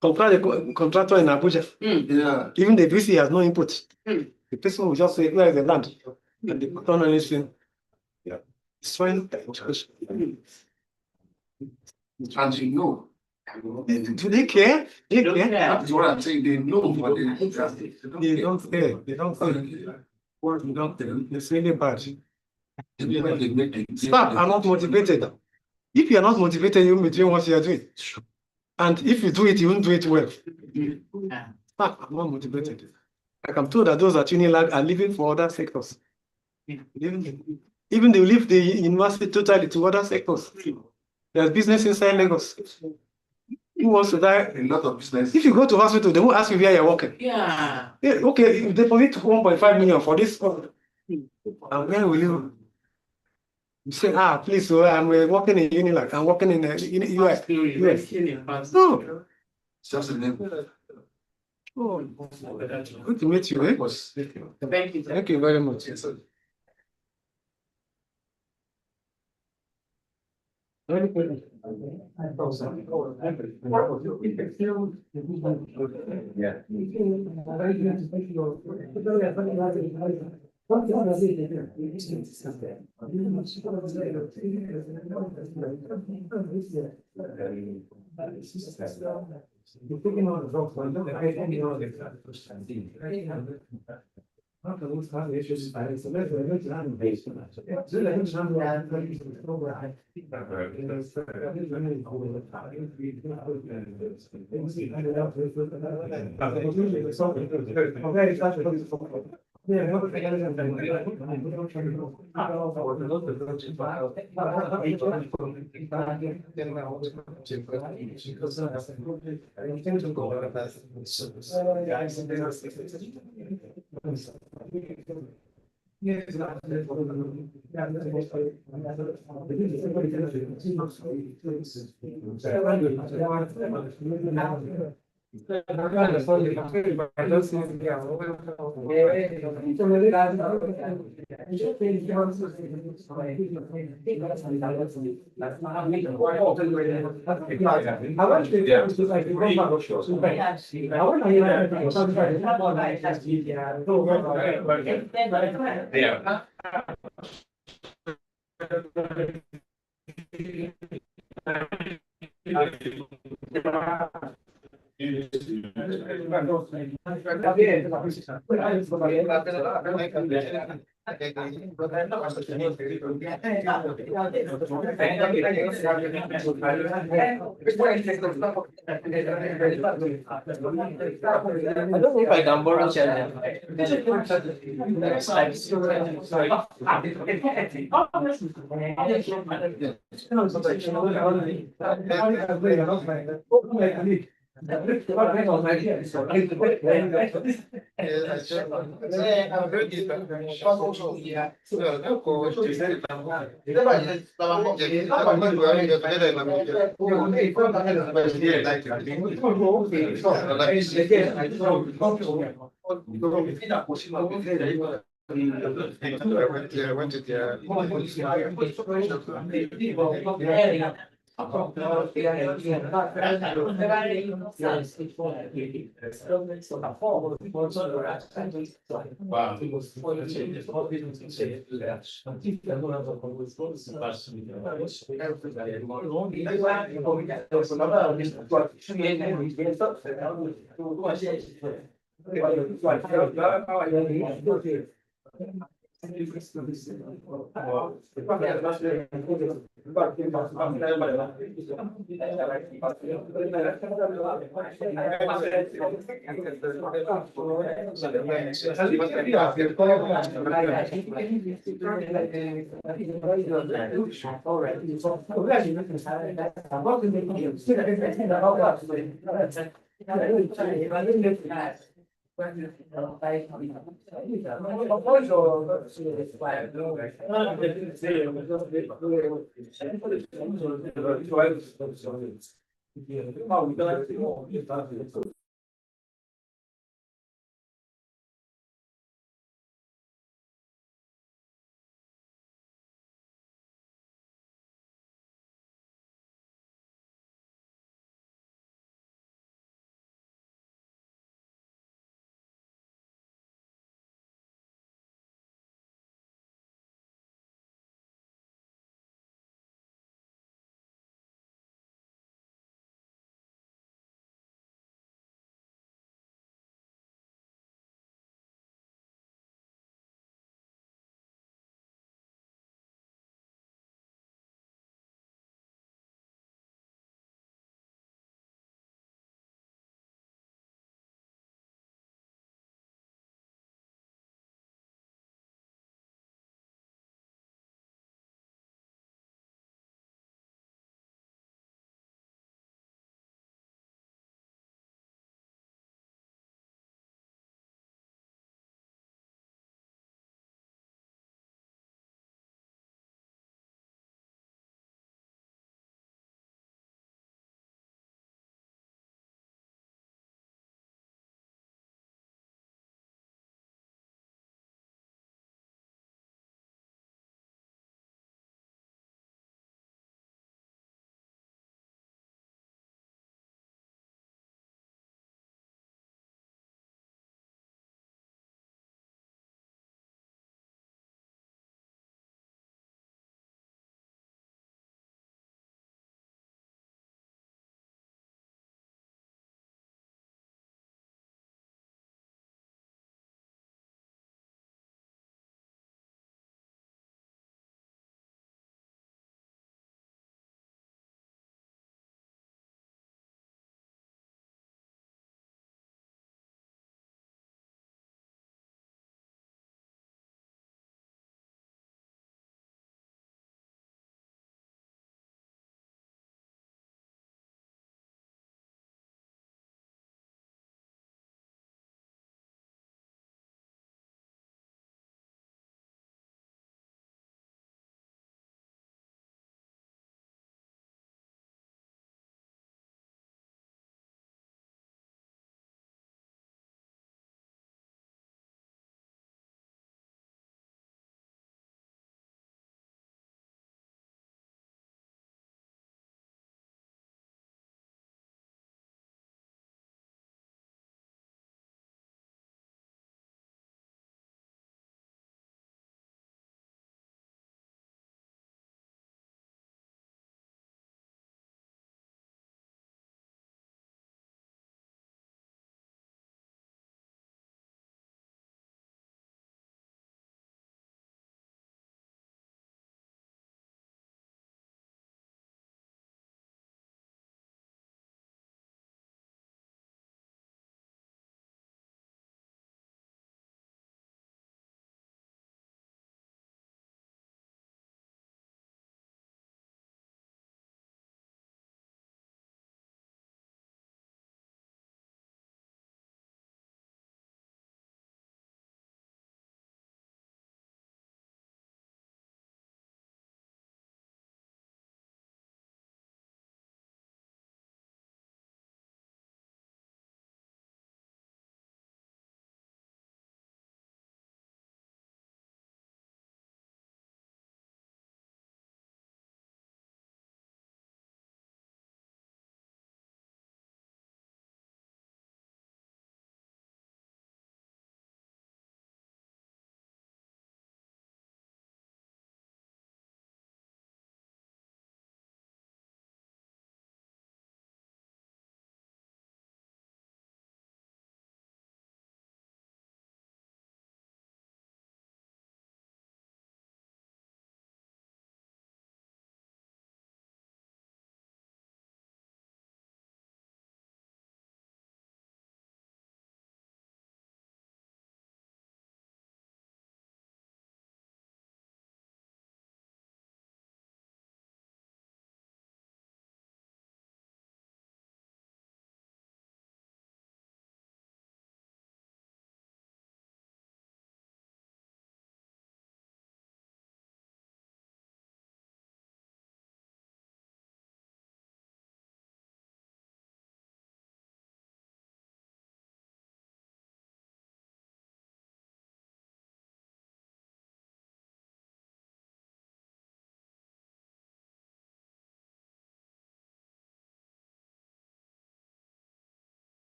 contractor in Abuja. Yeah. Even the VC has no input. The person will just say, where is the land? And they put on anything. Yeah. It's fine. And you know. Do they care? They care. That's what I'm saying. They know, but They don't care. They don't care. It's really bad. Staff are not motivated. If you are not motivated, you will be doing what you are doing. And if you do it, you won't do it well. Staff are not motivated. Like I'm told that those at Unilag are leaving for other sectors. Even they leave the university totally to other sectors. There's business inside Lagos. Who wants to die? a lot of business. If you go to hospital, they won't ask you where you're working. Yeah. Okay, if they commit 1.5 million for this, and where will you? You say, please, so I'm working in Unilag. I'm working in US. US. No. It's just a name. Oh, good to meet you. Thank you. Thank you very much. Very good. Yeah. I don't know if I can borrow channel.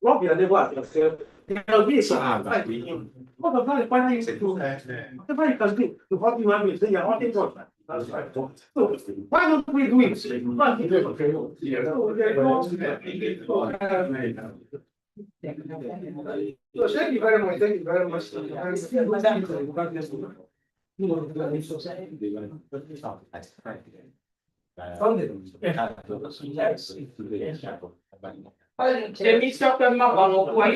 Love your neighbor as yourself. There will be a sacrifice in him. What of that, whatever you can do to help human beings, then you're helping God. That's right. So why don't we do it? Why don't we do it? So thank you very much. Thank you very much. Who are you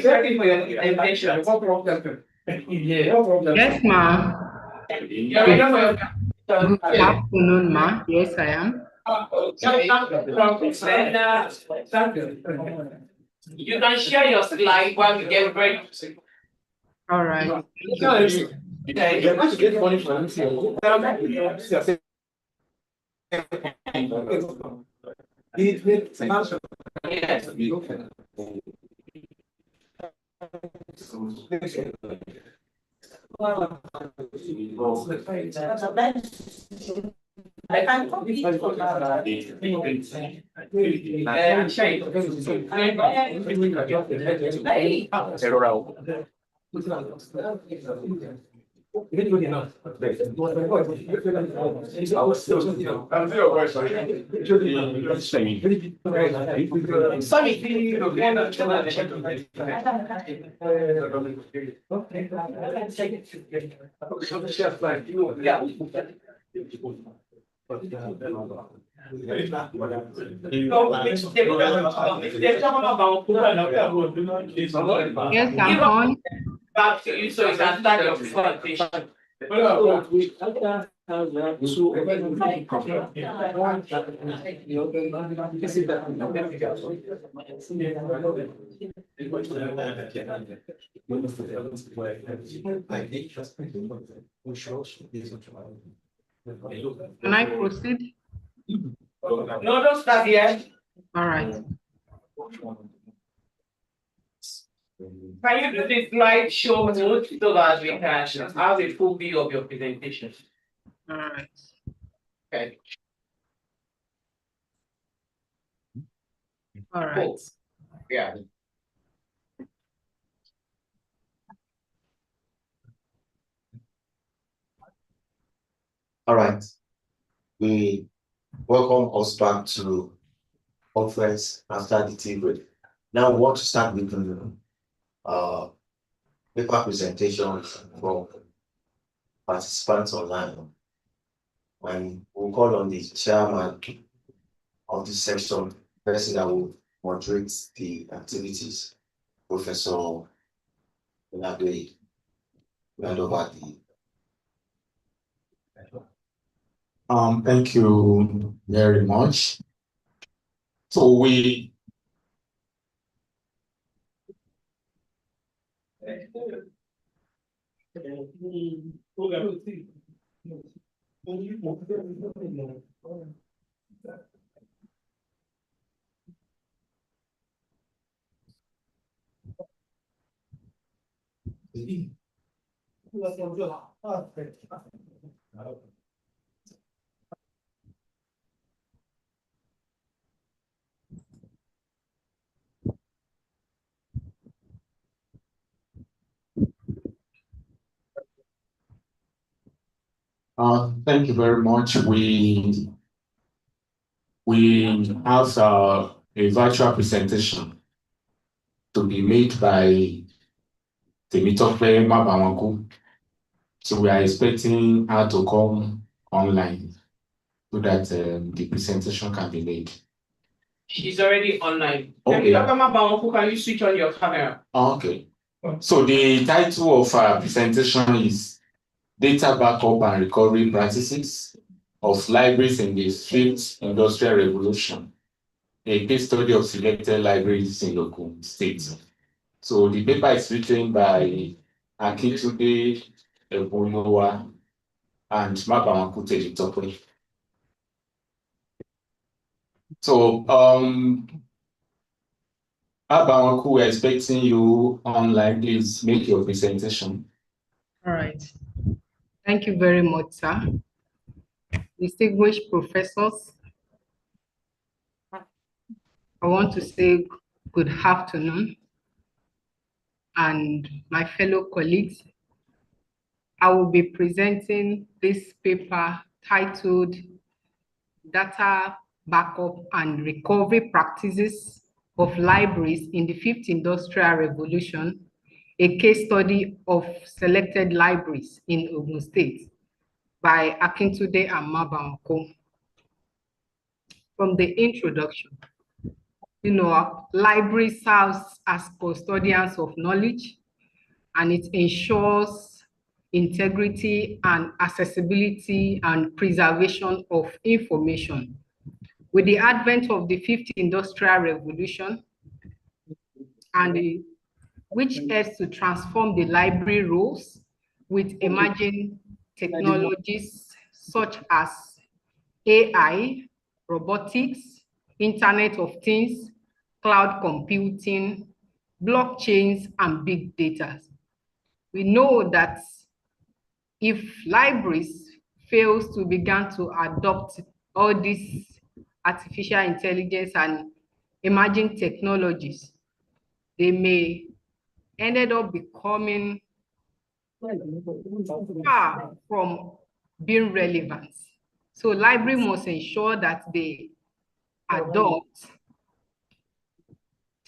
starting for your invention? What problem? Yes, ma'am. You're ready for your Good afternoon, ma. Yes, I am. You can share your slide while we get ready. All right. You're going to get money from this. I can compete for that. Yes, I'm on. Back to you so you can start your presentation. Can I proceed? No, don't start yet. All right. Can you do this slideshow mode so that we can have a full view of your presentation? All right. Okay. All right. Cool. Yeah. All right. We welcome us back to conference after the tea break. Now we want to start with the paper presentations for participants online. And we'll call on the chairman of this section, person that will moderate the activities, Professor Oladoye. We hand over the. Thank you very much. So we thank you very much. We have a virtual presentation to be made by Temitope Mabawanku. So we are expecting her to come online so that the presentation can be made. She's already online. Okay. Can you switch on your camera? Okay. So the title of our presentation is Data Backup and Recovery Practices of Libraries in the Fifth Industrial Revolution, a case study of selected libraries in local states. So the paper is written by Akintunde Ebunyowa and Mabawanku Temitope. So Mabawanku, we're expecting you online. Please make your presentation. All right. Thank you very much, sir. Distinguished professors, I want to say good afternoon. and my fellow colleagues. I will be presenting this paper titled Data Backup and Recovery Practices of Libraries in the Fifth Industrial Revolution, a case study of selected libraries in Ogun State by Akintunde and Mabanko. From the introduction, library serves as custodians of knowledge, and it ensures integrity and accessibility and preservation of information. With the advent of the Fifth Industrial Revolution, which helps to transform the library roles with emerging technologies such as AI, robotics, Internet of Things, cloud computing, blockchains, and big data. We know that if libraries fails to begin to adopt all these artificial intelligence and emerging technologies, they may ended up becoming far from being relevant. So library must ensure that they adopt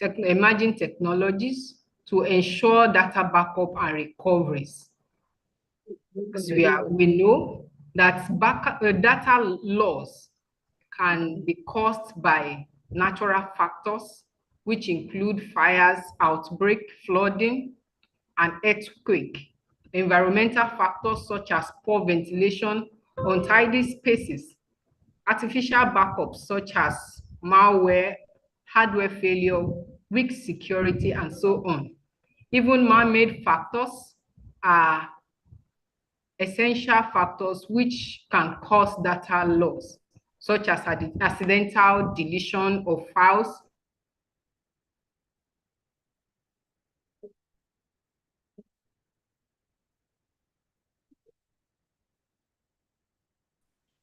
emerging technologies to ensure data backup and recoveries. We know that data loss can be caused by natural factors, which include fires, outbreak, flooding, and earthquake. Environmental factors such as poor ventilation, untidy spaces, artificial backups such as malware, hardware failure, weak security, and so on. Even man-made factors are essential factors which can cause data loss, such as accidental deletion of files,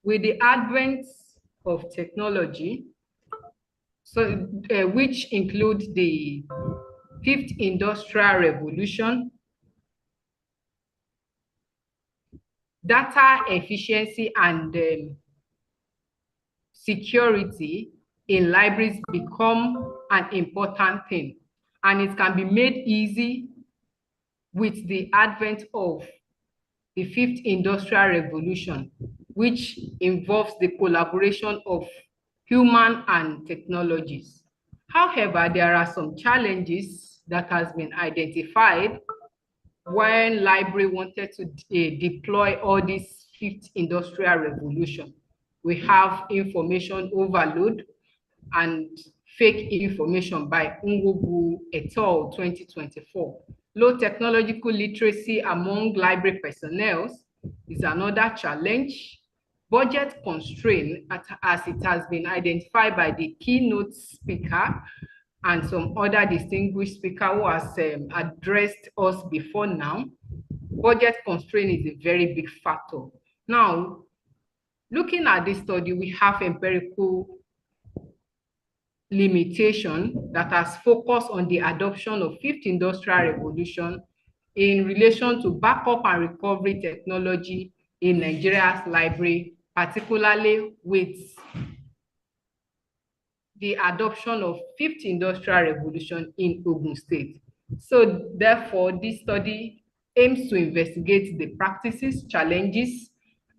with the advent of technology, which includes the Fifth Industrial Revolution, data efficiency and security in libraries become an important thing, and it can be made easy with the advent of the Fifth Industrial Revolution, which involves the collaboration of human and technologies. However, there are some challenges that has been identified when library wanted to deploy all this Fifth Industrial Revolution. We have information overload and fake information by Ungobu et al. 2024. Low technological literacy among library personnel is another challenge. Budget constraint, as it has been identified by the keynote speaker and some other distinguished speaker who has addressed us before now. Budget constraint is a very big factor. Now, looking at this study, we have empirical limitation that has focused on the adoption of Fifth Industrial Revolution in relation to backup and recovery technology in Nigeria's library, particularly with the adoption of Fifth Industrial Revolution in Ogun State. So therefore, this study aims to investigate the practices, challenges,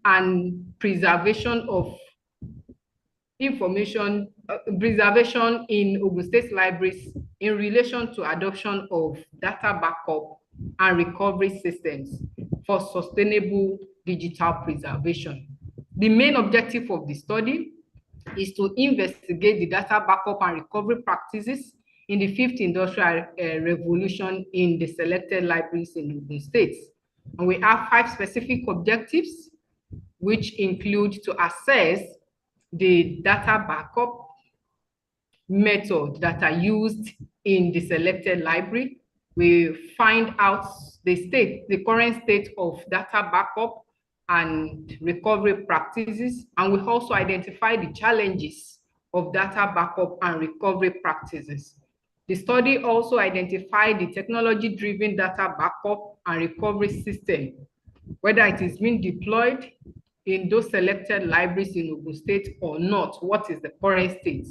and preservation of information preservation in Ogun State libraries in relation to adoption of data backup and recovery systems for sustainable digital preservation. The main objective of the study is to investigate the data backup and recovery practices in the Fifth Industrial Revolution in the selected libraries in Ogun State. And we have 5 specific objectives, which include to assess the data backup method that are used in the selected library. We find out the current state of data backup and recovery practices, and we also identify the challenges of data backup and recovery practices. The study also identified the technology-driven data backup and recovery system, whether it is being deployed in those selected libraries in Ogun State or not. What is the current state?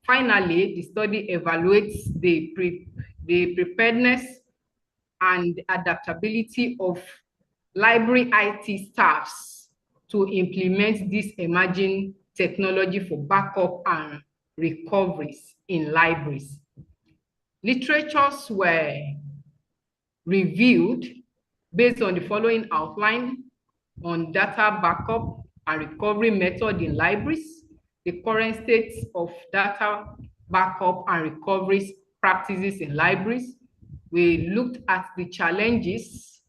Finally, the study evaluates the preparedness and adaptability of library IT staffs to implement this emerging technology for backup and recoveries in libraries. Literatures were reviewed based on the following outline on data backup and recovery method in libraries, the current state of data backup and recovery practices in libraries. We looked at the challenges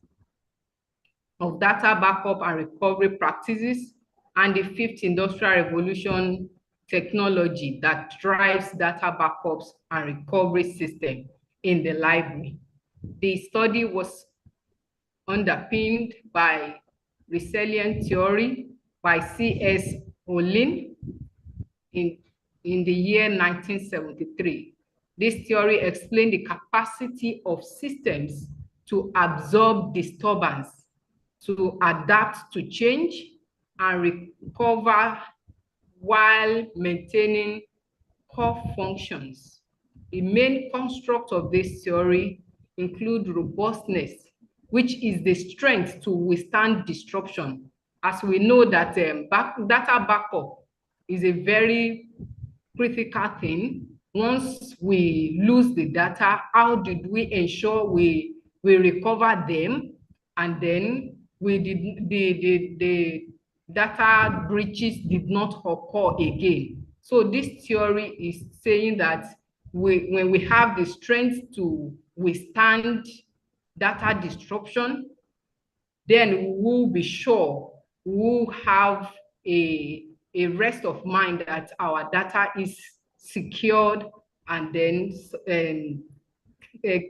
of data backup and recovery practices and the fifth industrial revolution technology that drives data backups and recovery system in the library. The study was underpinned by resilient theory by C.S. Olin in the year 1973. This theory explained the capacity of systems to absorb disturbance, to adapt to change, and recover while maintaining core functions. The main construct of this theory include robustness, which is the strength to withstand disruption. As we know that data backup is a very critical thing. Once we lose the data, how did we ensure we recover them, and then the data breaches did not occur again? So this theory is saying that when we have the strength to withstand data disruption, then we will be sure we will have a rest of mind that our data is secured and then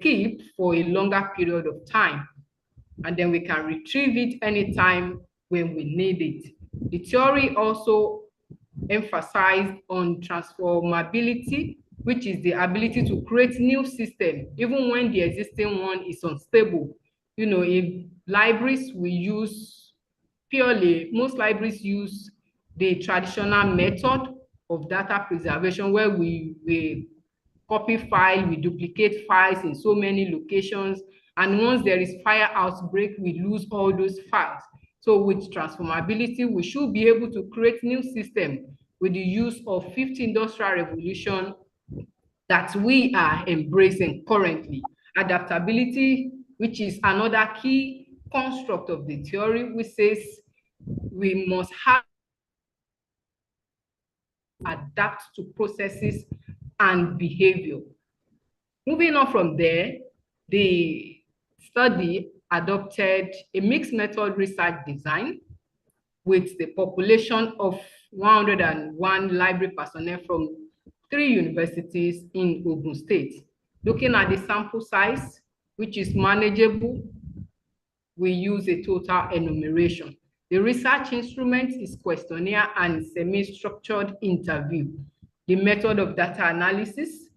keep for a longer period of time. And then we can retrieve it anytime when we need it. The theory also emphasized on transformability, which is the ability to create new system, even when the existing one is unstable. You know, in libraries, we use most libraries use the traditional method of data preservation, where we copy file, we duplicate files in so many locations, and once there is fire outbreak, we lose all those files. So with transformability, we should be able to create new system with the use of fifth industrial revolution that we are embracing currently. Adaptability, which is another key construct of the theory, which says we must have adapt to processes and behavior. Moving on from there, the study adopted a mixed method research design with the population of 101 library personnel from 3 universities in Ogun State. Looking at the sample size, which is manageable, we use a total enumeration. The research instrument is questionnaire and semi-structured interview. The method of data analysis,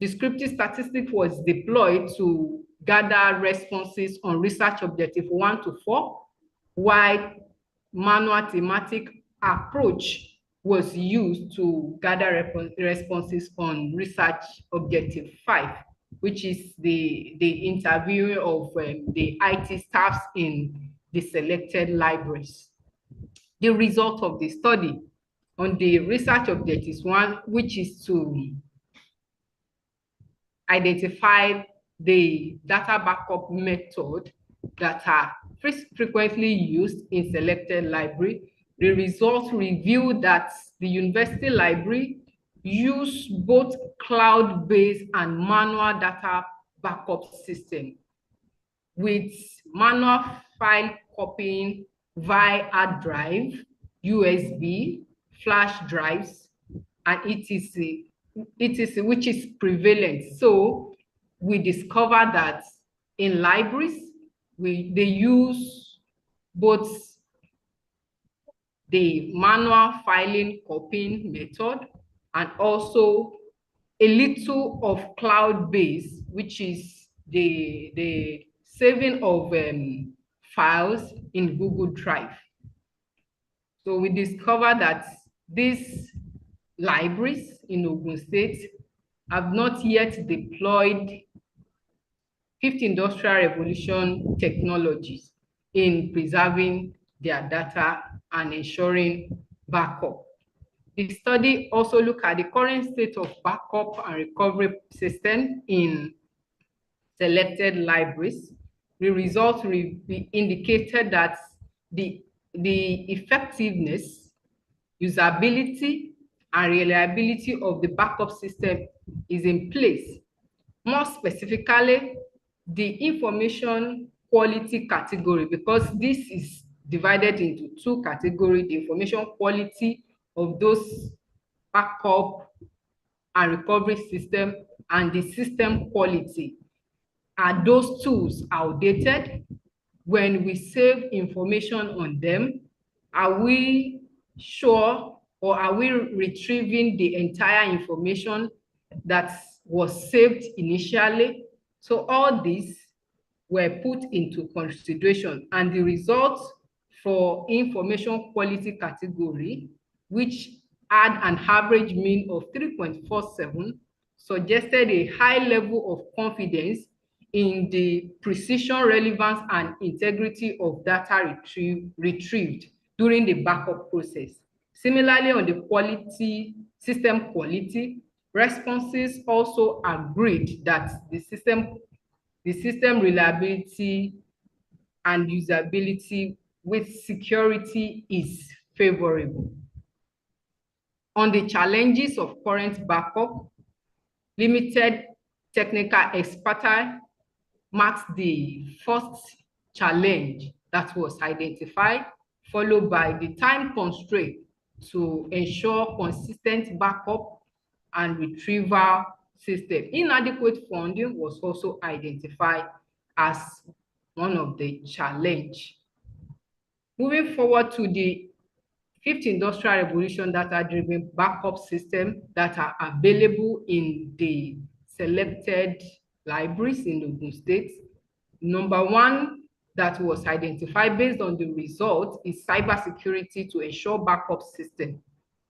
descriptive statistics was deployed to gather responses on research objective 1 to 4, while manual thematic approach was used to gather responses on research objective 5, which is the interviewing of the IT staffs in the selected libraries. The result of the study on the research objectives 1, which is to identify the data backup method that are frequently used in selected library. The results reveal that the university library use both cloud-based and manual data backup system, with manual file copying via hard drive, USB, flash drives, and etc., which is prevalent. So we discovered that in libraries, they use both the manual filing copying method and also a little of cloud-based, which is the saving of files in Google Drive. So we discovered that these libraries in Ogun State have not yet deployed Fifth Industrial Revolution technologies in preserving their data and ensuring backup. The study also looked at the current state of backup and recovery system in selected libraries. The results indicated that the effectiveness, usability, and reliability of the backup system is in place. More specifically, the information quality category, because this is divided into two categories: the information quality of those backup and recovery system and the system quality. Are those tools outdated? When we save information on them, are we sure, or are we retrieving the entire information that was saved initially? So all these were put into consideration, and the results for information quality category, which had an average mean of 3.47, suggested a high level of confidence in the precision, relevance, and integrity of data retrieved during the backup process. Similarly, on the quality, system quality, responses also agreed that the system reliability and usability with security is favorable. On the challenges of current backup, limited technical expertise marks the first challenge that was identified, followed by the time constraint to ensure consistent backup and retrieval system. Inadequate funding was also identified as one of the challenge. Moving forward to the Fifth Industrial Revolution data-driven backup system that are available in the selected libraries in Ogun State. Number one that was identified based on the result is cybersecurity to ensure backup system.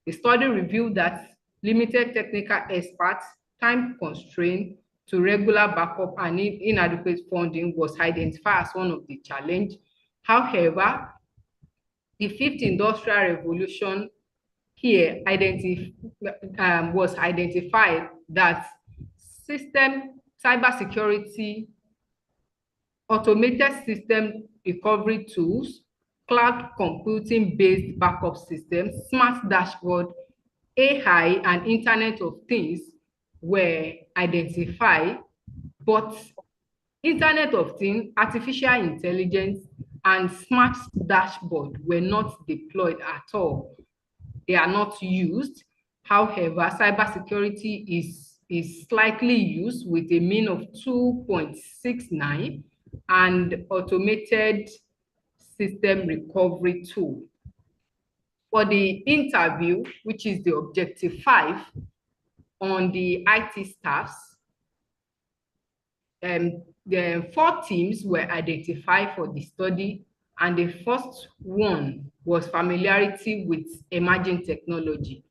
The study revealed that limited technical experts, time constraint to regular backup, and inadequate funding was identified as one of the challenge. However, the Fifth Industrial Revolution here was identified that system cybersecurity, automated system recovery tools, cloud computing-based backup systems, smart dashboard, AI, and Internet of Things were identified, but Internet of Things, artificial intelligence, and smart dashboard were not deployed at all. They are not used. However, cybersecurity is slightly used with a mean of 2.69, and automated system recovery tool. For the interview, which is the objective 5 on the IT staffs, the 4 teams were identified for the study, and the first one was familiarity with emerging technology.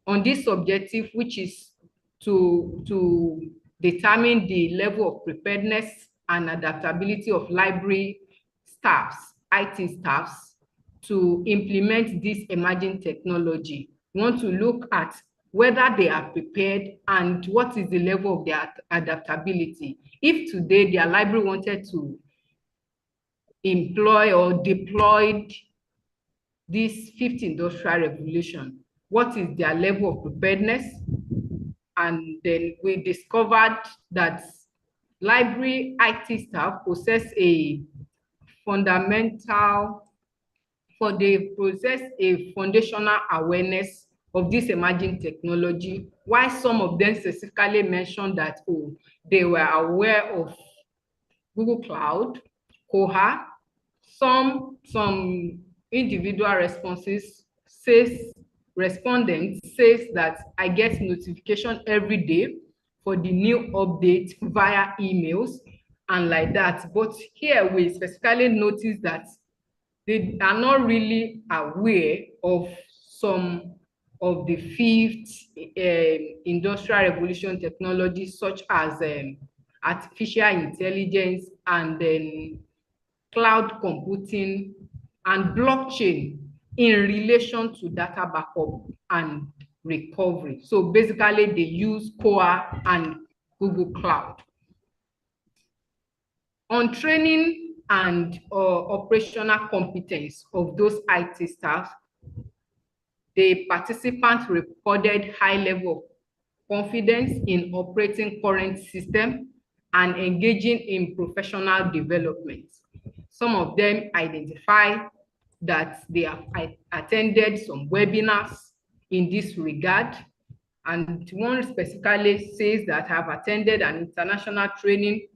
On this objective, which is to determine the level of preparedness and adaptability of library staffs, IT staffs, to implement this emerging technology. We want to look at whether they are prepared and what is the level of their adaptability. If today their library wanted to employ or deploy this Fifth Industrial Revolution, what is their level of preparedness? And then we discovered that library IT staff possess a foundational awareness of this emerging technology, while some of them specifically mentioned that they were aware of Google Cloud, Koha. Some individual responses says respondent says that I get notification every day for the new update via emails and like that. But here we specifically notice that they are not really aware of some of the fifth industrial revolution technologies, such as artificial intelligence and then cloud computing and blockchain in relation to data backup and recovery. So basically they use Core and Google Cloud. On training and operational competence of those IT staff, the participants recorded high level of confidence in operating current system and engaging in professional development. Some of them identify that they have attended some webinars in this regard. And one specifically says that I have attended an international training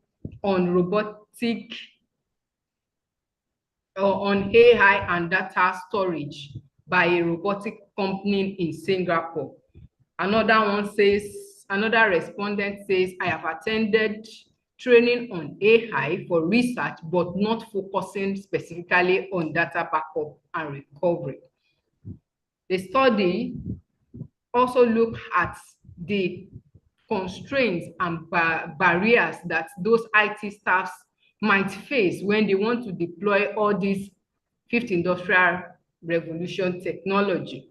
on robotic or on AI and data storage by a robotic company in Singapore. Another one says, another respondent says, I have attended training on AI for research, but not focusing specifically on data backup and recovery. The study also looked at the constraints and barriers that those IT staffs might face when they want to deploy all these fifth industrial revolution technology.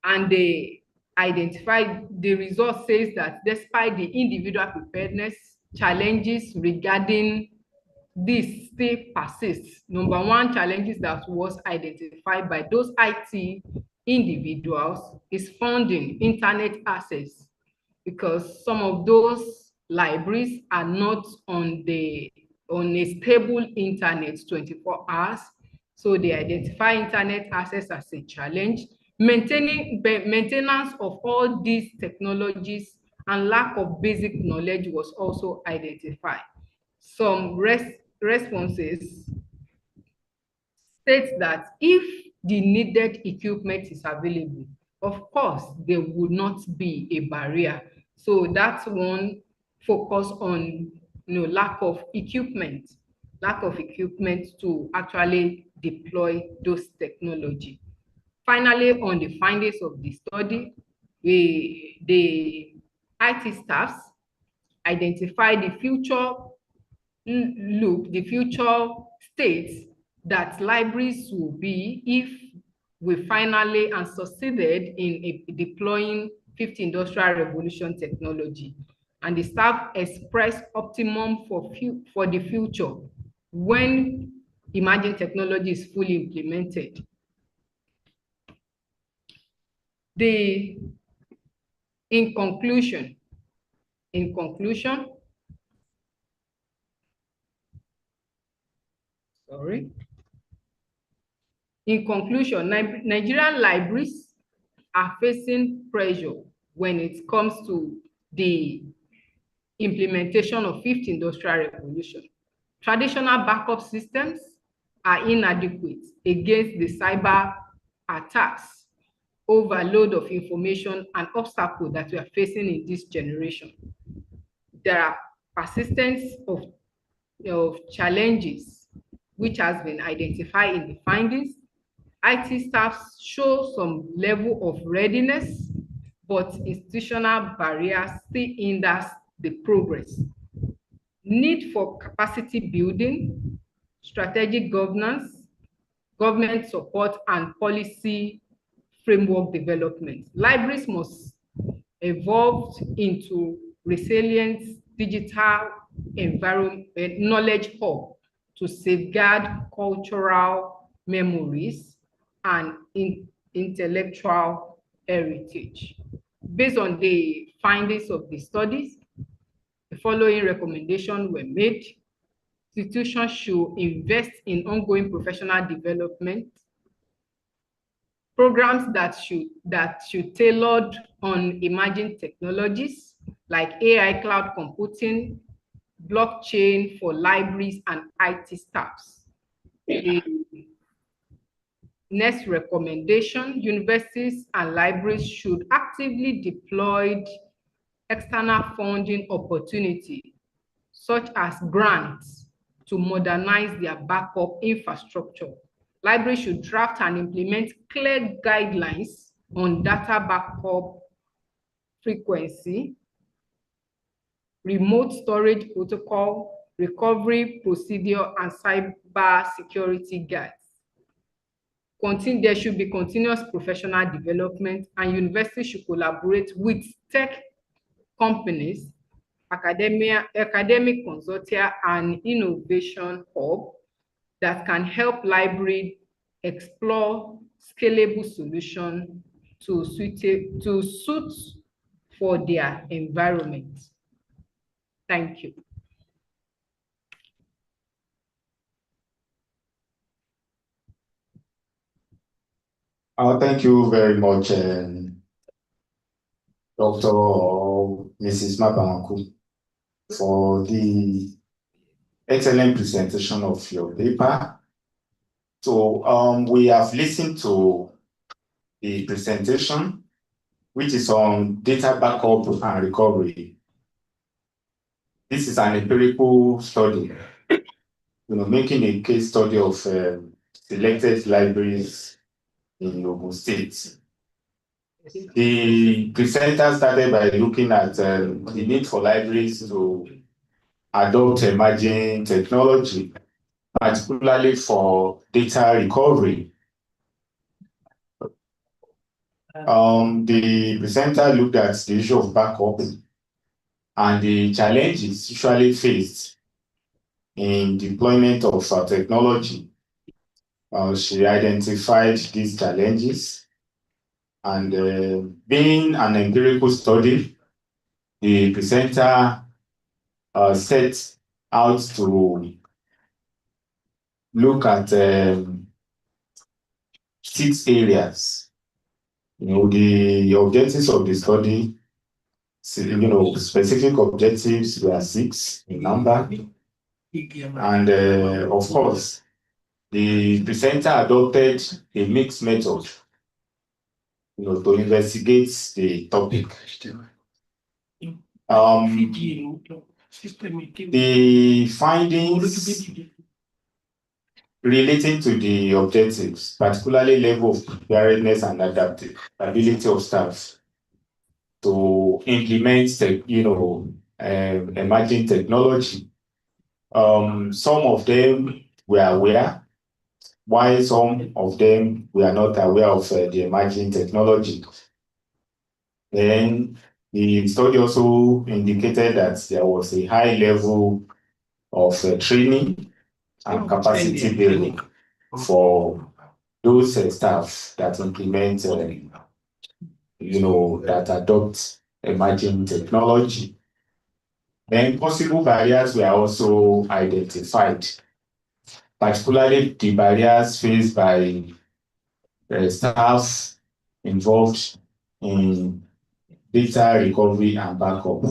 And they identified, the result says that despite the individual preparedness, challenges regarding this still persists. Number one challenges that was identified by those IT individuals is funding, internet access, because some of those libraries are not on a stable internet 24 hours. So they identify internet access as a challenge. Maintenance of all these technologies and lack of basic knowledge was also identified. Some responses states that if the needed equipment is available, of course, there would not be a barrier. So that's one focus on lack of equipment to actually deploy those technology. Finally, on the findings of the study, the IT staffs identify the future the future states that libraries will be if we finally and succeeded in deploying fifth industrial revolution technology. And the staff expressed optimum for the future when emerging technology is fully implemented. In conclusion, Nigerian libraries are facing pressure when it comes to the implementation of fifth industrial revolution. Traditional backup systems are inadequate against the cyber attacks, overload of information, and obstacles that we are facing in this generation. There are persistence of challenges which has been identified in the findings. IT staff show some level of readiness, but institutional barriers still hinders the progress. Need for capacity building, strategic governance, government support, and policy framework development. Libraries must evolve into resilient digital environment, knowledge hub to safeguard cultural memories and intellectual heritage. Based on the findings of the studies, the following recommendations were made. Institutions should invest in ongoing professional development, programs that should tailored on emerging technologies like AI, cloud computing, blockchain for libraries and IT staffs. Next recommendation, universities and libraries should actively deploy external funding opportunity, such as grants, to modernize their backup infrastructure. Libraries should draft and implement clear guidelines on data backup frequency, remote storage protocol, recovery procedure, and cyber security guides. There should be continuous professional development, and universities should collaborate with tech companies, academic consortia, and innovation hub that can help library explore scalable solutions to suit for their environment. Thank you. Thank you very much, Dr. or Mrs. Mabanku, for the excellent presentation of your paper. So we have listened to the presentation, which is on data backup and recovery. This is an empirical study, making a case study of selected libraries in Ogun State. The presenter started by looking at the need for libraries to adopt emerging technology, particularly for data recovery. The presenter looked at the issue of backup and the challenges usually faced in deployment of technology. She identified these challenges, and being an empirical study, the presenter set out to look at 6 areas. The objectives of the study, specific objectives were 6 in number. And of course, the presenter adopted a mixed method, to investigate the topic. The findings relating to the objectives, particularly level of preparedness and adaptability of staff to implement, emerging technology. Some of them were aware, while some of them were not aware of the emerging technology. Then the study also indicated that there was a high level of training and capacity building for those staff that implement, that adopt emerging technology. Then possible barriers were also identified, particularly the barriers faced by staff involved in data recovery and backup.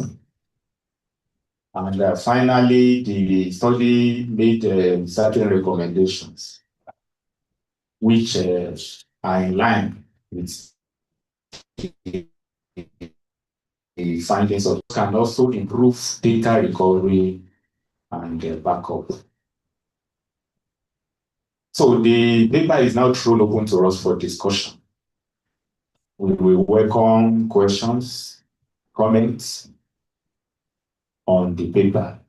And finally, the study made certain recommendations, which are in line with the findings of can also improve data recovery and backup. So the paper is now thrown open to us for discussion. We will welcome questions, comments on the paper.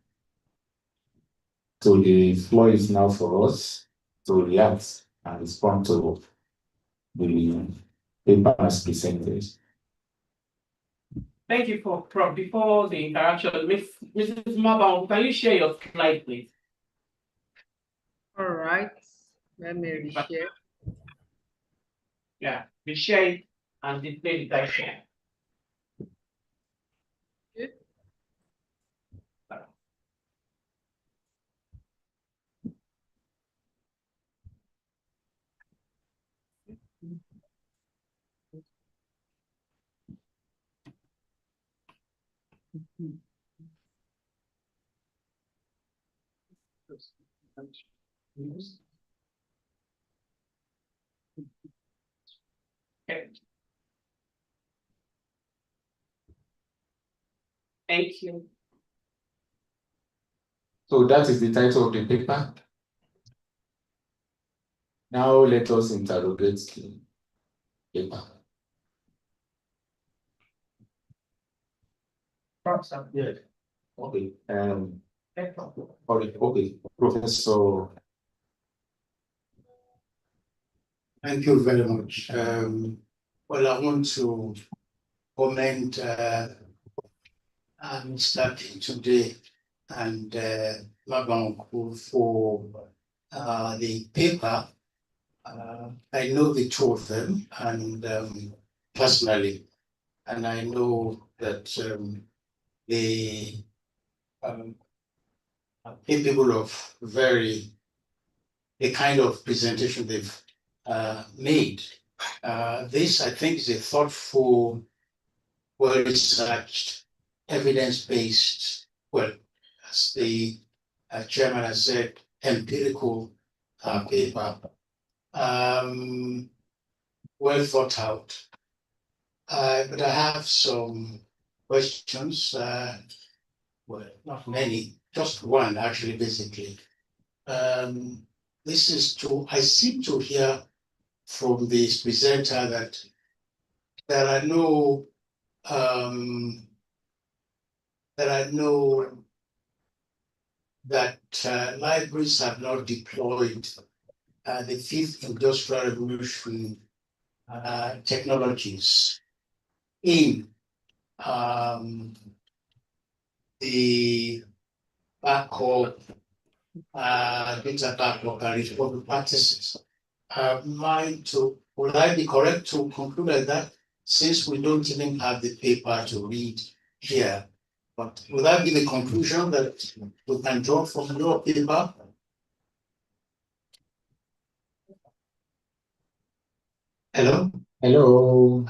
So the floor is now for us to react and respond to the paper as presented. Thank you before the interaction, Mrs. Mabang, can you share your slide, please? All right, let me reshare. Yeah, reshare it and display the diagram. Okay. Okay. Thank you. So that is the title of the paper. Now let us interrogate the paper. Yeah. Okay. Okay. Professor. Thank you very much. Well, I want to comment starting today and Mabanku for the paper. I know the two of them and personally, and I know that they are capable of the kind of presentation they've made. This, I think, is a thoughtful, well-researched, evidence-based, well, as the chairman has said, empirical paper, well thought out. But I have some questions, well, not many, just one actually, basically. This is I seem to hear from this presenter that there are no libraries have not deployed the fifth industrial revolution technologies in the backup, data backup and recovery practices. Would I be correct to conclude like that, since we don't even have the paper to read here? But would that be the conclusion that we can draw from your paper? Hello? Hello.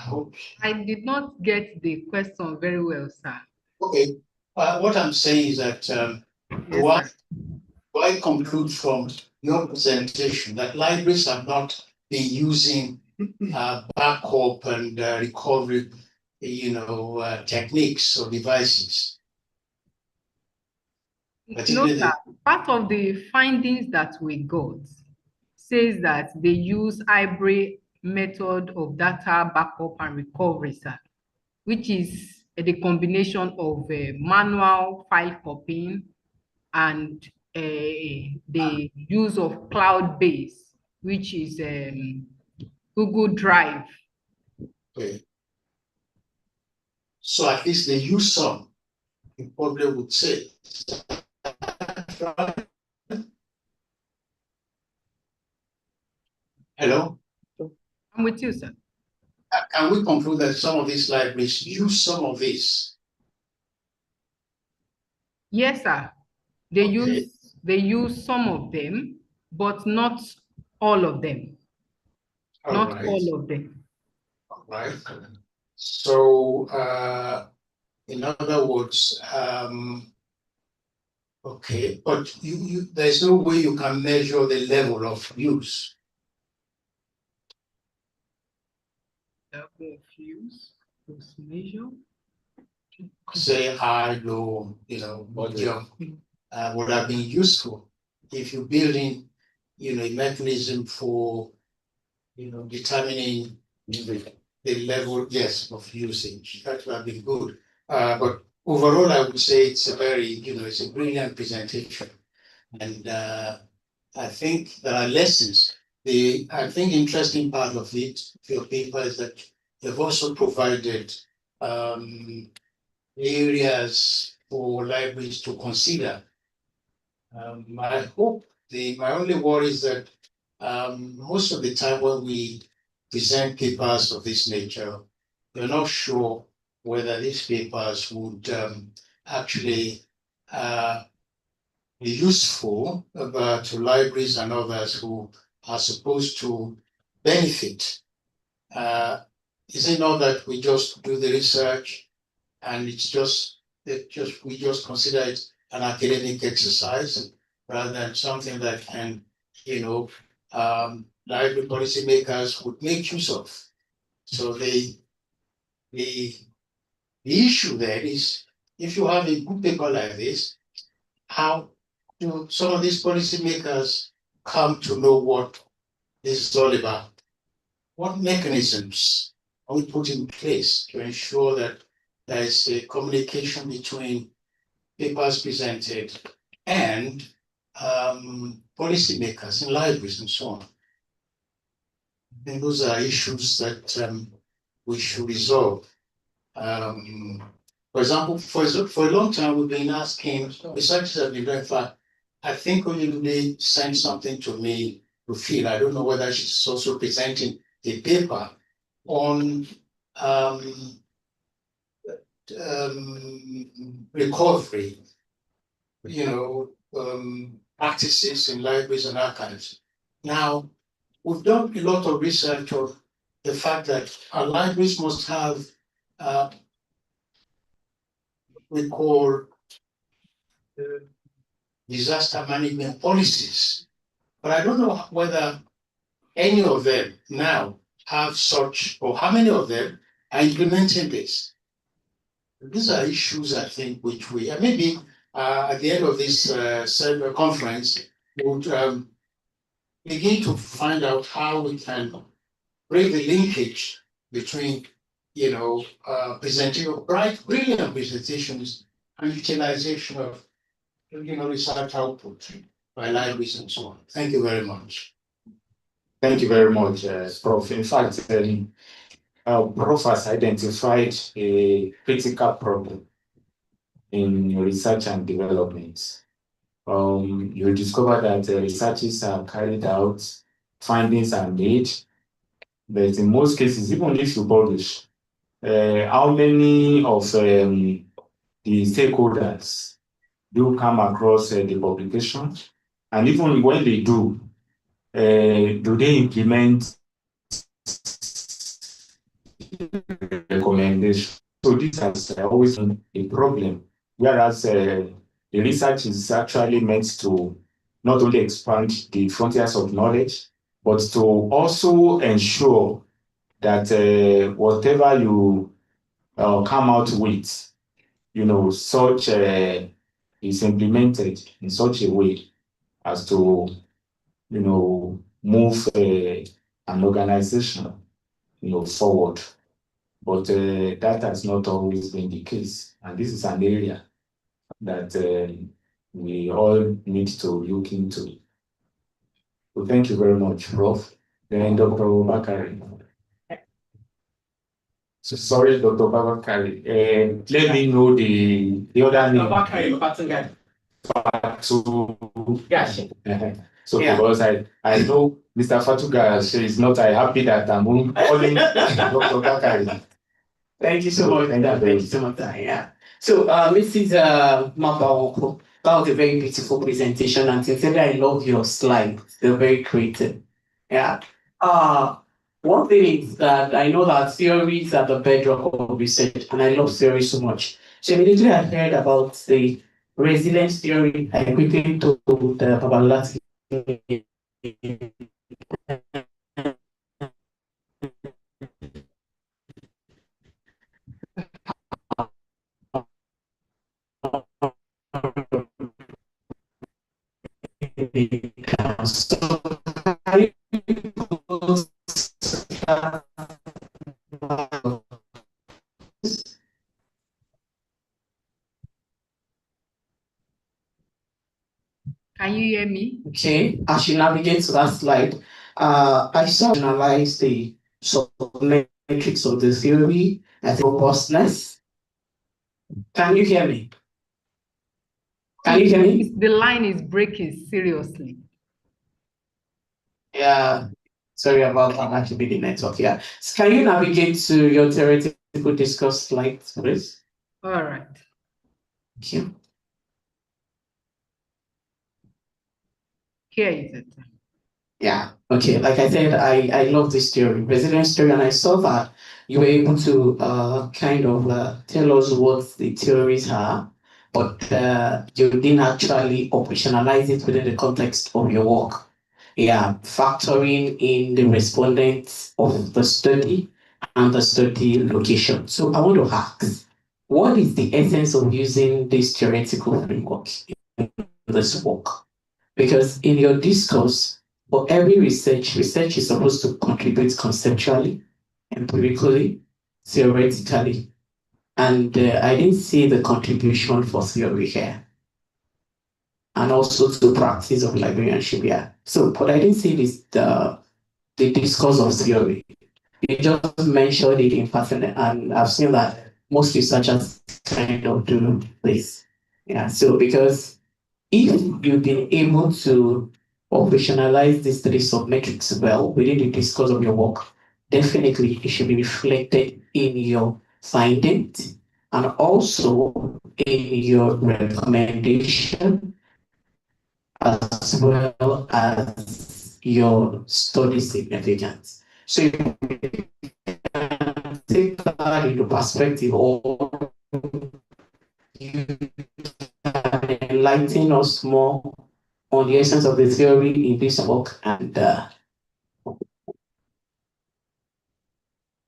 I did not get the question very well, sir. Okay. What I'm saying is that Yes, do I conclude from your presentation that libraries have not been using backup and recovery, techniques or devices? No, sir. Part of the findings that we got says that they use hybrid method of data backup and recovery, sir, which is the combination of manual file copying and the use of cloud-based, which is Google Drive. Okay. So at least they use some, you probably would say. Hello? I'm with you, sir. Can we conclude that some of these libraries use some of this? Yes, sir. They Okay. use some of them, but not all of them. All of them. All right. So in other words, okay, but there's no way you can measure the level of use. Level of use, measure. Say high, low, medium, would have been useful if you're building, a mechanism for, determining the level, yes, of usage. That would have been good. But overall, I would say it's a it's a brilliant presentation. And I think there are lessons. I think interesting part of your paper is that you've also provided areas for libraries to consider. I hope my only worry is that most of the time when we present papers of this nature, we're not sure whether these papers would actually be useful to libraries and others who are supposed to benefit. Is it not that we just do the research and we just consider it an academic exercise rather than something that can, library policymakers would make use of? So the issue there is, if you have a good paper like this, how do some of these policymakers come to know what this is all about? What mechanisms are we put in place to ensure that there is a communication between papers presented and policymakers in libraries and so on? And those are issues that we should resolve. For example, for a long time, we've been asking, researchers have been very far. I think they sent something to me to feel. I don't know whether she's also presenting a paper on recovery, practices in libraries and archives. Now, we've done a lot of research on the fact that our libraries must have we call disaster management policies. But I don't know whether any of them now have such, or how many of them are implementing this. These are issues, I think, which we, maybe at the end of this conference, we'll begin to find out how we can break the linkage between, presenting brilliant presentations and utilization of, research output by libraries and so on. Thank you very much. Thank you very much, Prof. In fact, Prof has identified a critical problem in research and development. You discover that researches are carried out, findings are made, but in most cases, even if you publish, how many of the stakeholders do come across the publication? And even when they do they implement recommendations? So this has always been a problem, whereas the research is actually meant to not only expand the frontiers of knowledge, but to also ensure that whatever you come out with, such is implemented in such a way as to, move an organization, forward. But that has not always been the case. And this is an area that we all need to look into. So thank you very much, Prof. Then Dr. Bakari. So sorry, Dr. Bakari. Let me know the other name. Bakari, Yes. So because I know Mr. Fatuga is not happy that I'm calling Dr. Bakari. Thank you so much. Thank you so much. Yeah. So Mrs. Mabawoko, that was a very beautiful presentation, and sincerely I love your slides. They're very creative. Yeah. One thing is that I know that theories are the bedrock of research, and I love theory so much. So immediately I heard about the resilience theory, I quickly told the Babalati Can you hear me? Okay, as you navigate to that slide, I saw analyze the metrics of the theory and the robustness. Can you hear me? Can you hear me? The line is breaking seriously. Yeah, sorry about that. That should be the network. Yeah. So can you navigate to your theoretical discourse slides, please? All right. Thank you. Here is it. Yeah. Okay. Like I said, I love this theory, resilience theory, and I saw that you were able to kind of tell us what the theories are, but you didn't actually operationalize it within the context of your work. Yeah, factoring in the respondents of the study and the study location. So I want to ask, what is the essence of using this theoretical framework in this work? Because in your discourse, for every research is supposed to contribute conceptually, empirically, theoretically. And I didn't see the contribution for theory here. And also to practice of librarianship here. So, but I didn't see this the discourse of theory. You just mentioned it in passing, and I've seen that most researchers kind of do this. Yeah, so because if you've been able to operationalize these three submetrics well within the discourse of your work, definitely it should be reflected in your findings and also in your recommendation as well as your study significance. So you can take that into perspective, or you can enlighten us more on the essence of the theory in this work. And did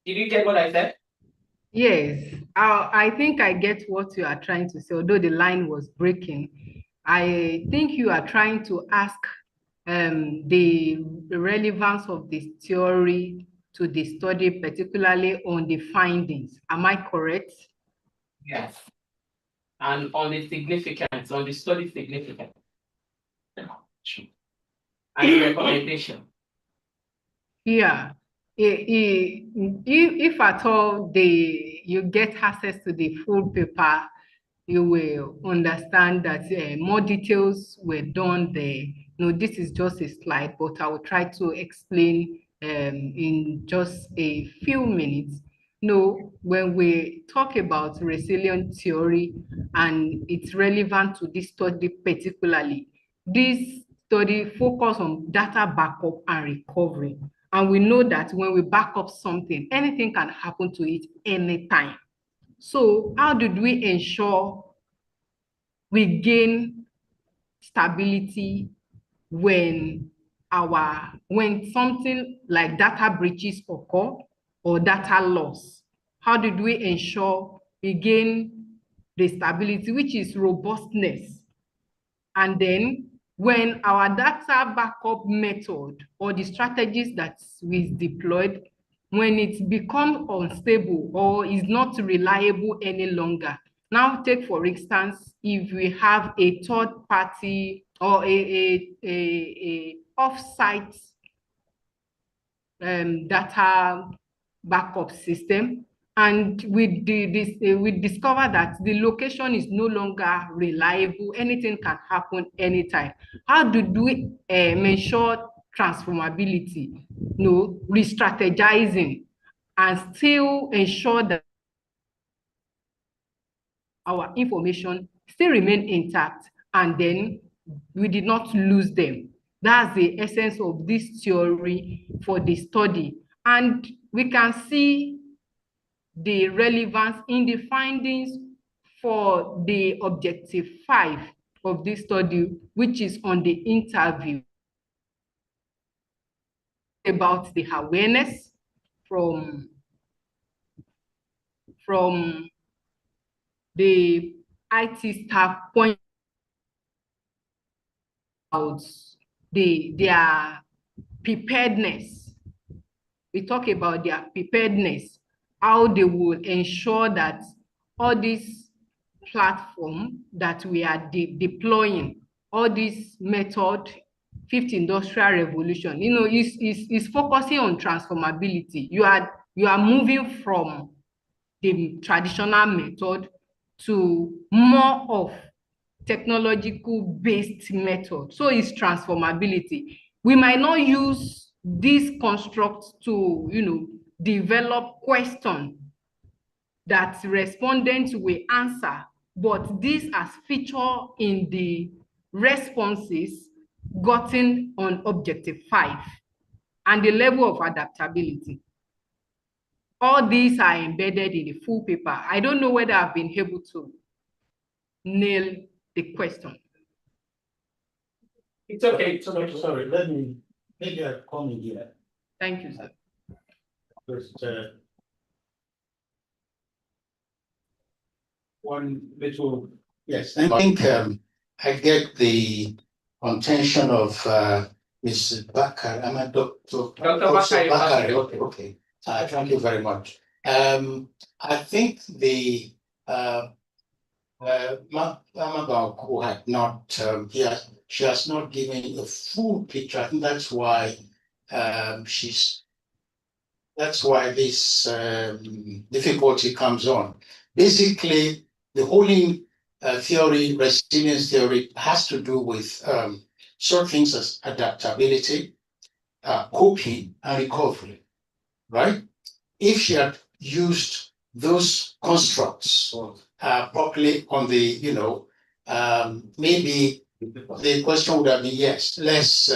you get what I said? Yes, I think I get what you are trying to say, although the line was breaking. I think you are trying to ask the relevance of this theory to the study, particularly on the findings. Am I correct? Yes. And on the significance, on the study significance. And the recommendation. Yeah. If at all you get access to the full paper, you will understand that more details were done there. No, this is just a slide, but I will try to explain in just a few minutes. No, when we talk about resilient theory and it's relevant to this study particularly, this study focus on data backup and recovery. And we know that when we back up something, anything can happen to it anytime. So how did we ensure we gain stability when something like data breaches occur or data loss? How did we ensure we gain the stability, which is robustness? And then when our data backup method or the strategies that we deployed, when it becomes unstable or is not reliable any longer. Now take, for instance, if we have a third party or a off-site data backup system, and we discover that the location is no longer reliable, anything can happen anytime. How do we ensure transformability? No, re-strategizing and still ensure that our information still remain intact, and then we did not lose them. That's the essence of this theory for the study. And we can see the relevance in the findings for the objective 5 of this study, which is on the interview, about the awareness from the IT staff point out their preparedness. We talk about their preparedness, how they will ensure that all these platform that we are deploying, all this method, fifth industrial revolution, is focusing on transformability. You are moving from the traditional method to more of technological based method. So it's transformability. We might not use this construct to develop question that respondents will answer, but this as feature in the responses gotten on objective 5 and the level of adaptability. All these are embedded in the full paper. I don't know whether I've been able to nail the question. It's okay. It's okay. Sorry, let me maybe I come in here. Thank you, sir. First, one little, yes, I think I get the contention of Ms. Bakar. I'm a doctor. Dr. Bakari. Okay. Thank you very much. I think the Mama who had not she has not given a full picture. I think that's why that's why this difficulty comes on. Basically, the whole theory, resilience theory, has to do with certain things as adaptability, coping, and recovery, right? If she had used those constructs properly on the, maybe the question would have been yes, less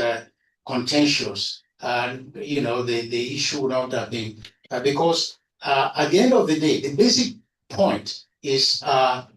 contentious, and the issue would not have been because at the end of the day, the basic point is that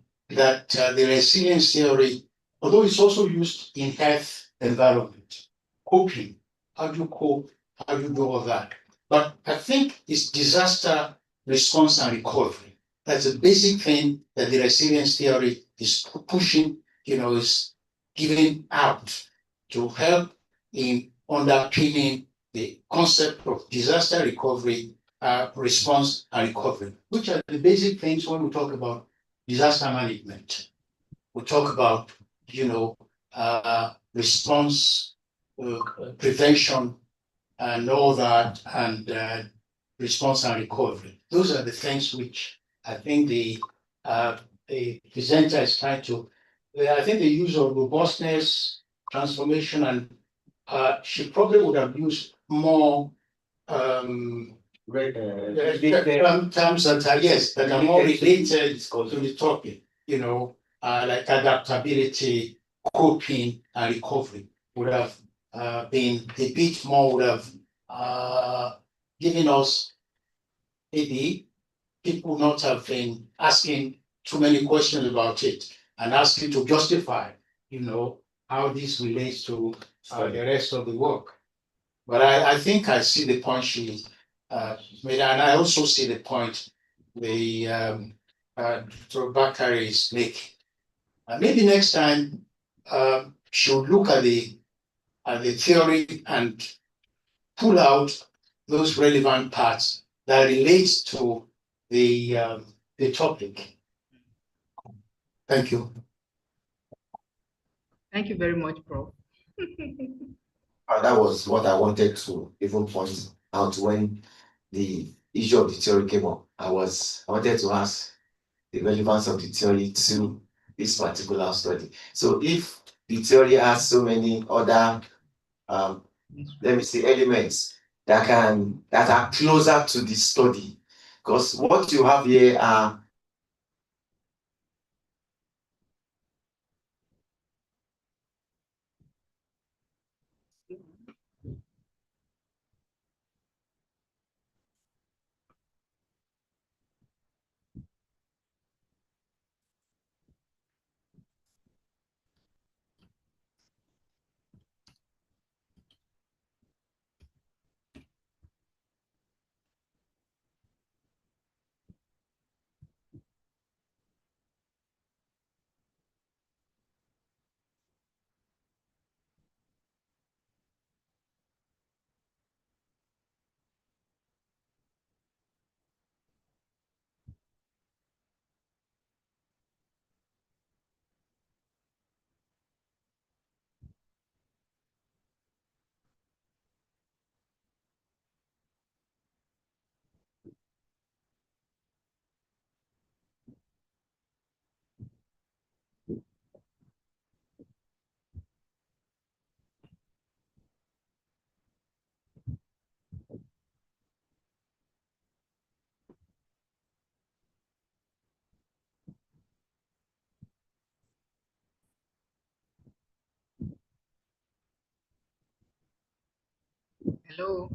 the resilience theory, although it's also used in health environment, coping, how do you cope, how do you do all that? But I think it's disaster response and recovery. That's a basic thing that the resilience theory is pushing, is giving out to help in underpinning the concept of disaster recovery, response and recovery, which are the basic things when we talk about disaster management. We talk about, response, prevention, and all that, and response and recovery. Those are the things which I think the presenter is trying to. I think the use of robustness, transformation, and she probably would have used more terms that are that are more related to the topic. Like adaptability, coping, and recovery would have been a bit more, would have given us maybe people would not have been asking too many questions about it and asking to justify, how this relates to the rest of the work. But I think I see the point she made, and I also see the point the Dr. Bakari is making. Maybe next time she'll look at the theory and pull out those relevant parts that relates to the topic. Thank you. Thank you very much, Prof. That was what I wanted to even point out when the issue of the theory came up. I wanted to ask the relevance of the theory to this particular study. So if the theory has so many other elements that are closer to the study, because what you have here are Hello.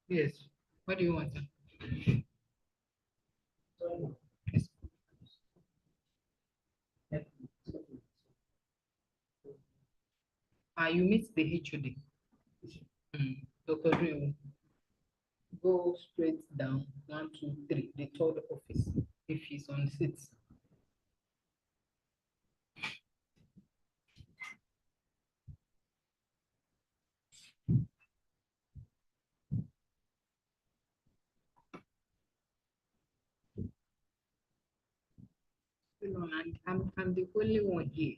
Yes. What do you want? Yes. You meet the HOD. Dr. Drew, go straight down, 1, 2, 3, the third office, if he's on seat. No, I'm the only one here.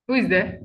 Who is there?